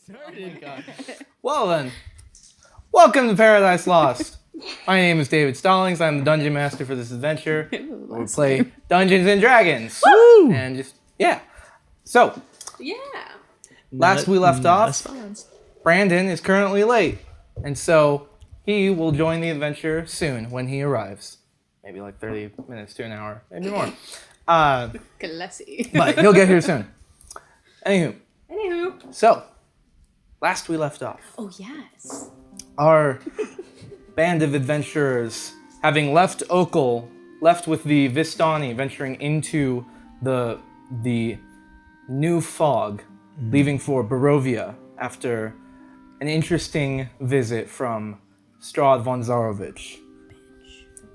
started. Oh well then, welcome to Paradise Lost. My name is David Stallings. I'm the dungeon master for this adventure. We play Dungeons and Dragons. Woo! And just So Yeah. last we left off, Brandon is currently late, and so he will join the adventure soon when he arrives. Maybe like 30 minutes to an hour, maybe more. Classy. But he'll get here soon. Anywho, so last we left off, Oh, yes. our band of adventurers, having left Okal, left with the Vistani, venturing into the new fog, leaving for Barovia after an interesting visit from Strahd von Zarovich.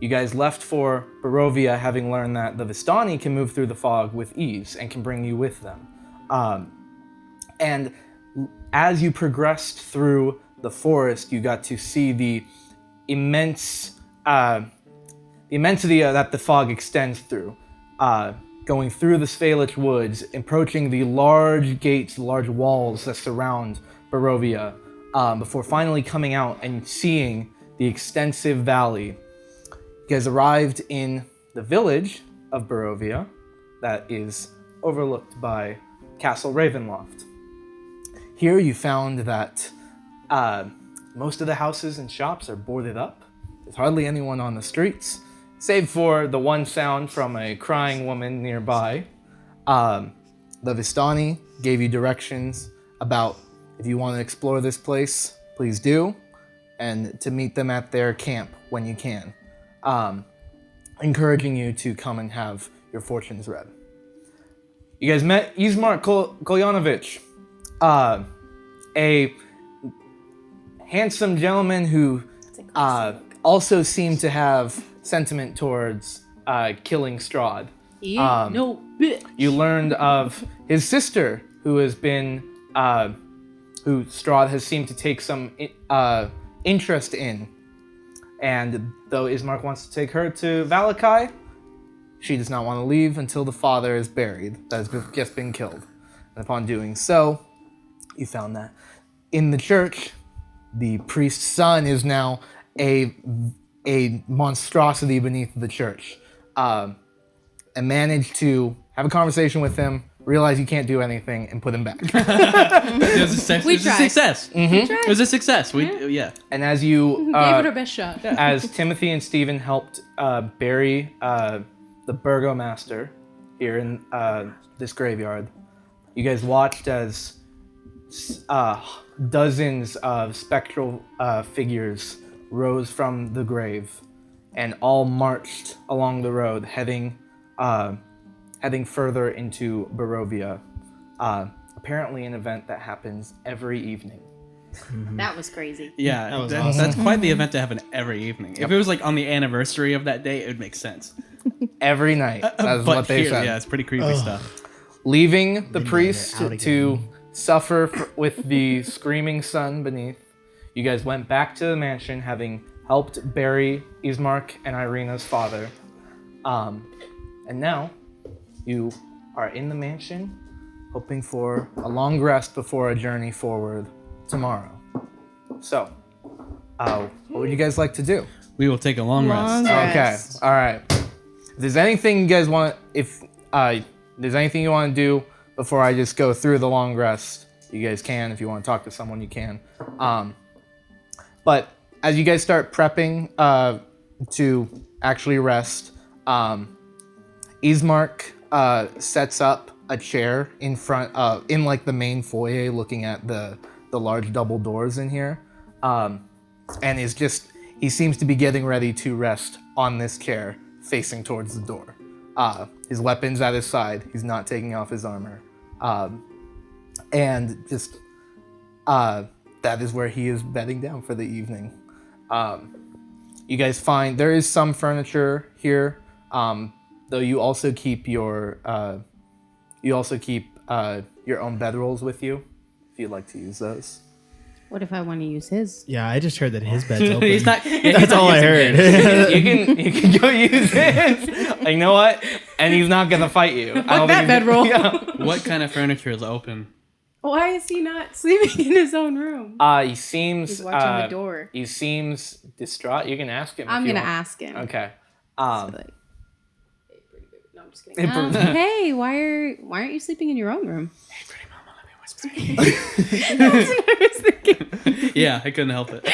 You guys left for Barovia having learned that the Vistani can move through the fog with ease and can bring you with them. And as you progressed through the forest, you got to see the immensity that the fog extends through. Going through the Svalich woods, approaching the large gates, large walls that surround Barovia, before finally coming out and seeing the extensive valley. You guys arrived in the village of Barovia that is overlooked by Castle Ravenloft. Here you found that most of the houses and shops are boarded up. There's hardly anyone on the streets, save for the one sound from a crying woman nearby. The Vistani gave you directions about if you want to explore this place, please do, and to meet them at their camp when you can. Encouraging you to come and have your fortunes read. You guys met Izmar Kolyanovich, a handsome gentleman who also seemed to have sentiment towards killing Strahd. No bitch. You learned of his sister, who has been, who Strahd has seemed to take some interest in. And though Ismark wants to take her to Valakai, she does not want to leave until the father is buried, that has just been killed. And upon doing so, you found that in the church, the priest's son is now a monstrosity beneath the church. And managed to have a conversation with him, realize you can't do anything, and put him back. It was a success. Mm-hmm. It was a success. Yeah. And as you Gave it our best shot. as Timothy and Stephen helped bury the burgomaster here in this graveyard, you guys watched as dozens of spectral figures rose from the grave and all marched along the road, heading further into Barovia. Apparently an event that happens every evening. That was crazy. Yeah, was awesome. that's quite the event to happen every evening. If it was like on the anniversary of that day, it would make sense. Every night. That's But what they here, said. yeah, it's pretty creepy stuff. Leaving the Midnight, priest they're out to again. suffer with the screaming sun beneath, you guys went back to the mansion, having helped bury Ismark and Irina's father. And now you are in the mansion, hoping for a long rest before a journey forward tomorrow. So, what would you guys like to do? We will take a long rest. Okay, all right. If there's anything you guys want, if there's anything you want to do before I just go through the long rest, you guys can. If you want to talk to someone, you can. But as you guys start prepping to actually rest, Ismark sets up a chair in front of, in like the main foyer, looking at the large double doors in here, and is just, he seems to be getting ready to rest on this chair facing towards the door. His weapon's at his side. He's not taking off his armor. And just, that is where he is bedding down for the evening. You guys find there is some furniture here, though you also keep your own bedrolls with you, if you'd like to use those. What if I want to use his? Yeah, I just heard that his bed's open. He's not. That's all I heard. You can go use his. You know what? And he's not gonna fight you. Fuck that bedroll. Yeah. What kind of furniture is open? Why is he not sleeping in his own room? He seems. He's watching the door. He seems distraught. You can ask him. I'm if you gonna want. ask him. Okay. So, like, hey, pretty baby. No, I'm just kidding. Hey, why aren't you sleeping in your own room? Hey, pretty mama, let me whisper. That's what I was thinking. Yeah, I couldn't help it.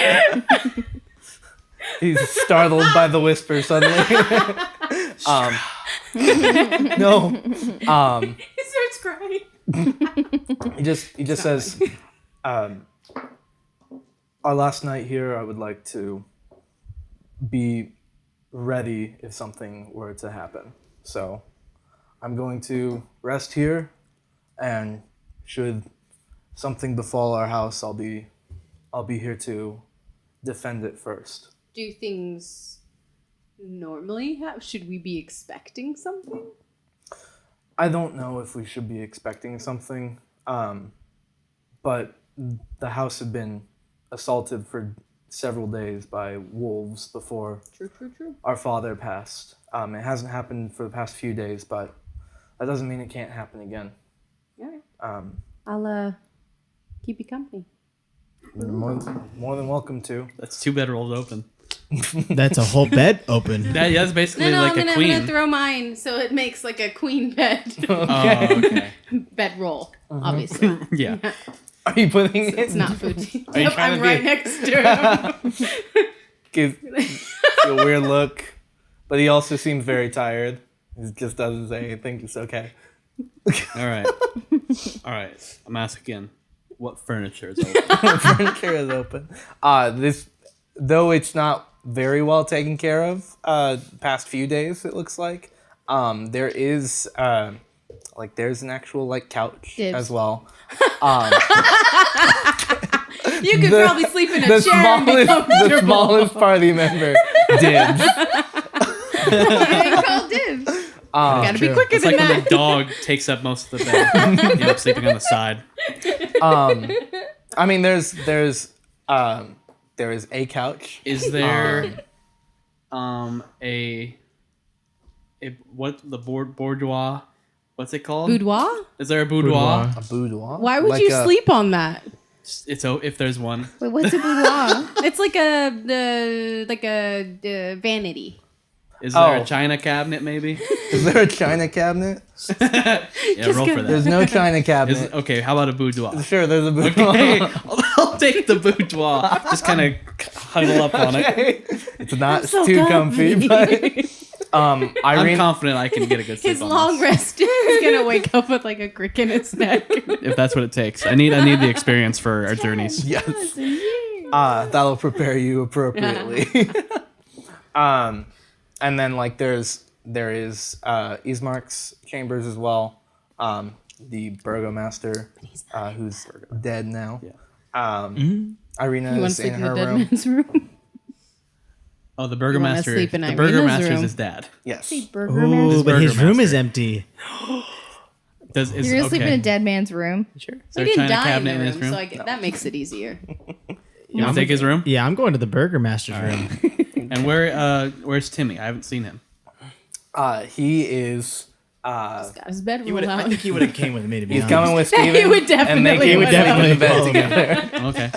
He's startled by the whisper suddenly. No. He starts crying. He just says, our last night here, I would like to be ready if something were to happen. So I'm going to rest here, and should something befall our house, I'll be here to defend it first. Do things normally happen? Should we be expecting something? I don't know if we should be expecting something, but the house had been assaulted for several days by wolves before True. our father passed. It hasn't happened for the past few days, but that doesn't mean it can't happen again. Yeah. I'll keep you company. You're more than welcome to. That's 2 bedrolls open. That's a whole bed open. That's basically No, like I'm a gonna queen. throw mine so it makes like a queen bed. Oh, okay. Bedroll, obviously. Yeah. Are you putting It's not food. Are you Yep, trying I'm to right be- next to him. Give a weird look, but he also seems very tired. He just doesn't say anything. It's okay. All right. All right. I'm asking again. What furniture is open? Furniture is open. This, though it's not very well taken care of, past few days it looks like. There is there's an actual couch Dibs. as well. You could probably sleep in a The chair and be smallest, the comfortable. smallest party member dibs. They call dibs. Gotta be true. quicker It's than like when that. the dog takes up most of the bed. You end up sleeping on the side. I mean, there is a couch. Is there boudoir? What's it called? Boudoir? Is there a boudoir? A boudoir. Why would Like you a- sleep on that? It's if there's one. Wait, what's a boudoir? It's like a vanity. Is there Oh. a china cabinet maybe? Is there a china cabinet? Yeah, roll for There's that. no china cabinet. Okay, how about a boudoir? Sure, there's a boudoir. Hey, I'll take the boudoir. Just kind of huddle up on it. It's not so too comfy, comfy. but I'm Irene, confident I can get a good sleep His on long this, rest is gonna wake up with like a crick in his neck. if that's what it takes. I need the experience for our journeys. yes, that'll prepare you appropriately. And then there is Ismark's chambers as well. The burgomaster, who's dead now. Yeah. Irina You want to is sleep in in the her dead room. man's room? Oh, the burgomaster. sleep in The Irina's burgomaster room? is his dad. Yes. Ooh, but his room is empty. Is, You're gonna sleep in a dead man's room. Sure. Is He there a didn't china die in cabinet the in his room, room? so that makes it easier. You want to take his room? Yeah, I'm going to the burgomaster's room. And where's Timmy? I haven't seen him. He is. Got his bed He would. I out. think he would have came with me to be He's honest. coming with He Steven. would And they definitely came would definitely in the bed follow me. together. Okay.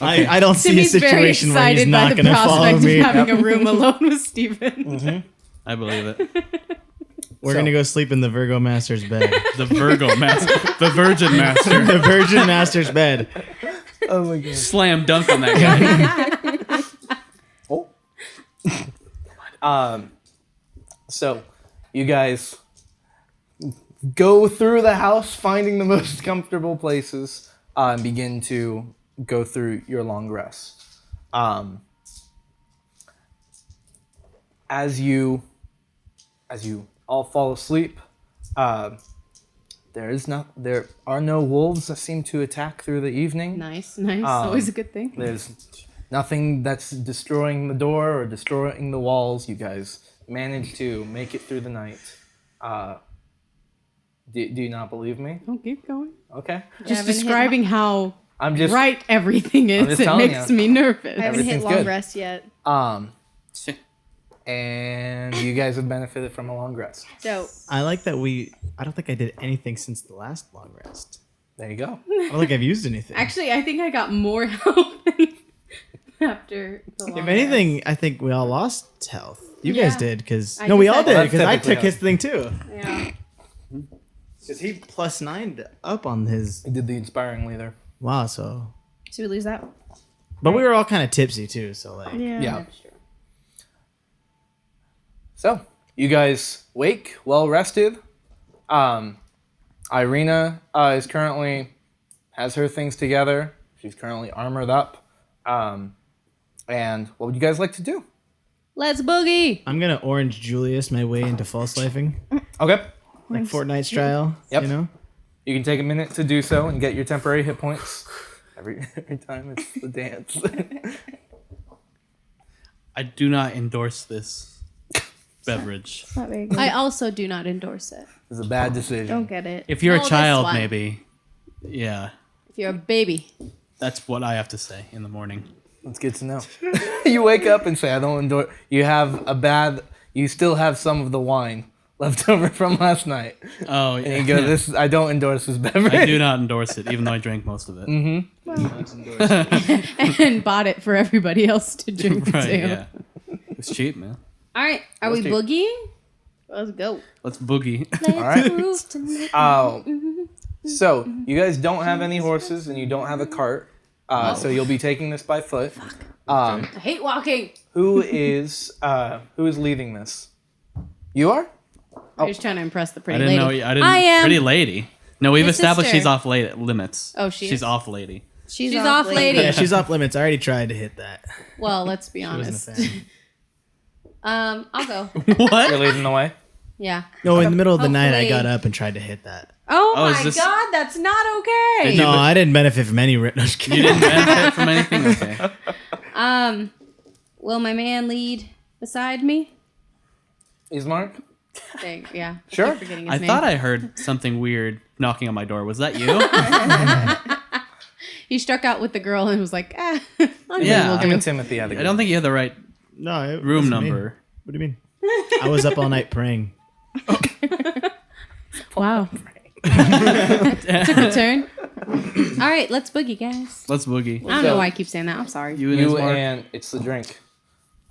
I don't see Timmy's a very situation where he's excited not by the going to follow prospect me. of having a room alone with Steven. I believe it. We're So- going to go sleep in the Virgo master's bed. The Virgo master. The Virgin master. The Virgin master's bed. Oh my god. Slam dunk on that guy. So, you guys go through the house, finding the most comfortable places, and begin to go through your long rest. As you all fall asleep, there are no wolves that seem to attack through the evening. Nice. Always a good thing. There's nothing that's destroying the door or destroying the walls. You guys managed to make it through the night. Do you not believe me? Oh, keep going. Okay. Just describing how I'm just right everything is. just It telling makes you. me nervous. I haven't hit Everything's long good. rest yet. and you guys have benefited from a long rest. So I like that I don't think I did anything since the last long rest. There you go. I don't think I've used anything. Actually, I think I got more health after the long If anything, I think we all lost health. You Yeah. guys did, because I no, we guess all I did, did. because I Typically took his thing too. rest. Yeah. Because he +9 up on his. I did the inspiringly there. Wow, so. So we lose that. But we were all kind of tipsy too, so like. Yeah. That's true. So, you guys wake, well rested. Irina is currently has her things together. She's currently armored up. And what would you guys like to do? Let's boogie. I'm gonna Orange Julius my way into false lifing, Okay. like Fortnite style. Yep. You know. You can take a minute to do so and get your temporary hit points. Every time it's the dance. I do not endorse this beverage. Not very good. I also do not endorse it. It's a bad decision. don't get it. If you're No, a this child, one. maybe. Yeah, If you're a baby. that's what I have to say in the morning. That's good to know. You wake up and say, I don't endorse. You still have some of the wine left over from last night. Oh, And yeah. you go, I don't endorse this beverage. I do not endorse it, even though I drank most of it. And bought it for everybody else to drink Right, too. yeah. It's cheap, man. All right. Are we Let's boogieing? Let's go. Let's boogie. All right. Move tonight. So, you guys don't have any horses and you don't have a cart. So you'll be taking this by foot. I hate walking. Who is leading this? You are? I'm just trying to impress the I pretty didn't lady. know. I didn't. I am. Pretty lady. No, we've His established sister. she's off limits. Oh, she She's is? off lady. She's off lady. Yeah, she's off limits. I already tried to hit that. Well, let's be She honest. wasn't a fan. I'll go. You're What? leading the way? Yeah. No, in the middle of the night, I Hopefully- got up and tried to hit that. Oh, Oh, is my this- God, that's not okay. Did No, but- I didn't benefit from any. No, just kidding. You didn't benefit from anything. Okay. Will my man lead beside me? Ismark? Yeah. Sure. I keep forgetting his I name. thought I heard something weird knocking on my door. Was that you? He struck out with the girl and was like, Yeah. Him and Timothy had a I don't think you had the right No, it room wasn't me. number. What do you mean? I was up all night praying. wow. Took a turn. All right, let's boogie, guys. Let's boogie. I don't know why I keep saying that. I'm sorry. You and You Ismark? and it's the drink.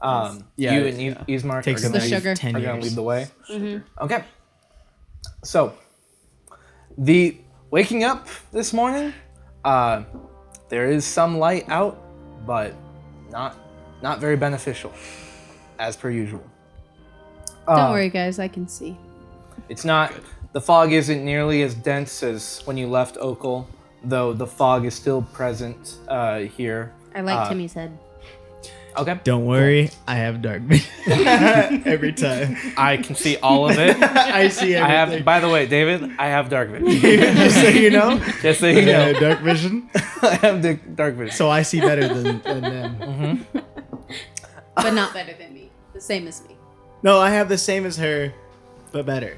Yeah, You and yeah. Ismark Takes are the gonna sugar. 10 are gonna years. lead the way. Okay. So, the waking up this morning, there is some light out, but not very beneficial, as per usual. Don't worry, guys. I can see. It's not. The fog isn't nearly as dense as when you left Oakle, though the fog is still present here. I like Timmy's head. Okay. Don't worry, I have dark vision every time. I can see all of it. I see I everything. have. By the way, David, I have dark vision. Just so you know, Just so you yeah, know, dark vision. I have dark vision. So I see better than them. But not better than me. The same as me. No, I have the same as her, but better.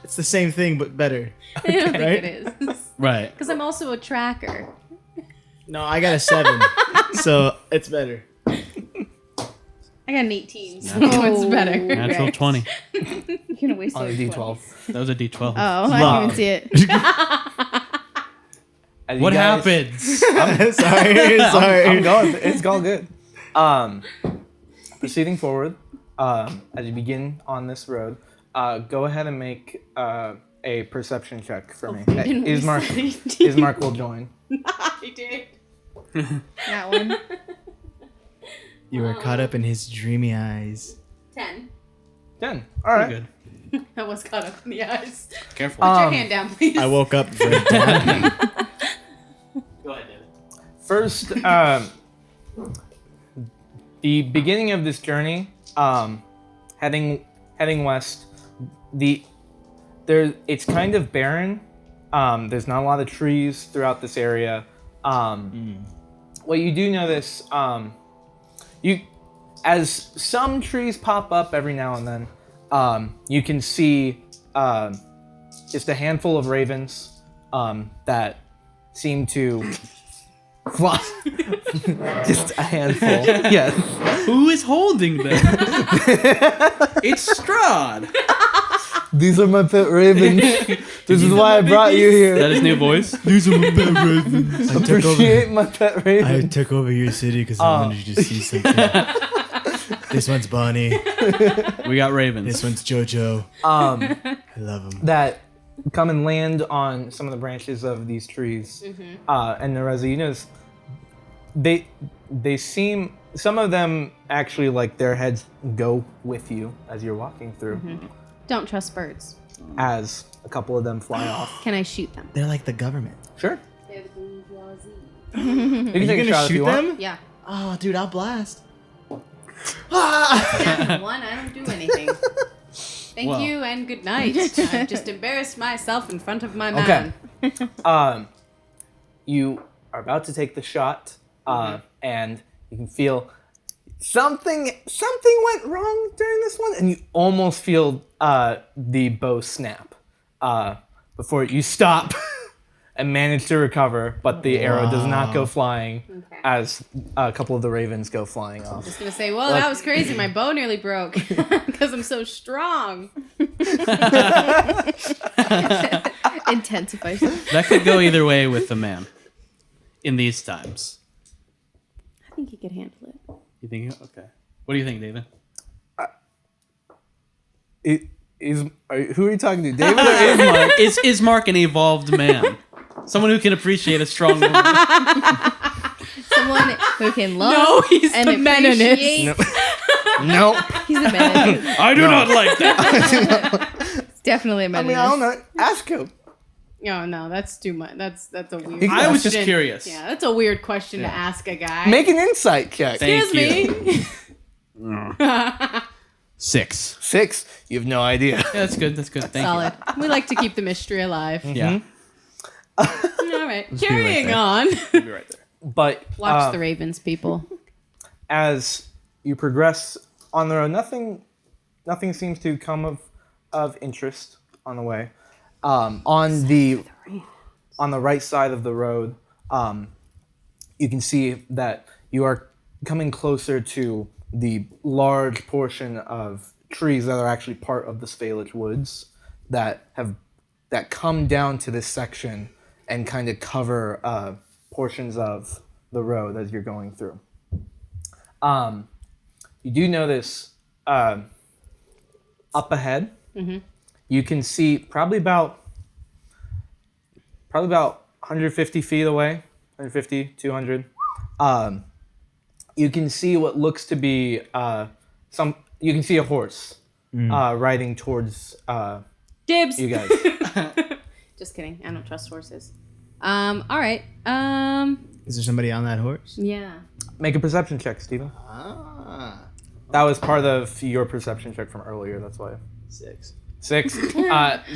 It's the same thing, but better. I don't think Right? it is. Right. Because I'm also a tracker. No, I got a 7, so it's better. I got an 18, so it's better. Natural Right. 20. You're gonna waste On a those D12. That was a D12. Oh, I didn't even see it. As you What guys- happens? sorry. I'm going. It's all good. Proceeding forward, as you begin on this road, go ahead and make a perception check for me. didn't we Ismark, say- Ismark will join. I did. That one. You were caught up in his dreamy eyes. 10. 10. All right. Good. I was caught up in the eyes. Careful. Put your hand down, please. I woke up for a dad. Go ahead, David. First, the beginning of this journey, heading west. It's kind of barren. There's not a lot of trees throughout this area. What you do notice, as some trees pop up every now and then, you can see just a handful of ravens that seem to Just a handful. Yes. Who is holding them? It's Strahd. These are my pet ravens. This is why I brought you Is that here. his new voice? These are my pet ravens. Appreciate my pet ravens. I took over your city because I wanted you to see something. This one's Bonnie. We got ravens. This one's Jojo. Um, I love them. that come and land on some of the branches of these trees. And Nereza, you notice they seem, some of them actually, like, their heads go with you as you're walking through, Don't trust birds. as a couple of them fly off. Can I shoot them? They're like the government. Sure. They're the bourgeoisie. You can Are take you a gonna shot if shoot you want. them? Yeah. Oh, dude, I'll blast. One, I don't do anything. Thank Well. you and good night. I've just embarrassed myself in front of my Okay. man. You are about to take the shot, and you can feel something went wrong during this one, and you almost feel the bow snap before you stop and manage to recover, but the arrow does not go flying Okay. as a couple of the ravens go flying off. Just gonna say, well, that was crazy. My bow nearly broke because I'm so strong. Intensifies. That could go either way with the man in these times. I think he could handle it. You think? Okay. What do you think, David? Who are you talking to, David or Ismark? Is Mark an evolved man? Someone who can appreciate a strong woman. Someone who can love No, he's and the Menonist. appreciate. Nope. He's a Menonist. I do not like that. It's definitely a I Menonist. mean, I don't know. Ask him. Oh no, that's too much. That's a weird. I was just question. curious. Yeah, that's a weird question to ask a guy. Make an insight check. Thank Excuse you. me. 6. 6. You have no idea. Yeah, that's good. That's good. Thank Solid. We like to keep the mystery alive. you. Yeah. All right, carrying on. We'll be right there. But Watch the Ravens, people. as you progress on the road, nothing seems to come of interest on the way. On the right side of the road, you can see that you are coming closer to the large portion of trees that are actually part of the Sphalage Woods that come down to this section and kind of cover portions of the road as you're going through. You do notice up ahead, you can see probably about 150 feet away, 150, 200. You can see what looks to be you can see a horse riding towards Dibs. you guys. Just kidding. I don't trust horses. All right. Is there somebody on that horse? Yeah. Make a perception check, Steven. That was part of your perception check from earlier, that's why. 6. 6. It's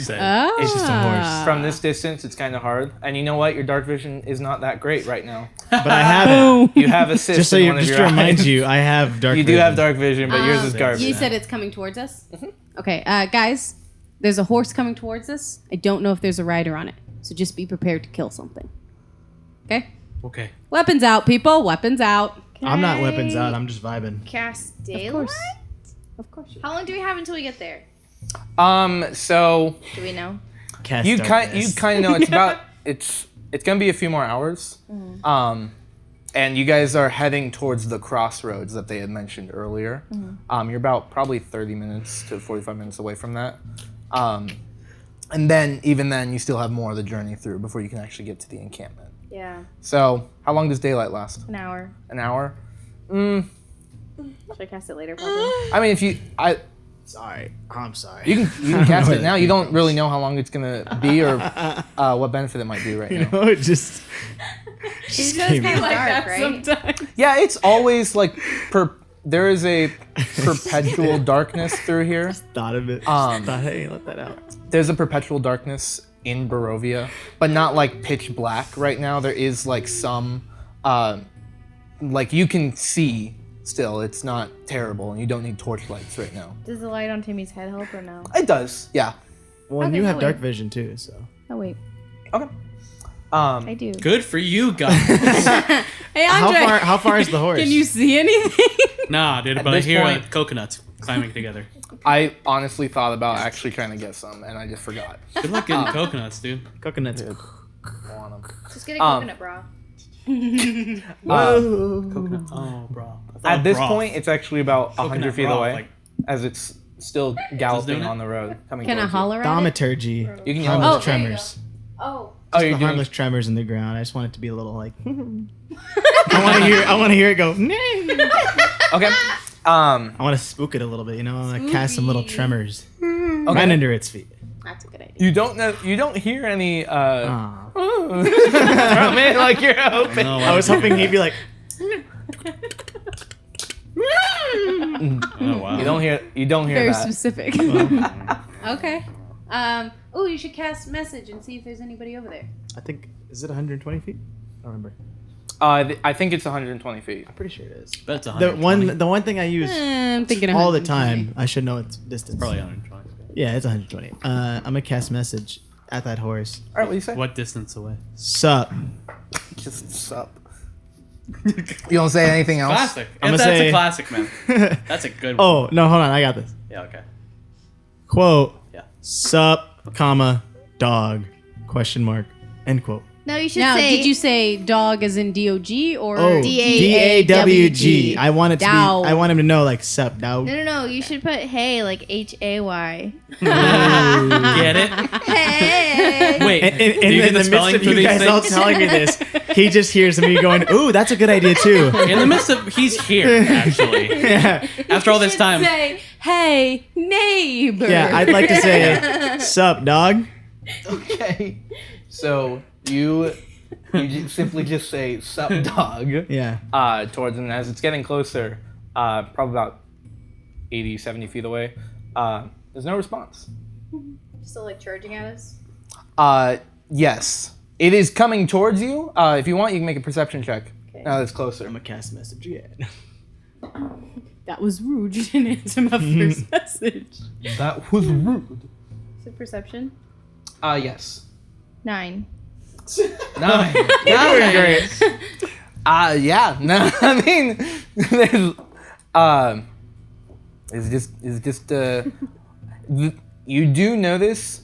just a horse. From this distance, it's kind of hard. And you know what? Your dark vision is not that great right now. But I have it. You have assist Just so in you, one of just your to remind eyes. you, I have dark. You do have dark vision, but yours is garbage. You said it's coming towards us? Okay, guys, there's a horse coming towards us. I don't know if there's a rider on it, so just be prepared to kill something. Okay? Okay. Weapons out, people. Weapons out. I'm not weapons out. I'm just vibing. Cast daylight? Of course. How long do we have until we get there? So Do we know? Cast you darkness. kind of know it's about it's gonna be a few more hours. And you guys are heading towards the crossroads that they had mentioned earlier. You're about probably 30 minutes to 45 minutes away from that. And then even then you still have more of the journey through before you can actually get to the encampment. Yeah. So how long does daylight last? An hour. An hour? Should I cast it later, probably? I mean, if you Sorry. I'm sorry. you can cast it now. You don't really know how long it's gonna be or what benefit it might do right now. It just It's came kind of Like dark, that right? sometimes. Yeah, it's always like there is a perpetual darkness through here. thought of it. Thought, hey, let that out. There's a perpetual darkness in Barovia, but not like pitch black right now. There is like some like you can see still. It's not terrible, and you don't need torchlights right now. Does the light on Timmy's head help or no? It does, yeah. Well, and Okay, you have that dark way. vision too, so. Oh, wait. Okay. I do. Good for you guys. Hey, Andre. How far is the horse? Can you see anything? Nah, dude, At but I this hear point- coconuts climbing together. I honestly thought about actually trying to get some, and I just forgot. Good luck getting coconuts, dude. Coconuts. I want 'em. Just get a coconut bra. Coconut. Oh, bro. At this point, it's actually about Coconut 100 feet broth, away, like- as it's still galloping doing it? on the road. Coming Can I towards you. holler at it? Thaumaturgy. You can yell. Harmless Oh, there you tremors. Oh. Oh, The you're doing. harmless tremors in the ground. I just want it to be a little like. I want to hear it go. Okay. I want to spook it a little bit. You know, I want to cast some little Spooky. tremors Okay. right under its feet. That's a good idea. You don't know. You don't hear any. Aw. Oh, man, like you're hoping. No, I was hoping he'd be like. Oh, wow. You don't hear. You don't hear Very that. specific. Okay. Oh, you should cast message and see if there's anybody over there. I think is it 120 feet? I don't remember. I think it's 120 feet. I'm pretty sure it is. Bet it's The 120. one thing I use I'm thinking all the 120. time. I should know its distance. Probably 120. Yeah, it's 120. I'm gonna cast message at that horse. All right, what do you say? What distance away? Sup? Just sup. You don't say anything else. Classic. I'm That's gonna say- a classic, man. That's a good one. Oh no, hold on, I got this. Yeah, okay. Quote. Yeah. Sup, comma, dog, question mark, end quote. No, you should Now, say. did you say dog as in DOG or Oh, D-A-W-G. I want it to be. Dow. I want him to know like sup, dog. No. You should put hey like Hay. Get it? Hey. Wait, And, do you get in the the spelling midst for of you these guys all things? telling me this, he just hears me going, "Ooh, that's a good idea too." In the midst of, he's here, actually. Yeah, After all this should time. say, hey, neighbor. yeah. I'd like to say, "Sup, dog." Okay. So you simply just say sup, dog. Yeah. Towards him, and as it's getting closer, probably about 80, 70 feet away. There's no response. Still like charging at us. Yes. It is coming towards you. If you want, you can make a perception check. Okay. Now that it's closer. I'm gonna cast message again. That was rude. You didn't answer my first message. That was rude. So perception. Yes. 9. 9. Doing great. Yeah. No, I mean, there's, it's just, you do notice,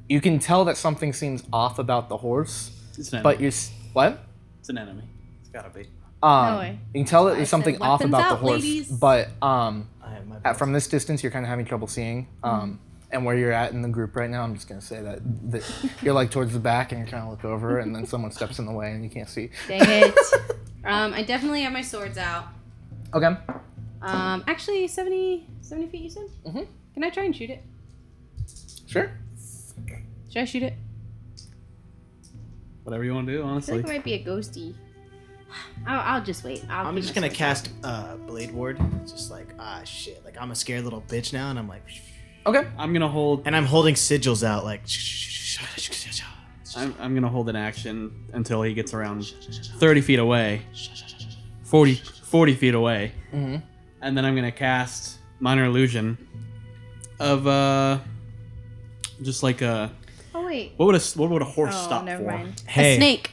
you can tell that something seems off about the horse, It's an but enemy. what? It's an enemy. It's gotta be. No way. You can tell that I there's said something off weapons about the out, horse, ladies. but I have my from this distance, you're kind of having trouble seeing. And where you're at in the group right now, I'm just gonna say that you're like towards the back, and you're trying to look over, and then someone steps in the way, and you can't see. Dang it. I definitely have my swords out. Okay. Actually, 70 feet, you said? Mhm. Can I try and shoot it? Sure. Should I shoot it? Whatever you want to do, I feel honestly. like it might be a ghosty. I'll just wait. I'm just gonna cast Blade Ward. It's just like shit. Like I'm a scared little bitch now, and I'm like, Okay. I'm gonna hold. and I'm holding sigils out like. I'm gonna hold an action until he gets around 30 feet away, 40 feet away, Mhm. and then I'm gonna cast Minor Illusion of just like a Oh wait. what would a horse Oh, stop never for? mind. Hey, A snake.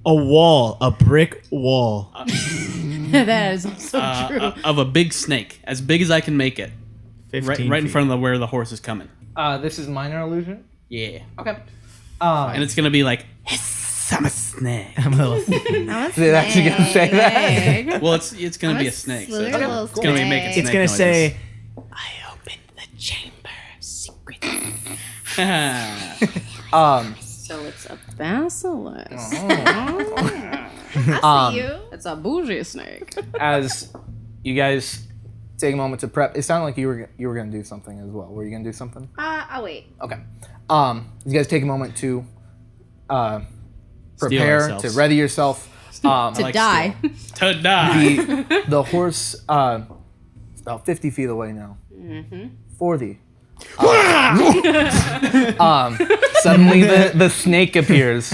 a wall, a brick wall. That is also true. Of a big snake, as big as I can make it, 15 right in feet. front of where the horse is coming. This is minor illusion. Yeah, Okay. and it's gonna be like, "Hiss, I'm a snake." I'm a little. I'm a They're actually gonna say that. Snake. Well, it's gonna I'm be a a snake. So slither it's, little it's gonna be making snake. snake It's gonna noises. say, "I opened the chamber of secrets." So it's a basilisk. I see you. It's a bougie snake. As you guys take a moment to prep, it sounded like you were gonna do something as well. Were you gonna do something? I'll wait. Okay. You guys take a moment to prepare, to ourselves. ready yourself. To like die. to die. The horse is about 50 feet away now. 40. Suddenly the snake appears.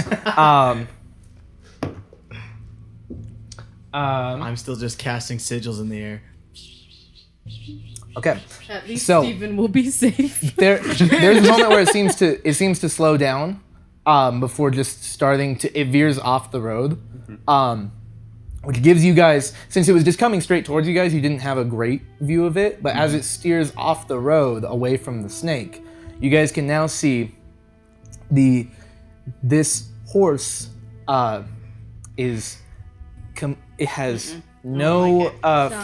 I'm still just casting sigils in the air. Okay. At least So- Steven will be safe. There's a moment where it seems to slow down, before just starting to, it veers off the road, which gives you guys, since it was just coming straight towards you guys, you didn't have a great view of it, but as it steers off the road away from the snake, you guys can now see this horse it has no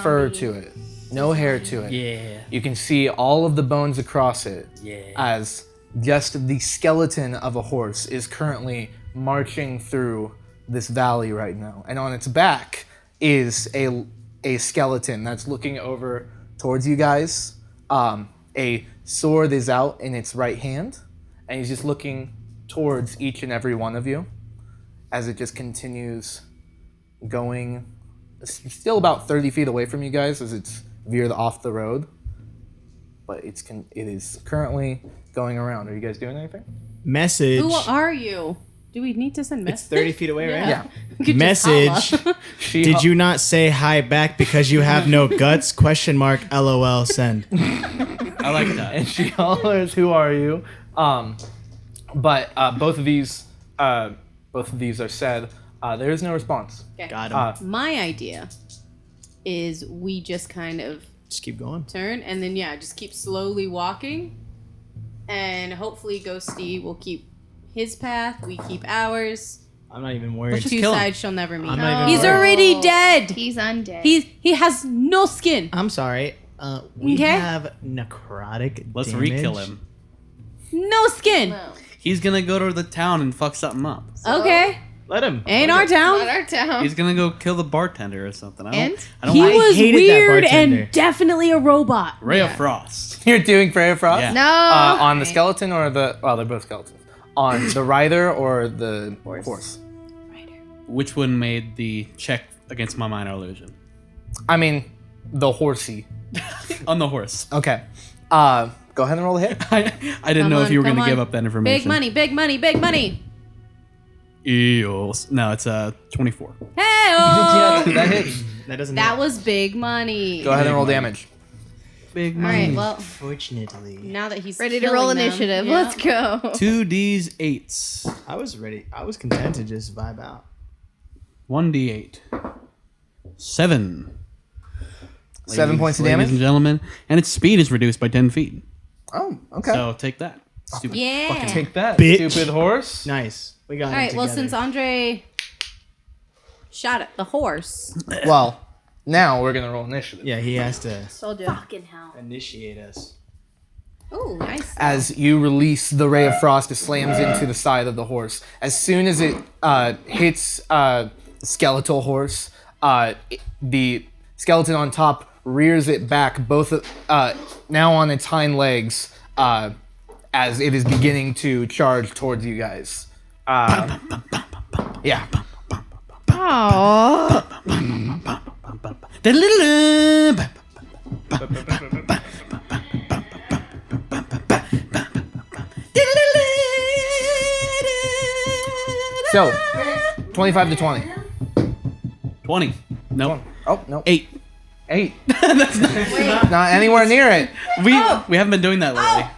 fur to it, no hair to it. Yeah. You can see all of the bones across it as just the skeleton of a horse is currently marching through this valley right now. And on its back is a skeleton that's looking over towards you guys. A sword is out in its right hand, and he's just looking towards each and every one of you as it just continues going, still about 30 feet away from you guys as it's veered off the road. But it is currently going around. Are you guys doing anything? Message. Who are you? Do we need to send messages? It's 30 feet away, right? Yeah. We could just Message. holla. Did you not say hi back because you have no guts? Question mark. LOL. Send. I like that. And she hollers, "Who are you?" But both of these are said. There is no response. Okay. Got him. My idea is we just kind of Just keep going. turn and then just keep slowly walking, and hopefully Ghosty will keep his path, we keep ours. I'm not even worried. just Two kill him. sides shall never meet. I'm not even He's worried. already dead. He's undead. He has no skin. I'm sorry. We Okay. have necrotic Let's damage. re-kill him. No skin. Well, He's gonna go to the town and fuck something up. Okay. Let him. Ain't Let our him. town. not our town. He's gonna go kill the bartender or something. And? I don't He like was hated that weird bartender. and definitely a robot. Ray of Yeah. Frost. You're doing Prayer Frost? Yeah. No. On the skeleton or the... Well, they're both skeletons. On the rider or the horse? Which one made the check against my minor illusion? I mean, the horsey. On the horse. Okay. Go ahead and roll a hit. I didn't know if you were Come gonna on. give up that information. Big money, big money, big money. Eels. No, it's 24. Hey, That hits. That doesn't. that was big money. Go ahead and roll money. damage. Big All money. right, well, Fortunately, now that he's Ready to roll killing them, initiative. yeah. Let's go. 2Ds 8s. I was ready. I was content to just vibe out. 1D8. 7. 7 points of Ladies damage? and gentlemen. And its speed is reduced by 10 feet. Oh, okay. So take that. Stupid Yeah. fucking Take that, Bitch. stupid horse. Nice. We got All it right, well, together. since Andre shot at the horse. Well, now we're going to roll initiative. Yeah, he has to Told you. Fucking hell. initiate us. Oh, nice. As you release the ray of frost, it slams into the side of the horse. As soon as it hits the skeletal horse, the skeleton on top rears it back, both now on its hind legs, as it is beginning to charge towards you guys. Yeah. Oh. So, 25 to 20. 20. Nope. Oh, no. 8. 8. Not anywhere near it. We haven't been doing that lately.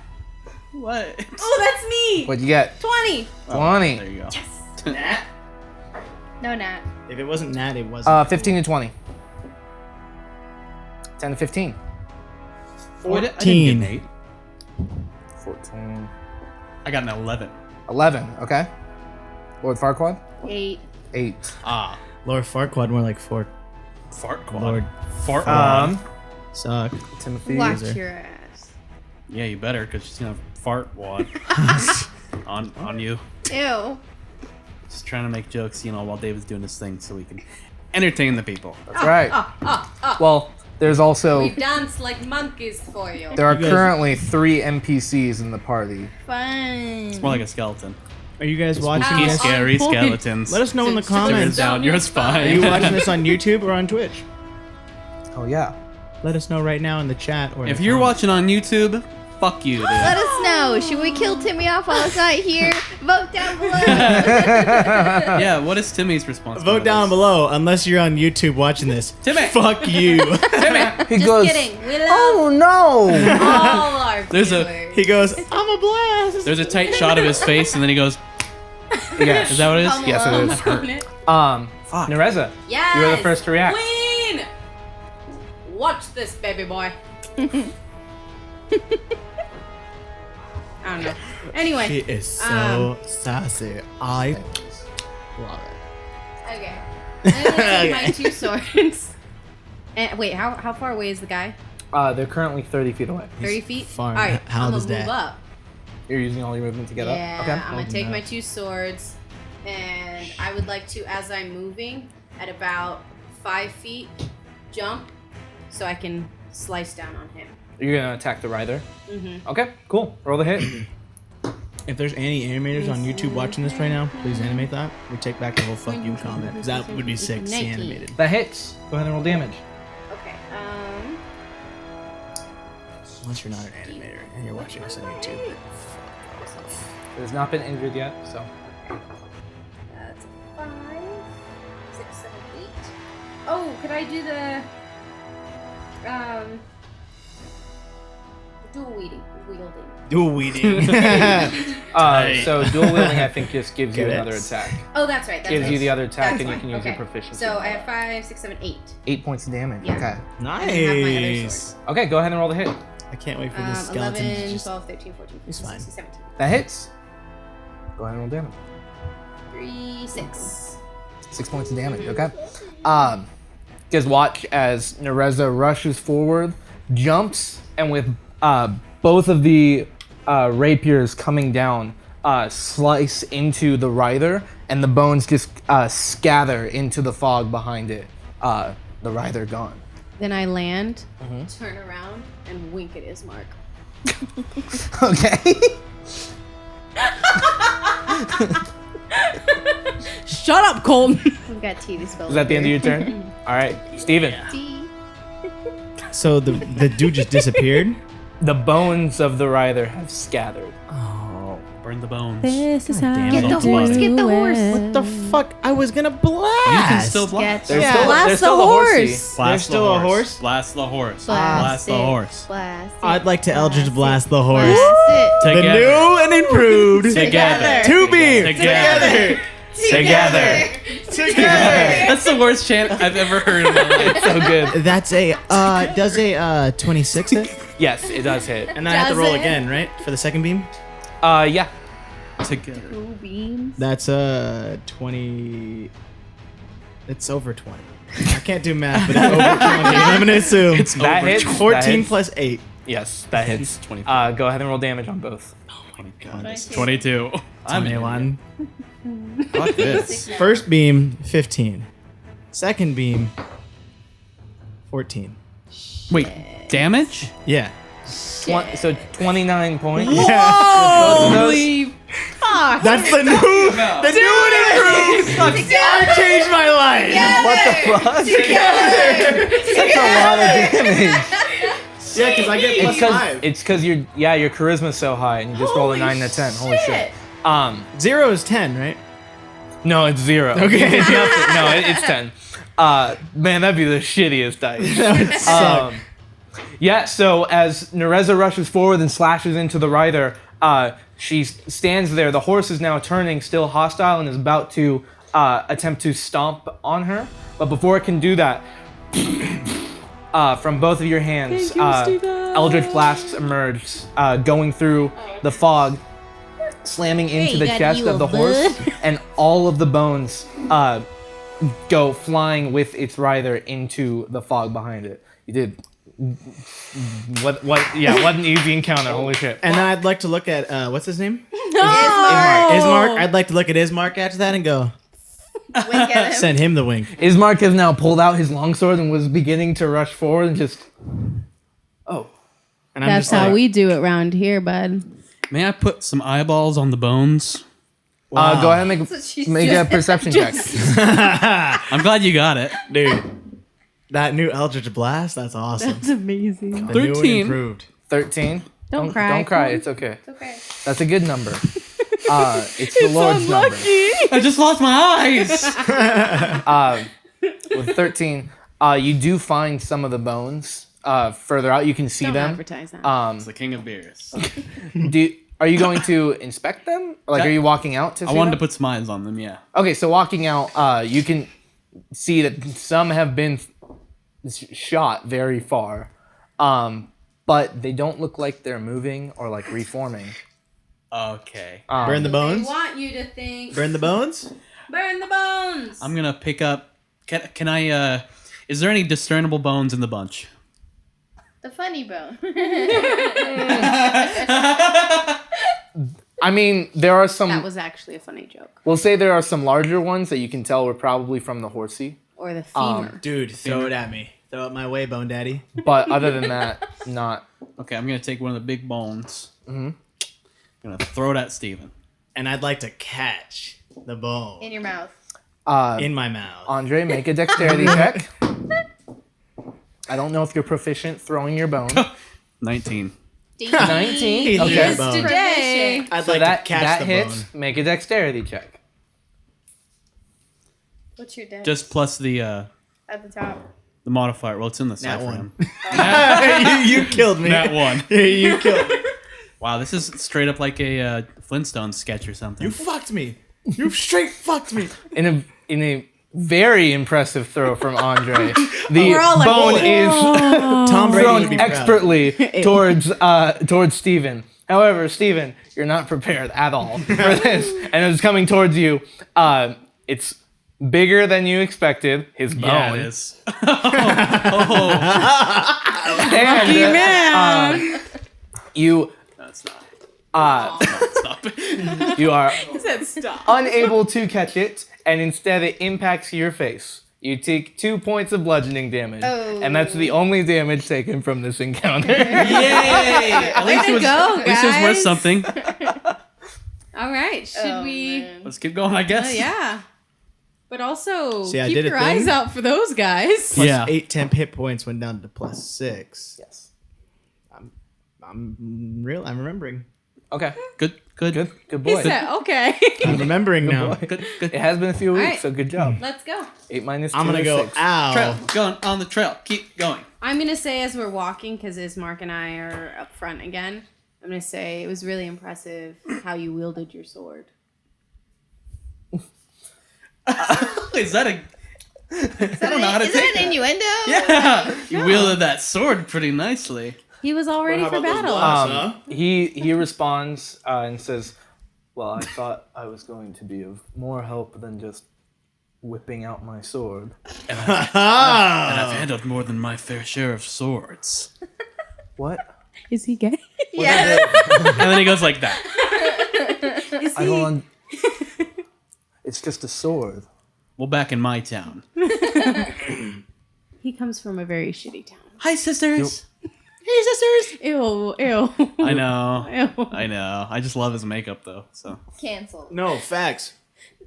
What? Oh, that's me. What'd you get? 20. 20. There you go. Nat? No, Nat. If it wasn't Nat, it wasn't. 15 to 20. 10 to 15. Oh, I didn't 14. get an 8. 14. I got an 11. 11, okay. Lord Farquaad? 8. 8. Ah. Lord Farquaad, more like Fort. Fart quad. Lord Fart Suck. Timothy. Watch your ass. Yeah, you better, because she's gonna fart wad on you. Ew. Just trying to make jokes, while David's doing his thing, so we can entertain the people. That's right. Well, there's also... We dance like monkeys for you. There are You guys- currently 3 NPCs in the party. Fun. It's more like a skeleton. Are you guys watching Ow. Spooky, this? scary point. skeletons. Let us know in the Turns Turns comments. down your Are spine. you watching this on YouTube or on Twitch? Oh, yeah. Let us know right now in the chat or in If the you're comments. watching on YouTube, fuck you, dude. Let us know. Should we kill Timmy off while it's not here? Vote down below. Yeah, what is Timmy's response? Vote down below unless you're on YouTube watching this. Timmy! Fuck you. He Just goes, kidding. We love oh, no! all our There's a- viewers. He goes, I'm a blast. There's a tight shot of his face, and then he goes, Yes. Is that what it is? Home Yes, it alone. is. Own it. Nereza, Yes. you were the first to react. Queen! Watch this, baby boy. I don't know. Anyway. She is so sassy. I love it. Okay. I'm gonna take my 2 swords. And wait, how far away is the guy? They're currently 30 feet away. 30 feet? far. All right, How I'm does gonna move that- up. You're using all your movement to get Yeah, up? Okay. I'm gonna take my 2 swords, and I would like to, as I'm moving, at about 5 feet, jump, so I can slice down on him. You're gonna attack the rider? Mm-hmm. Okay, cool. Roll the hit. If there's any animators on YouTube watching this right now, please animate that. We take back the whole fuck you comment, because that would be sick to see animated. That hits. Go ahead and roll damage. Okay, Unless you're not an animator and you're watching us on YouTube. It has not been injured yet, so. that's 5, 6, 7, 8. Oh, could I do the, dual wielding? Dual weeding. So dual wielding, I think, just gives you Get it. another attack. Oh, that's right. That's Gives right. you the other attack, That's and you fine. can use your Okay. proficiency. So I have 5, 6, 7, 8. 8 points of damage. Yeah. Okay. And I have my other Nice. sword. Okay, go ahead and roll the hit. I can't wait for this skeleton 11, to just... 12, 13, 14, 15, It's fine. 16, 17. That hits. Go ahead and roll damage. 3, 6. 6 points of damage. Okay. You guys watch as Nereza rushes forward, jumps, and with both of the rapiers coming down, slice into the rider, and the bones just scatter into the fog behind it. The rider gone. Then I land, Mm-hmm. turn around, and wink at Ismark. Okay. Shut up, Colton! We've got TV spells. Is that the end of your turn? All right, Steven. So the dude just disappeared? The bones of the rider have scattered. Oh. Burn the bones. This is how how Get the horse, get the horse. What the fuck? I was gonna blast! You can still blast. There's Yeah. still, Blast there's the still the horsey. horse. Blast There's still a horse? Blast the horse. Blast the it. horse. Blast it. I'd like to Eldritch Blast Blast it. the horse. Blast it. The Together. new and improved. Together. Two beams. Together. Together. That's the worst chant I've ever heard in my life. So good. That's a does a 26 hit? Yes, it does hit. And then I have to Does roll it? again, right? For the second beam? Yeah. Together. 2 beams. That's 20. It's over 20. I can't do math, but it's over 20. I'm gonna assume it's That hits. 14 That hits. plus 8. Yes, that hits. 24. Go ahead and roll damage on both. Oh my god. 22. 22. I'm 21. Fuck this. First beam, 15. Second beam, 14. Wait, damage? Yeah. So 29 points. Holy fuck! That's the new and improved. I changed my life. What the fuck? That's a lot of damage. Yeah, because I get plus 5. It's because your charisma's so high and you just roll a 9 and a 10. Holy shit. 0 is 10, right? No, it's 0. Okay. It's nothing. No, it's 10. Man, that'd be the shittiest dice. That would suck. Yeah, so as Nereza rushes forward and slashes into the rider, she stands there. The horse is now turning, still hostile, and is about to attempt to stomp on her. But before it can do that, from both of your hands, Eldritch Blasts emerge, going through the fog, slamming into you the got chest you of a the horse, bud. and all of the bones go flying with its rider into the fog behind it. You did. What an easy encounter. Holy shit. And then I'd like to look at what's his name? Ismark. Ismark. I'd like to look at Ismark after that and go Wink at him. send him the wink. Ismark has now pulled out his longsword and was beginning to rush forward and just. Oh. And I'm That's just how like, we do it around here, bud. May I put some eyeballs on the bones? Go ahead and she's make a perception check. I'm glad you got it. dude. That new Eldritch Blast, that's awesome. That's amazing. The new and 13. improved. 13. Don't cry. Don't cry. Colton. It's okay. Okay. That's a good number. It's the Lord's number. I just lost my eyes. With 13, you do find some of the bones further out. You can see Don't them. advertise that. It's the king of beers. Are you going to inspect them? Like, are you walking out to see I wanted them? to put some eyes on them. Yeah. Okay, so walking out, you can see that some have been shot very far, but they don't look like they're moving or like reforming. Okay. Burn the They bones. want you to think. Burn the bones. Burn the bones. I'm gonna pick up. Can I? Is there any discernible bones in the bunch? The funny bone. I mean, there are some. That was actually a funny joke. We'll say there are some larger ones that you can tell were probably from the horsey. Or the femur. Dude, throw it at me. Throw it my way, Bone Daddy. But other than that, not. Okay, I'm gonna take one of the big bones. Mm-hmm. I'm gonna throw it at Steven. And I'd like to catch the bone In your mouth. in my mouth. Andre, make a dexterity check. I don't know if you're proficient throwing your bone. 19. 19. He threw Okay. the bone. Today. I'd So like that to catch that the hits. bone. Make a dexterity check. What's your dex? Just plus the At the top. modifier. Well, it's in the Nat cipher. one. you killed me. Nat 1. You killed me. Wow, this is straight up like a Flintstone sketch or something. You fucked me. You straight fucked me. In a very impressive throw from Andre. The We're all like, bone "Whoa." is Tom Brady would thrown be proud. expertly towards Steven. However, Steven, you're not prepared at all for this, and it's coming towards you. It's bigger than you expected. His bone. Yeah, it is. And, you That's not. Stop. you are He said stop. unable to catch it, and instead it impacts your face. You take 2 points of bludgeoning damage, Oh. and that's the only damage taken from this encounter. Yay! At least to it was. go, At least it was worth guys. something. All right. Should Oh, we? man. Let's keep going, I guess. Yeah. But also See, I keep did a your eyes thing. out for those guys. Plus Yeah. 8 temp hit points went down to plus 6. Yes. I'm remembering. Okay. Good. Good He boy. said, okay. I'm remembering now. Good. It has been a few weeks, right. so good job. Let's go. 8 minus 2 I'm gonna is go. 6. Ow. Trail. Going on the trail. Keep going. I'm going to say as we're walking, because Ismark and I are up front again, I'm going to say it was really impressive how you wielded your sword. Is that a? I don't know how to Is take that an innuendo? Yeah, you wielded that sword pretty nicely. He was all ready for battle. He responds and says, "Well, I thought I was going to be of more help than just whipping out my sword." And I've handled more than my fair share of swords. What? Is he gay? Yes. And then he goes like that. Is I he? don't. It's just a sword. Well, back in my town. He comes from a very shitty town. Hi, sisters. Hey, sisters. Ew, ew. I know. Ew. I know. I just love his makeup, though. So Canceled. No, facts.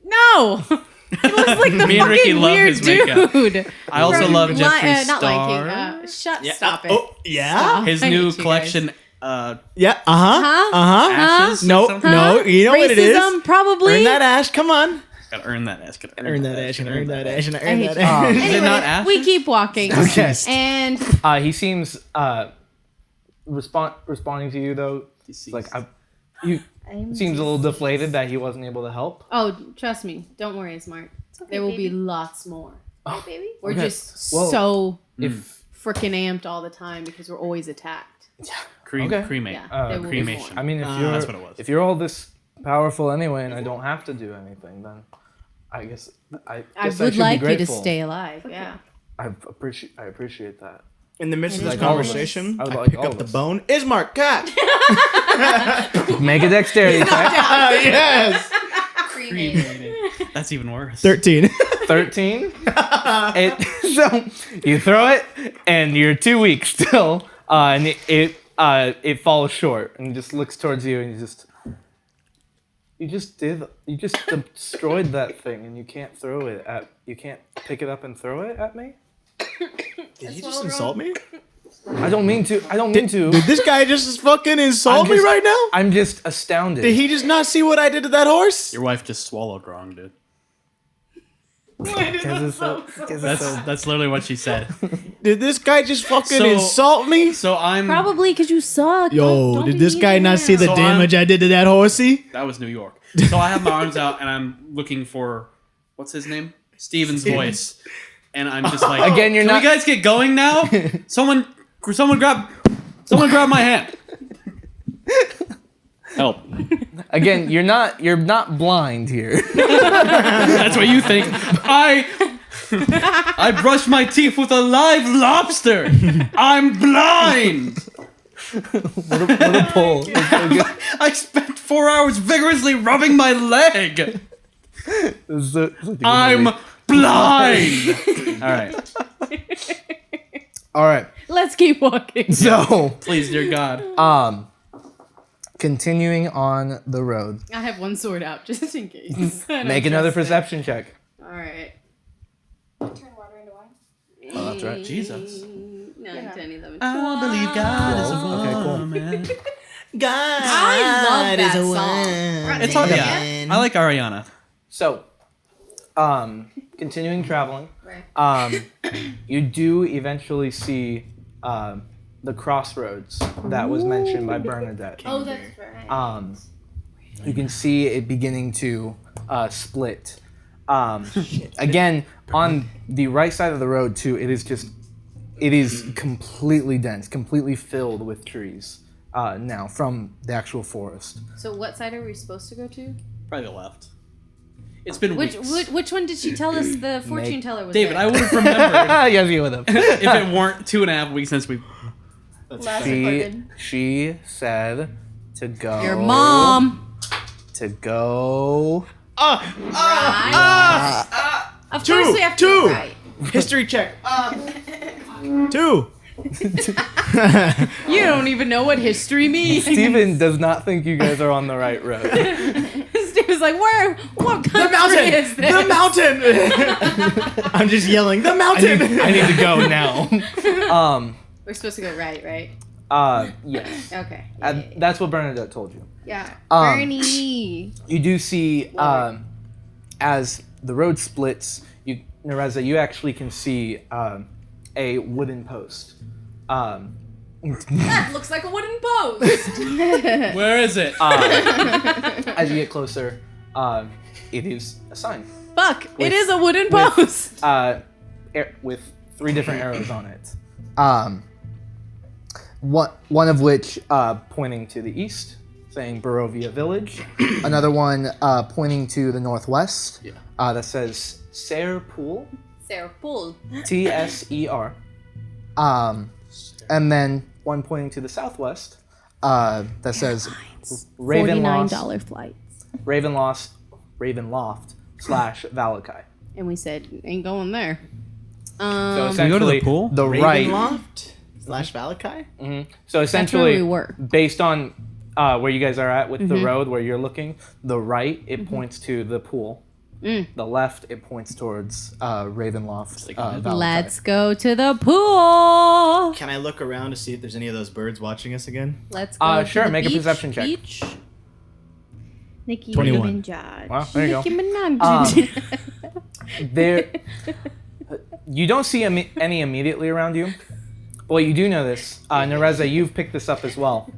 No. He looks like the Me and Ricky fucking love weird his makeup. dude. I also From love Li- Jeffree not Star. Lion King. Stop it. Oh, yeah? Stop. His I hate new you guys. collection, Yeah, uh-huh. Huh? Uh-huh. Ashes. or No, something? no, you know what it is? Racism, probably. Earn that ash, come on. Gotta earn that ass. Gotta Earn that ash, and earn that ash, and I earn hate that you. ash. Is it Anyway, not Ashes? we keep walking. Okay. And He seems responding to you though. He's like, you seems a little deflated that he wasn't able to help. oh, trust me, don't worry, it's Mark. Okay, There will be baby. lots more. Hey, baby. We're Okay. just Well, so If freaking amped all the time because we're always attacked. Okay. Cremate. Yeah, there will be cremation. more. I mean, if that's what it was. if you're all this powerful anyway, and I don't have to do anything, then I guess I guess would should like be you to grateful. stay alive. Yeah. I appreciate that. In the midst of It this is all of us. conversation, I would I like pick all up of the us. bone. Ismark, catch! Make a dexterity check. Yes! Cremated. That's even worse. 13. 13. So you throw it, and you're 2 weak still, and it falls short, and just looks towards you, and you just destroyed that thing, and you can't pick it up and throw it at me. Did he just insult me? I don't mean to. Did this guy just fucking insult I'm me just- right now? I'm just astounded. Did he just not see what I did to that horse? Your wife just swallowed wrong, dude. Because it's so That's literally what she said. Did Did this guy just fucking So- insult me? So I'm. Probably because you suck. Yo, Don't did be this guy mean not see the now. So damage I did to that horsey? That was New York. So I have my arms out and I'm looking for what's his name? Steven's voice. And I'm just like, Again, you're can not- we guys get going now? Someone grab my hand. Help. Again, you're not blind here. That's what you think. I brushed my teeth with a live lobster. I'm blind. What a pull. That's so good. I spent 4 hours vigorously rubbing my leg. It's like a good I'm movie. blind. All right. All right. Let's keep walking. So, Please, dear God. continuing on the road. I have one sword out just in case. I don't Make another trust it. perception check. All right. Turn water into wine. Oh, that's right. Jesus. 9, 10, 11, 12. I believe God is a Okay, cool. woman. God I love that song. It's all, yeah. I like Ariana. So, continuing traveling, Right. you do eventually see the crossroads that was mentioned by Bernadette. Oh, that's right. You can see it beginning to split. Again, on the right side of the road too, it is completely dense, completely filled with trees now from the actual forest. So what side are we supposed to go to? Probably the left. It's been Which weeks. which one did she tell us the fortune teller was David, there? I would have remembered Yes, you with him. if it weren't 2.5 weeks since we. Last She recorded. she said to go. Your mom. To go. Right. Of course we have to two. go right. History check. 2. You don't even know what history means. Steven does not think you guys are on the right road. Steven's like, what country is this? The mountain. I'm just yelling. The mountain. I need to go now. We're supposed to go right? Yes. Okay. That's what Bernadette told you. Yeah. Bernie. You do see as the road splits, Nereza, you actually can see a wooden post. That looks like a wooden post. Where is it? As you get closer, it is a sign Fuck, it is a wooden post. with 3 different arrows on it. One of which pointing to the east, saying Barovia Village. Another one pointing to the northwest. That says Ser Pool. Sarah Pool. Tser. And then one pointing to the southwest that says Ravenloft flights. Ravenloft / Valakai. And we said, ain't going there. So we essentially, go to the pool? the right. Ravenloft / Valakai. So essentially, we were. based on where you guys are at with the road where you're looking, the right it points to the pool. The left it points towards Ravenloft. Valakai. Let's go to the pool. Can I look around to see if there's any of those birds watching us again? Let's go. Sure, to the make a beach, perception check. beach. Nicki 21. Minaj. Wow, there you go. Nicki Minaj. There, you don't see any immediately around you. Well, you do know this. Nereza, you've picked this up as well.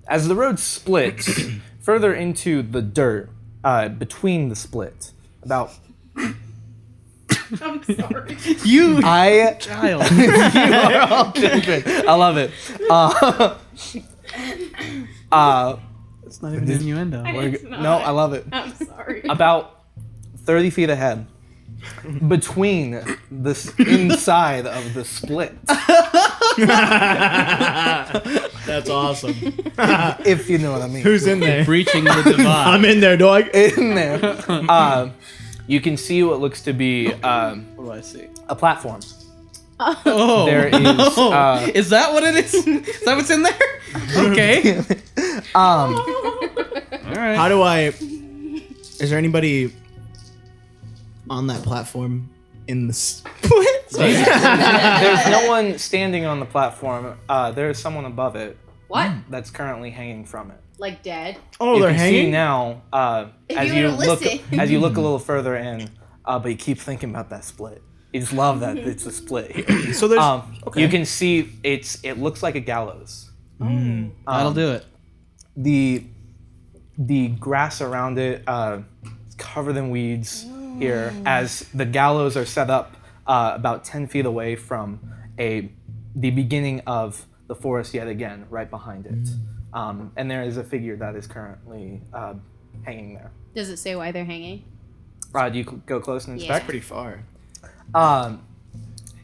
As the road splits further into the dirt between the split, about I'm sorry. You I child. you are all children. I love it. It's not even an innuendo. It's not. No, I love it. I'm sorry. About 30 feet ahead, between the inside of the split, That's awesome. if you know what I mean. Who's in there? Breaching the divide. I'm in there, dog. In there, you can see what looks to be What do I see? a platform. Oh. There is. Is that what it is? Is that what's in there? Okay. All right. How do I? Is there anybody on that platform in the split? There's no one standing on the platform. There is someone above it What? that's currently hanging from it. Like dead? Oh, You they're can see hanging. now, as you you wanna look listen. as you look a little further in, but you keep thinking about that split. You just love that it's a split here. So there's You can see it looks like a gallows. That'll do it. The grass around it is covered in weeds here, as the gallows are set up about 10 feet away from the beginning of the forest yet again, right behind it. And there is a figure that is currently hanging there. Does it say why they're hanging? Do you go close and inspect? pretty far.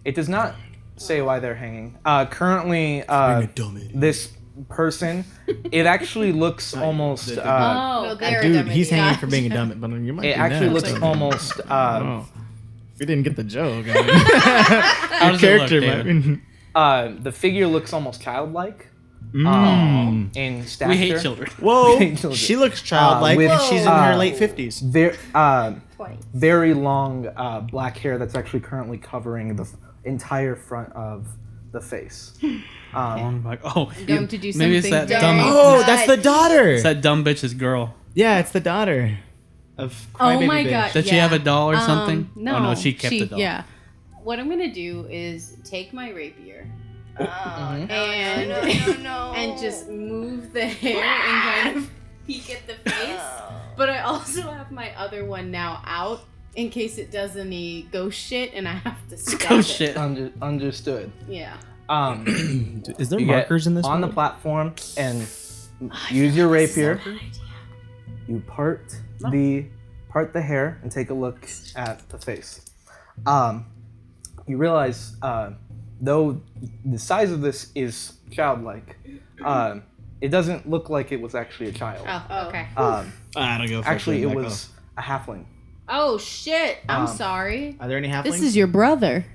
It does not say why they're hanging. Currently, this person, it actually looks almost. No, they're Dude, dummy. he's hanging Gotcha. for being a dumb. But you might It be actually next. looks almost. Oh. If you didn't get the joke, How does it look, David? The figure looks almost childlike Mm. in stature. We hate children. Whoa, Children. she looks childlike. with- and she's in her late 50s. Very long black hair that's actually currently covering the entire front of the face. I'm going to do something. maybe it's that very dumb. Oh, that's the daughter. It's that dumb bitch's girl. Yeah, it's the daughter of Oh Crybaby my Bitch. god. Did she have a doll or something? No. Oh no, she kept the doll. Yeah. What I'm gonna do is take my rapier and and just move the hair and kind of peek at the face. But I also have my other one now out in case it does any ghost shit and I have to stab Oh it. shit. Understood. Yeah. Is there You get markers in this on the world? platform and use your rapier. You part the hair and take a look at the face. You realize, though the size of this is childlike, it doesn't look like it was actually a child. Oh, okay. I don't go. Actually, it was a halfling. Oh shit! I'm sorry. Are there any halflings? This is your brother.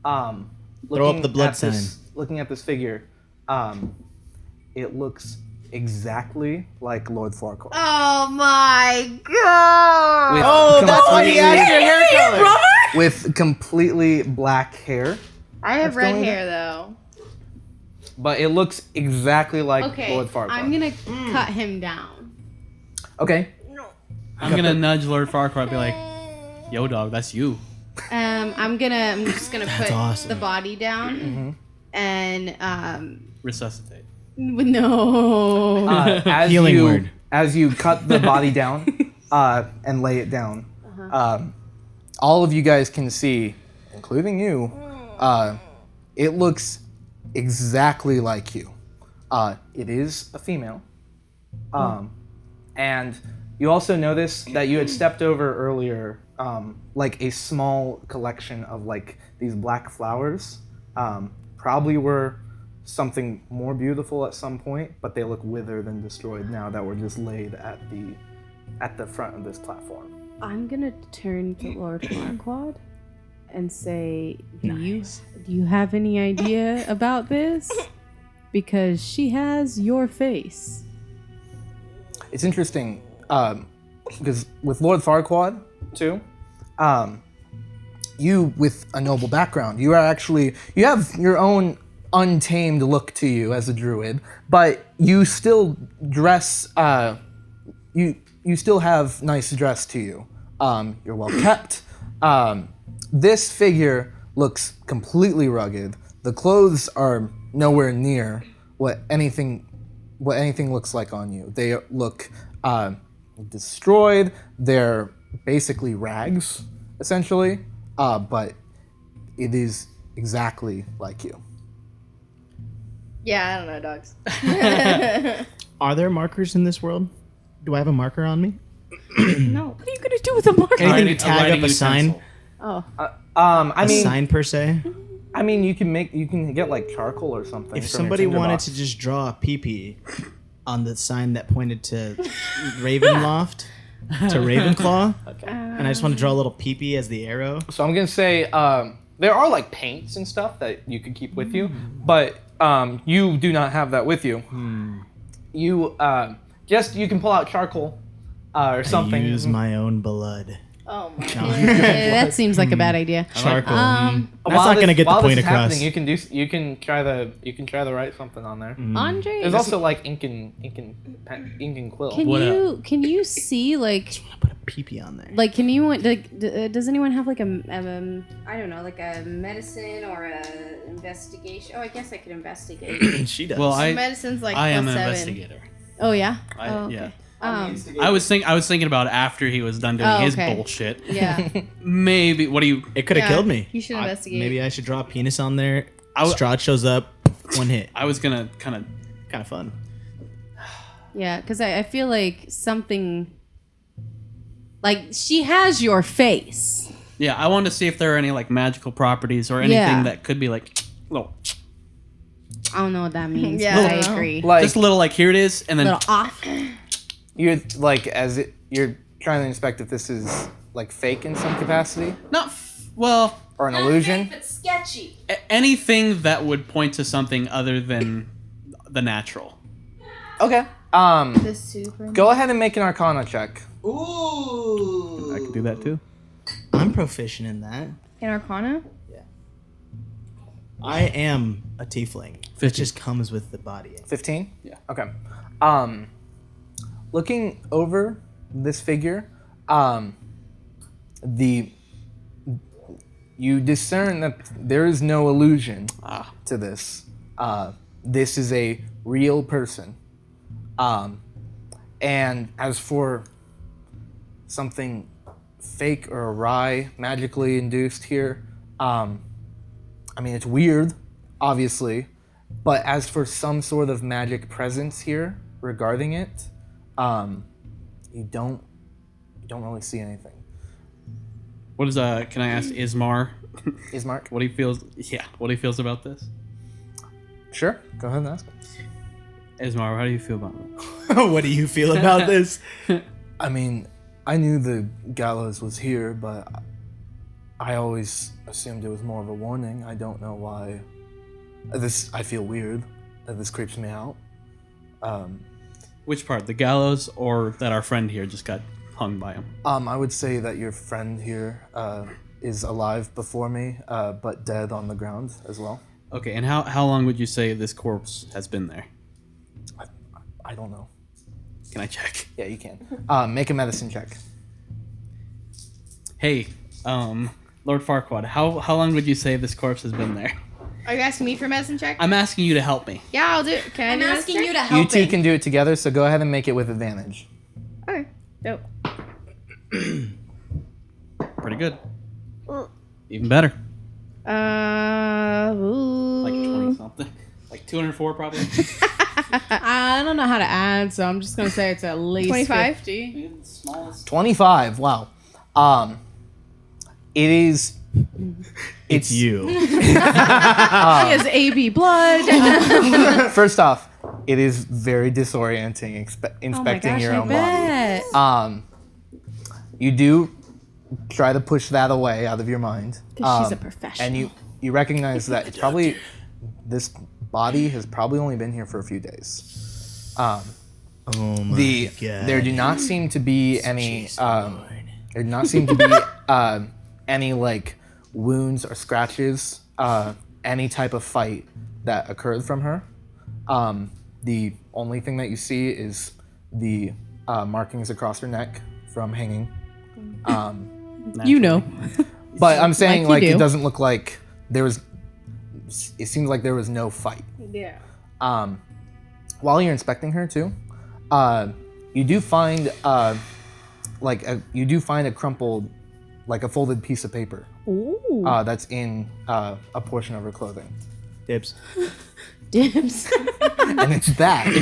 Throw up the blood at this, looking at this figure, it looks exactly like Lord Farquaad. Oh my god! With Oh, that's why he completely- asked your hair color. with completely black hair, I have What's red going hair though. but it looks exactly like Okay. Lord Farquaad. I'm gonna cut him down. Okay. I'm gonna nudge Lord Farquaad and be like, yo dog, that's you. I'm just gonna put awesome. the body down and Resuscitate. no. As Healing you word. as you cut the body down and lay it down, all of you guys can see, including you, it looks exactly like you. It is a female, and you also notice that you had stepped over earlier, like a small collection of like these black flowers. Probably were something more beautiful at some point, but they look withered and destroyed now that were just laid at the front of this platform. I'm gonna turn to Lord Farquaad and say, do you have any idea about this? Because she has your face. It's interesting, because with Lord Farquaad, too, you, with a noble background, you have your own untamed look to you as a druid, but you still dress, you still have nice dress to you. You're well kept. This figure looks completely rugged. The clothes are nowhere near what anything looks like on you. They look destroyed. They're basically rags, essentially, but it is exactly like you. Yeah, I don't know, dogs. Are there markers in this world? Do I have a marker on me? No. What are you gonna do with a marker? Anything Writing- to tag writing up a sign? utensil. Oh. I A mean, sign per se? I mean, you can get like charcoal or something. If from your somebody wanted tinderbox. to just draw a pee-pee on the sign that pointed to Ravenloft, to Ravenclaw, and I just want to draw a little pee-pee as the arrow. So I'm gonna say there are like paints and stuff that you could keep with you, but you do not have that with you. You you can pull out charcoal or something. Use my own blood. Oh my god. That seems like a bad idea. Charcoal. Um, That's not gonna get the while point this is across. happening, you can try to write something on there. Andre, There's also like ink and quill. can you see like pee on there. Like, can you like? Does anyone have like I don't know, like a medicine or a investigation? Oh, I guess I could investigate. She does. Well, Medicine's like I am an +7. investigator. Oh yeah. Yeah. Okay. I was thinking about after he was done doing his bullshit. Yeah. Maybe. What do you? it could have killed me. You should investigate. Maybe I should draw a penis on there. I w- Strahd shows up. One hit. I was gonna kind of. Kind of fun. Yeah, because I feel like something. Like she has your face. Yeah, I wanted to see if there are any like magical properties or anything Yeah. that could be like little, I don't know what that means. Yeah, but I I don't know. agree. Like just a little like here it is, and then little off. you're like you're trying to inspect if this is like fake in some capacity well, or an illusion. but sketchy. anything that would point to something other than the natural. Okay. The super. Go ahead and make an Arcana check. Ooh. I could do that too. I'm proficient in that. In Arcana? I am a tiefling. It 50. just comes with the body. 15? Yeah. Okay. Looking over this figure, you discern that there is no illusion to this. This is a real person. And as for something fake or awry, magically induced here, I mean, it's weird, obviously, but as for some sort of magic presence here regarding it, you don't really see anything. What is can I ask Ismar Ismark? what he feels about this? Sure, go ahead and ask. Ismar, how do you feel about it? What do you feel about this? I mean, I knew the gallows was here, but I always assumed it was more of a warning. I don't know why. I feel weird. This creeps me out. Which part, the gallows, or that our friend here just got hung by him? I would say that your friend here is alive before me, but dead on the ground as well. Okay, and how long would you say this corpse has been there? I don't know. Can I check? Yeah, you can. Make a medicine check. Hey, Lord Farquaad, how long would you say this corpse has been there? Are you asking me for medicine check? I'm asking you to help me. Yeah, I'll do it. Can I I'm do medicine asking check? you to help You two him. can do it together, so go ahead and make it with advantage. Okay, dope. Pretty good. Even better. Ooh. Like 20 something. Like 204 probably. I don't know how to add, so I'm just gonna say it's at least 25? 50. Smallest. 25. Wow. It is. It's you. He has AB blood. First off, it is very disorienting inspecting your own body. You do try to push that away out of your mind. 'Cause she's a professional. And you recognize that it's probably this body has probably only been here for a few days. Oh my god. There do not seem to be any there do not seem to be any like wounds or scratches, any type of fight that occurred from her. The only thing that you see is the markings across her neck from hanging. You know. But I'm saying Like you like it do. doesn't look like there was. It seems like there was no fight. Yeah. While you're inspecting her too, you do find a crumpled, like a folded piece of paper. Ooh. That's in a portion of her clothing, Dibs. Dibs. and it's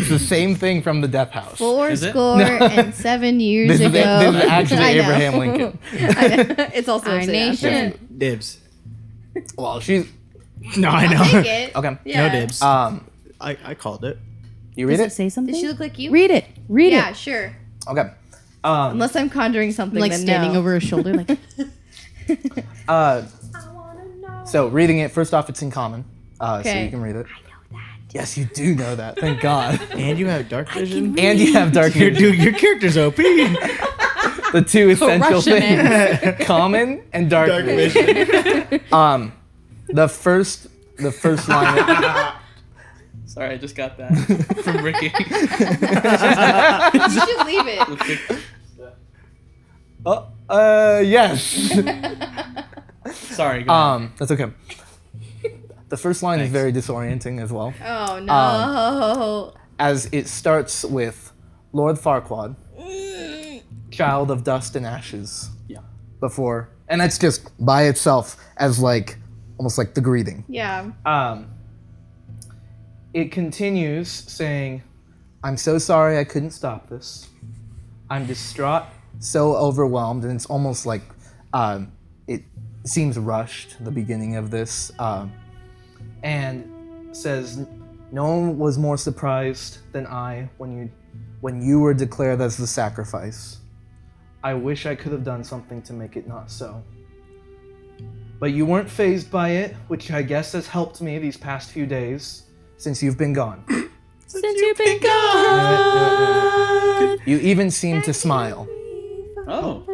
the same thing from the death house. Is it? 407 years This is ago. actually I know. Abraham Lincoln. It's also Our a nation. Dibs. Well, she's No, I know. Take it. okay. Yeah. No dibs. Um, I called it. you read Does it? it say something? Does she look like you? Read it. Read Yeah, it. sure. Okay. Unless I'm conjuring something. Like then standing no. over her shoulder, like. So reading it, first off, it's in common, so Okay. you can read it. I know that. Yes, you do know that. Thank God. And you have dark vision. And you have dark vision. Dude, your character's OP. The two essential Russian things: common and dark, vision. The first line. Sorry, I just got that from Ricky. You should leave it. Yes. Sorry. Go ahead. That's okay. The first line is very disorienting as well, Oh no. as it starts with Lord Farquaad, child of dust and ashes. Yeah. Before, and that's just by itself as like almost like the greeting. Yeah. It continues saying, "I'm so sorry I couldn't stop this. I'm distraught, so overwhelmed," and it's almost like it seems rushed. The beginning of this, and says, "No one was more surprised than I when you were declared as the sacrifice. I wish I could have done something to make it not so. But you weren't fazed by it, which I guess has helped me these past few days since you've been gone. Since you've been gone. You even seem to smile. Oh.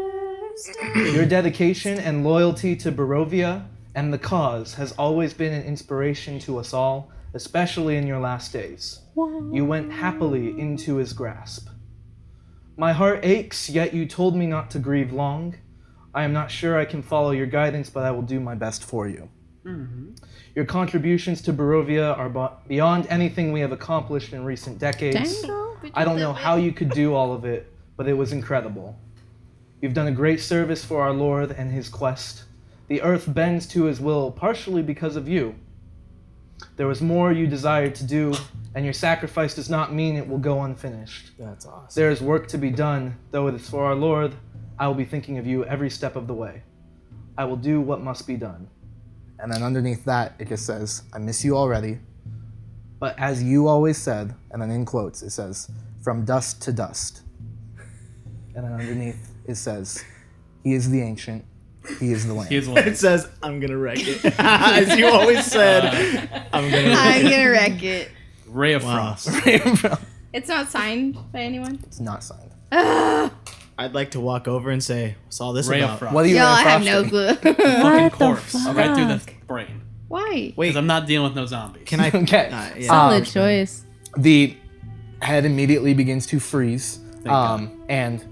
Your dedication and loyalty to Barovia and the cause has always been an inspiration to us all, especially in your last days. You went happily into his grasp. My heart aches, yet you told me not to grieve long. I am not sure I can follow your guidance, but I will do my best for you. Your contributions to Barovia are beyond anything we have accomplished in recent decades. I don't know how you could do all of it, but it was incredible. You've done a great service for our Lord and his quest. The earth bends to his will partially because of you. There was more you desired to do, and your sacrifice does not mean it will go unfinished. That's awesome. There is work to be done, though it is for our Lord. I will be thinking of you every step of the way. I will do what must be done." And then underneath that, it just says, "I miss you already. But as you always said," and then in quotes, it says, "from dust to dust." And then underneath, it says, "He is the ancient. He is the land." He's It like, says, "I'm gonna wreck it." As you always said, I'm gonna wreck I'm it. gonna wreck it. Ray of Wow. Frost. It's not signed by anyone. It's not signed. I'd like to walk over and say, "What's all this Ray of about?" Frost. What do you Yo, I have Frosty? no clue. Fucking corpse right through the brain. Why? Wait, Because I'm not dealing with no zombies. can I? Okay. Yeah. Solid choice. The head immediately begins to freeze, God. and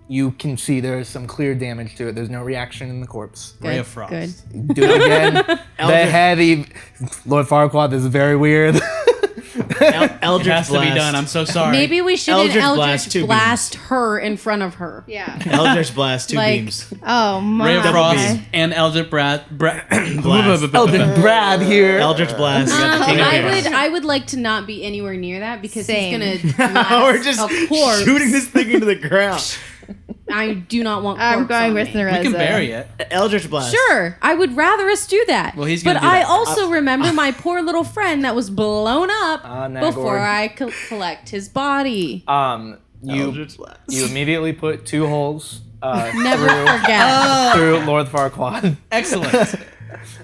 you can see there is some clear damage to it. There's no reaction in the corpse. Ray Good, of Frost. good. Do it again. The head, Lord Farquaad, this is very weird. It Eldritch has to be Blast. done. I'm so sorry. Maybe we shouldn't Eldritch Eldritch Blast, blast, two her in front of her. Yeah. Eldritch Blast, two Like- beams. Oh my. Ray of Double Frost beam. and Eldritch Blast. Elder Brad here. Eldritch Blast. King of Beams. I would like to not be anywhere near that because Same. he's gonna blast We're just a corpse. shooting this thing into the ground. I do not want. I'm corpse going on with me. the We Reza. can bury it. Eldritch Blast. Sure, I would rather us do that. Well, he's gonna But do I that. also remember my poor little friend that was blown up Nagor. before I could collect his body. You Eldritch Blast. you immediately put two holes Never forget. through Lord Farquaad. Excellent.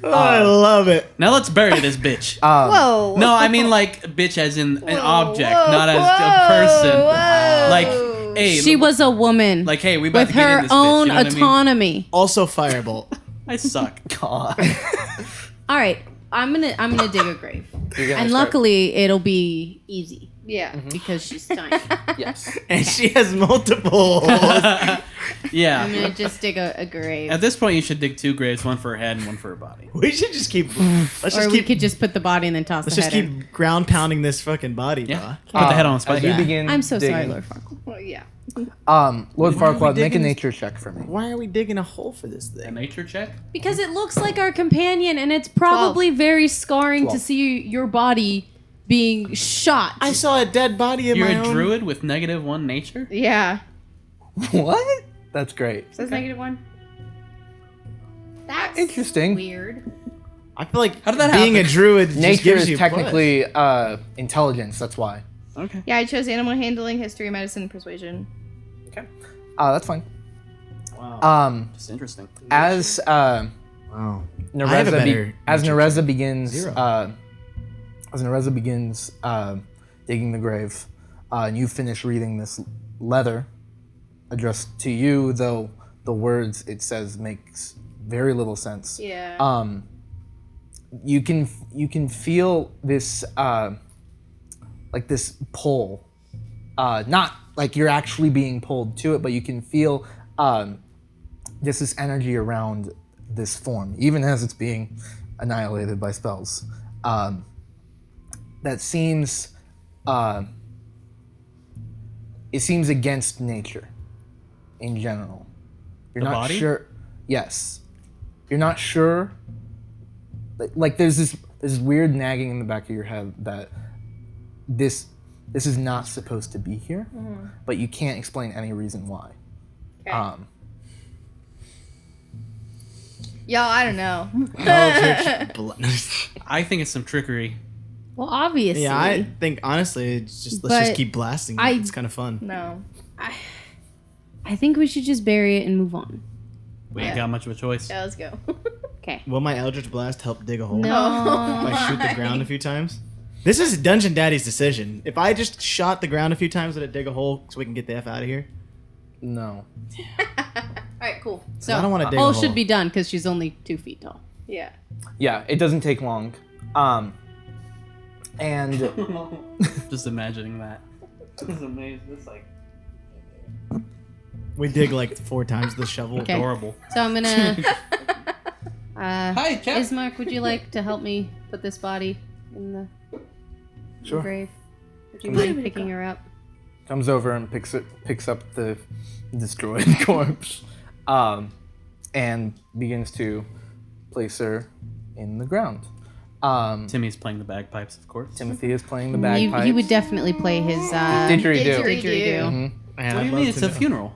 Oh, I love it. Now let's bury this bitch. Whoa. No, I mean like bitch as in an object, whoa, not as whoa, a person. whoa. Like, hey, She was a woman like, hey, we about with to get in her this own bitch, you know what I mean? autonomy. Also Firebolt. I suck. God. All right, I'm gonna dig a grave, You're gonna and start- luckily it'll be easy Yeah. because she's tiny. Yes. And she has multiple holes. Yeah. I'm gonna just dig a grave, At this point, you should dig two graves, one for her head and one for her body. We should just keep. Let's or just we keep. could just put the body and then toss Let's the just head keep in. ground pounding this fucking body, bro. Yeah. Put the head on a spike. As you begin I'm so sorry, digging, Lord Farquaad. Well, yeah. Lord Farquaad, make a digging- nature check for me. Why are we digging a hole for this A thing? nature check? Because it looks like our companion, and it's probably very scarring to 12. see your body being shot. I saw a dead body in You're my a own. druid with -1 nature? Yeah. What? That's great. Says -1. That's Interesting. weird. I feel like How did that being happen? a druid just Nature gives is you technically intelligence. That's why. Okay. Yeah, I chose animal handling, history, medicine, and persuasion. Okay. That's fine. Wow. Just interesting. As plus. Wow. I have a better as nature Nereza begins Zero. digging the grave, and you finish reading this letter addressed to you, though the words it says makes very little sense. Yeah. You can feel this like this pull, not like you're actually being pulled to it, but you can feel just this energy around this form, even as it's being annihilated by spells. That seems, it seems against nature in general. You're The not body? sure. Yes. You're not sure. Like there's this weird nagging in the back of your head that this is not supposed to be here, but you can't explain any reason why. Okay. Yo, I don't know. Eldritch I think it's some trickery. Well, obviously. Yeah, I think honestly, it's just let's But just keep blasting. It. I- It's kind of fun. No. I think we should just bury it and move on. We ain't got much of a choice. Yeah, let's go. Okay. Will my Eldritch Blast help dig a hole? No. If I shoot the ground a few times? This is Dungeon Daddy's decision. If I just shot the ground a few times, would it dig a hole so we can get the F out of here? No. Alright, cool. So I don't want to dig a Hole hole. should be done because she's only 2 feet tall. Yeah. Yeah, it doesn't take long. And Just imagining that. This is amazing. It's like We dig like 4 times the shovel. Okay. adorable. So I'm gonna. Hi, Jeff. Ismark, would you like to help me put this body in the Sure. grave? Would you mind picking her up? comes over and picks up the destroyed corpse, and begins to place her in the ground. Timmy's playing the bagpipes, of course. Timothy is playing the bagpipes. He would definitely play his Didgeridoo. didgeridoo. Mhm. Man, What do I'd you love mean? It's to a know. funeral.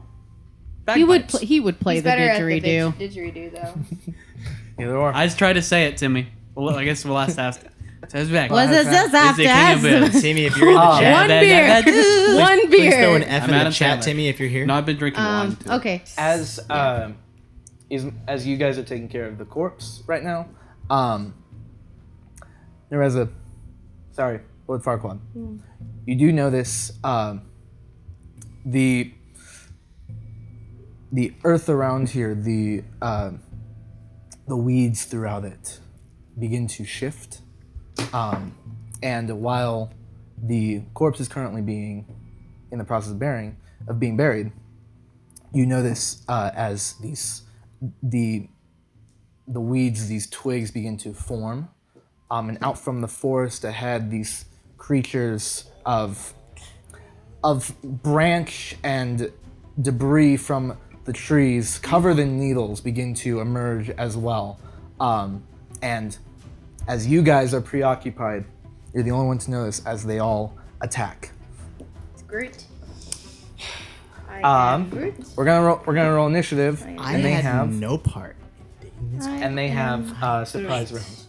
He would Bagpipes. he would play He's the better at the didgeridoo. didgeridoo, though. Either or. I just tried to say it, Timmy. Well, I guess we'll have to ask. Says back. Was it just Is the king of beers. Timmy, if you're in the Oh. chat, One beer. One please throw an beer. F I'm in the Adam chat, Sandler. Timmy, if you're here. No, I've been drinking wine. Too. Okay. As as you guys are taking care of the corpse right now, Nereza, sorry, Lord Farquaad, you do notice the earth around here, the weeds throughout it begin to shift, and while the corpse is currently being in the process of being buried, you notice as the weeds, these twigs begin to form, and out from the forest ahead, these creatures of branch and debris from the trees covered in needles begin to emerge as well. And as you guys are preoccupied, you're the only one to notice as they all attack. It's Groot. We're gonna roll initiative, I and they had have no part. and they have surprise rounds.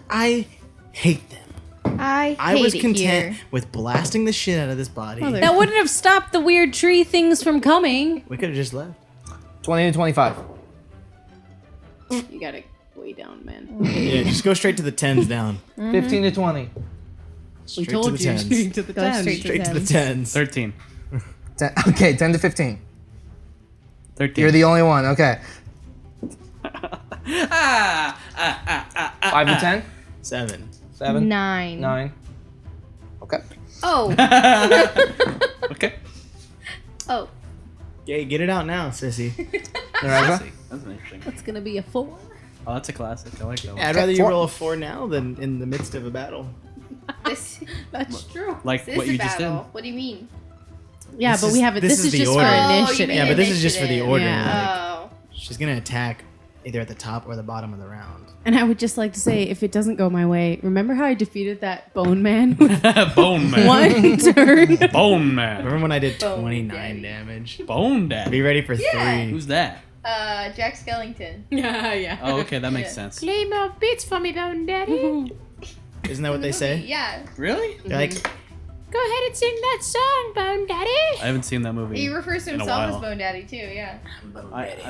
I hate them. I was hate it content here. with blasting the shit out of this body. That wouldn't have stopped the weird tree things from coming. We could have just left. 20 to 25. You got it way down, man. Yeah, just go straight to the 10s down. 15 to 20. Straight We told to the you 10s. straight to the Go 10s. straight Straight to the 10s. 13. 10 to 15. 13. You're the only one. Okay. 5 to 10. 7. 7. 9. 9. Okay. Oh. Okay. Oh. Yeah, get it out now, sissy. Nereza? That's an interesting. It's gonna be a 4. Oh, that's a classic. I like that one. I'd rather you 4. roll a 4 now than in the midst of a battle. This, That's true. Like this what is you a just did. battle. What do you mean? Yeah, This but is- we have it. this This is is the just order. for Oh, you initiative. mean Yeah, but this is just for the initiative. order. Yeah. Oh. She's gonna attack either at the top or the bottom of the round. And I would just like to say, if it doesn't go my way, remember how I defeated that bone man with Bone man. one turn? Bone man. Remember when I did Bone 29 daddy. damage? Bone dad. Be ready for Yeah. 3. Who's that? Jack Skellington. Yeah. Oh, okay, that makes Yeah. sense. Play more beats for me, Bone Daddy. Isn't that what they say? Yeah. Really? They're like, Go ahead and sing that song, Bone Daddy. I haven't seen that movie. He refers to in a himself as while. Bone Daddy too. Yeah.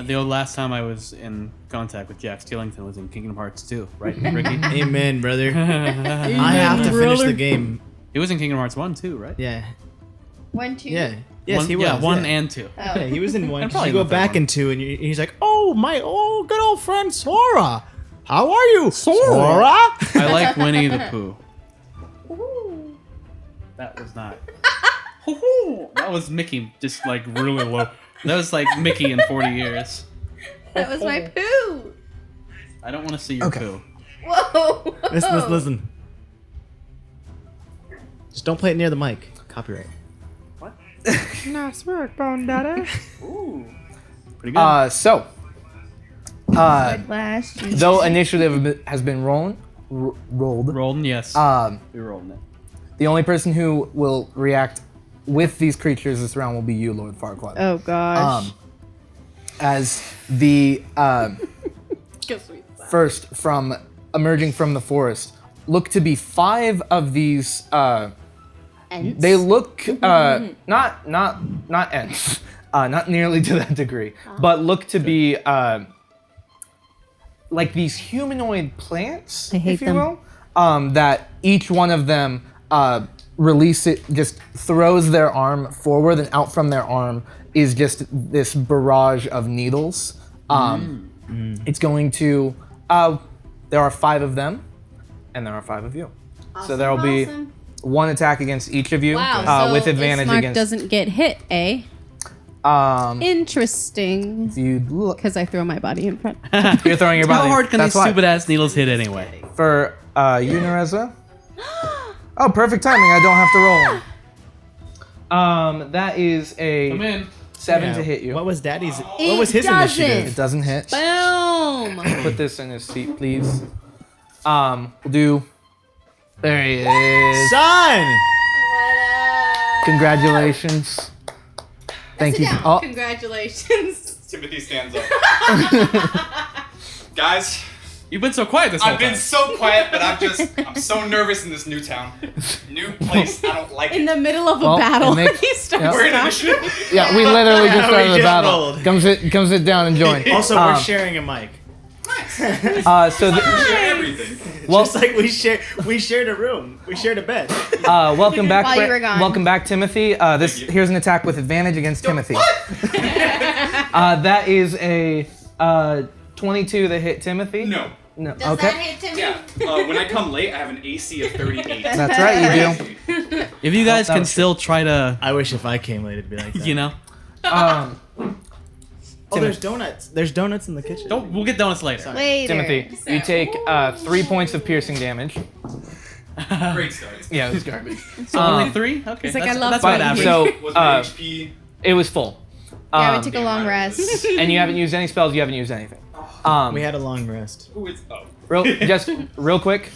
The last time I was in contact with Jack Skellington was in Kingdom Hearts 2, right, Ricky? amen, brother. I have to finish the game. He was in Kingdom Hearts 1 too, right? Yeah. 1, 2. Yeah. Yes, One, he was. Yeah, 1 yeah. and 2. Oh. Yeah, he was in 1. And 'cause probably you go in the third back one. in 2 and he's like, oh, my good old friend Sora. How are you, Sora? I like Winnie the Pooh. Ooh. That was not. That was Mickey, just like really low. That was like Mickey in 40 years. That was my poo. I don't want to see your poo. Whoa. Listen. Just don't play it near the mic. Copyright. Nice work, Bone Daddy. Ooh. Pretty good. Last. Though initiative has been rolled, Rolling, yes. We're rolling it. the only person who will react with these creatures this round will be you, Lord Farquaad. Oh gosh. As the first from emerging from the forest look to be 5 of these. Ents? They look not ents, not nearly to that degree, but look to be like these humanoid plants, I hate if you them. will. That each one of them just throws their arm forward, and out from their arm is just this barrage of needles. It's going to. There are 5 of them, and there are 5 of you. So there will be 1 attack against each of you, Wow. with so advantage Ismark against. doesn't get hit, eh? Interesting. If you look, Because I throw my body in front. you're throwing your body. How hard can That's these why. stupid ass needles hit anyway? For you, Nereza. Oh, perfect timing. I don't have to roll. That is a Come in. 7 to hit you. What was Daddy's? It What was his doesn't. initiative? It doesn't hit. Boom! Put this in his seat, please. We'll do. There he is. Son! Congratulations. Thank you. Oh, Congratulations. Timothy stands up. Guys, You've been so quiet this whole I've time. been so quiet, but I'm so nervous in this new town. New place, I don't like In it. the middle of a Well, battle, it makes- he starts Yep. We're in talking. initiative. yeah, we literally just started We the just battle. rolled. Come sit down and join. Also, Um, we're sharing a mic. So We share everything. well, Just like we shared a room. We shared a bed. welcome back. While you were gone. Welcome back, Timothy. Here's an attack with advantage against Timothy. That is a 22 to hit Timothy. No. No. Does Okay. that hit Timmy? Yeah. When I come late, I have an AC of 38. That's right. You do. If you guys that can was still try to, I wish if I came late it'd be like that. you know, Oh, there's donuts. There's donuts in the kitchen. we'll get donuts later. Later. Timothy, you take 3 points of piercing damage. Great start. Yeah, it was garbage. So only 3? Okay. He's like, that's, I love that's fun about here. average. So Was my HP? it was full. Yeah, we Um, took a long rest. and you haven't used any spells. You haven't used anything. We had a long rest. Who is? Oh. Real quick.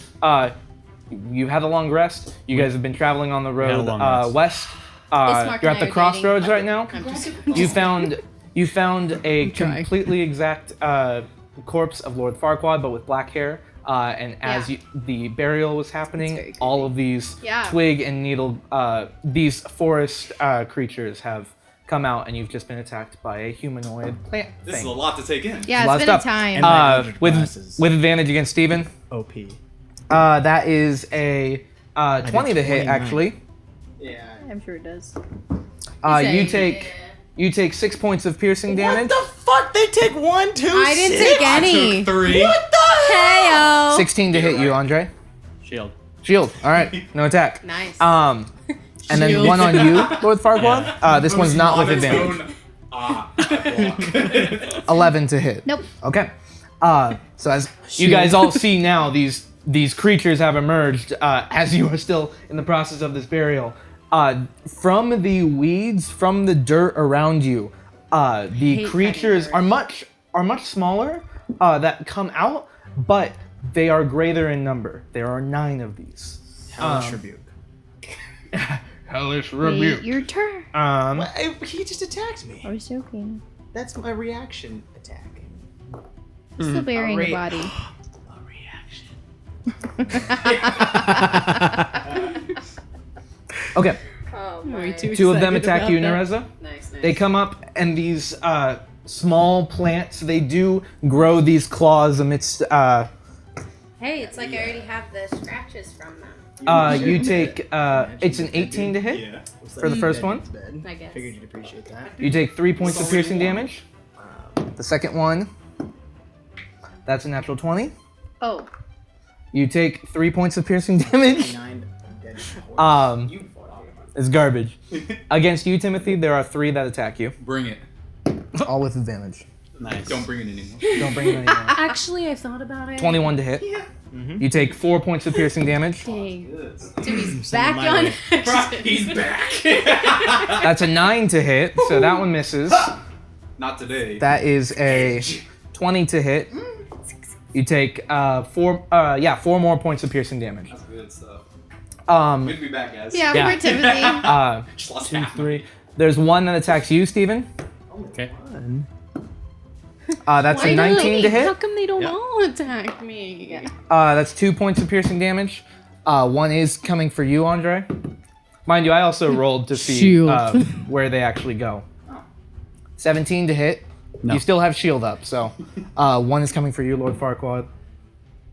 You've had a long rest. You guys have been traveling on the had a road long rest. west. Ismark You're and at the I are crossroads dating. right now. I'm just You found a trying. completely exact corpse of Lord Farquaad, but with black hair. And as Yeah. the burial was It's very happening, creepy. all of these Yeah. twig and needle, these forest creatures have come out, and you've just been attacked by a humanoid plant This is thing. a lot to take in. Yeah, a lot it's of been a stuff. time. And my 100 with glasses. advantage against Steven. OP. That is a 20 to hit, 29. actually. Yeah. I'm sure it does. You take 6 points of piercing damage. What the fuck? They take 1, 2, I didn't 6? take any. Took 3. What the hell? Heyo. 16 to hit you, Andre. Shield. Shield. All right, no attack. Nice. And then Shield. one on you, Lord Farquaad. This one's not with On its advantage. own. I block. 11 to hit. Nope. Okay. So as you guys all see now, these creatures have emerged as you are still in the process of this burial. From the weeds, from the dirt around you, the hate creatures fighting are much smaller that come out, but they are greater in number. There are 9 of these. Hellish rebuke. Hellish Wait, your turn. He just attacked me. I was joking. That's my reaction attack. Still burying your Alright. body. A reaction. Okay, Oh, Way too 2 of them excited attack you, about that. Nereza. Nice, nice. They come up, and these small plants, they do grow these claws amidst. Hey, it's like I already have the scratches from them. You take. It's an 18 to hit. Yeah. For the first one? I guess. Figured you'd appreciate that. You take 3 points of piercing damage. The second one. That's a natural 20. Oh, You take 3 points of piercing damage. 9 dead It's garbage. Against you, Timothy, there are 3 that attack you. Bring it. All with advantage. Nice. Don't bring it anymore. Don't bring it anymore. Actually, I thought about it. 21 to hit. You take 4 points of piercing damage. Dang. Timmy's back my on way. action. He's back. That's a 9 to hit, so that one misses. Not today. That is a 20 to hit. You take 4 more points of piercing damage. That's good stuff. Good Good to be back, guys. Yeah, Yeah. for Timothy. Just lost 2, half. 3. There's one that attacks you, Steven. Okay. That's a 19 to How hit. come they don't all attack me? That's 2 points of piercing damage. One is coming for you, Andre. Mind you, I also rolled to see Shield. where they actually go. 17 to hit. No. You still have shield up, so one is coming for you, Lord Farquaad.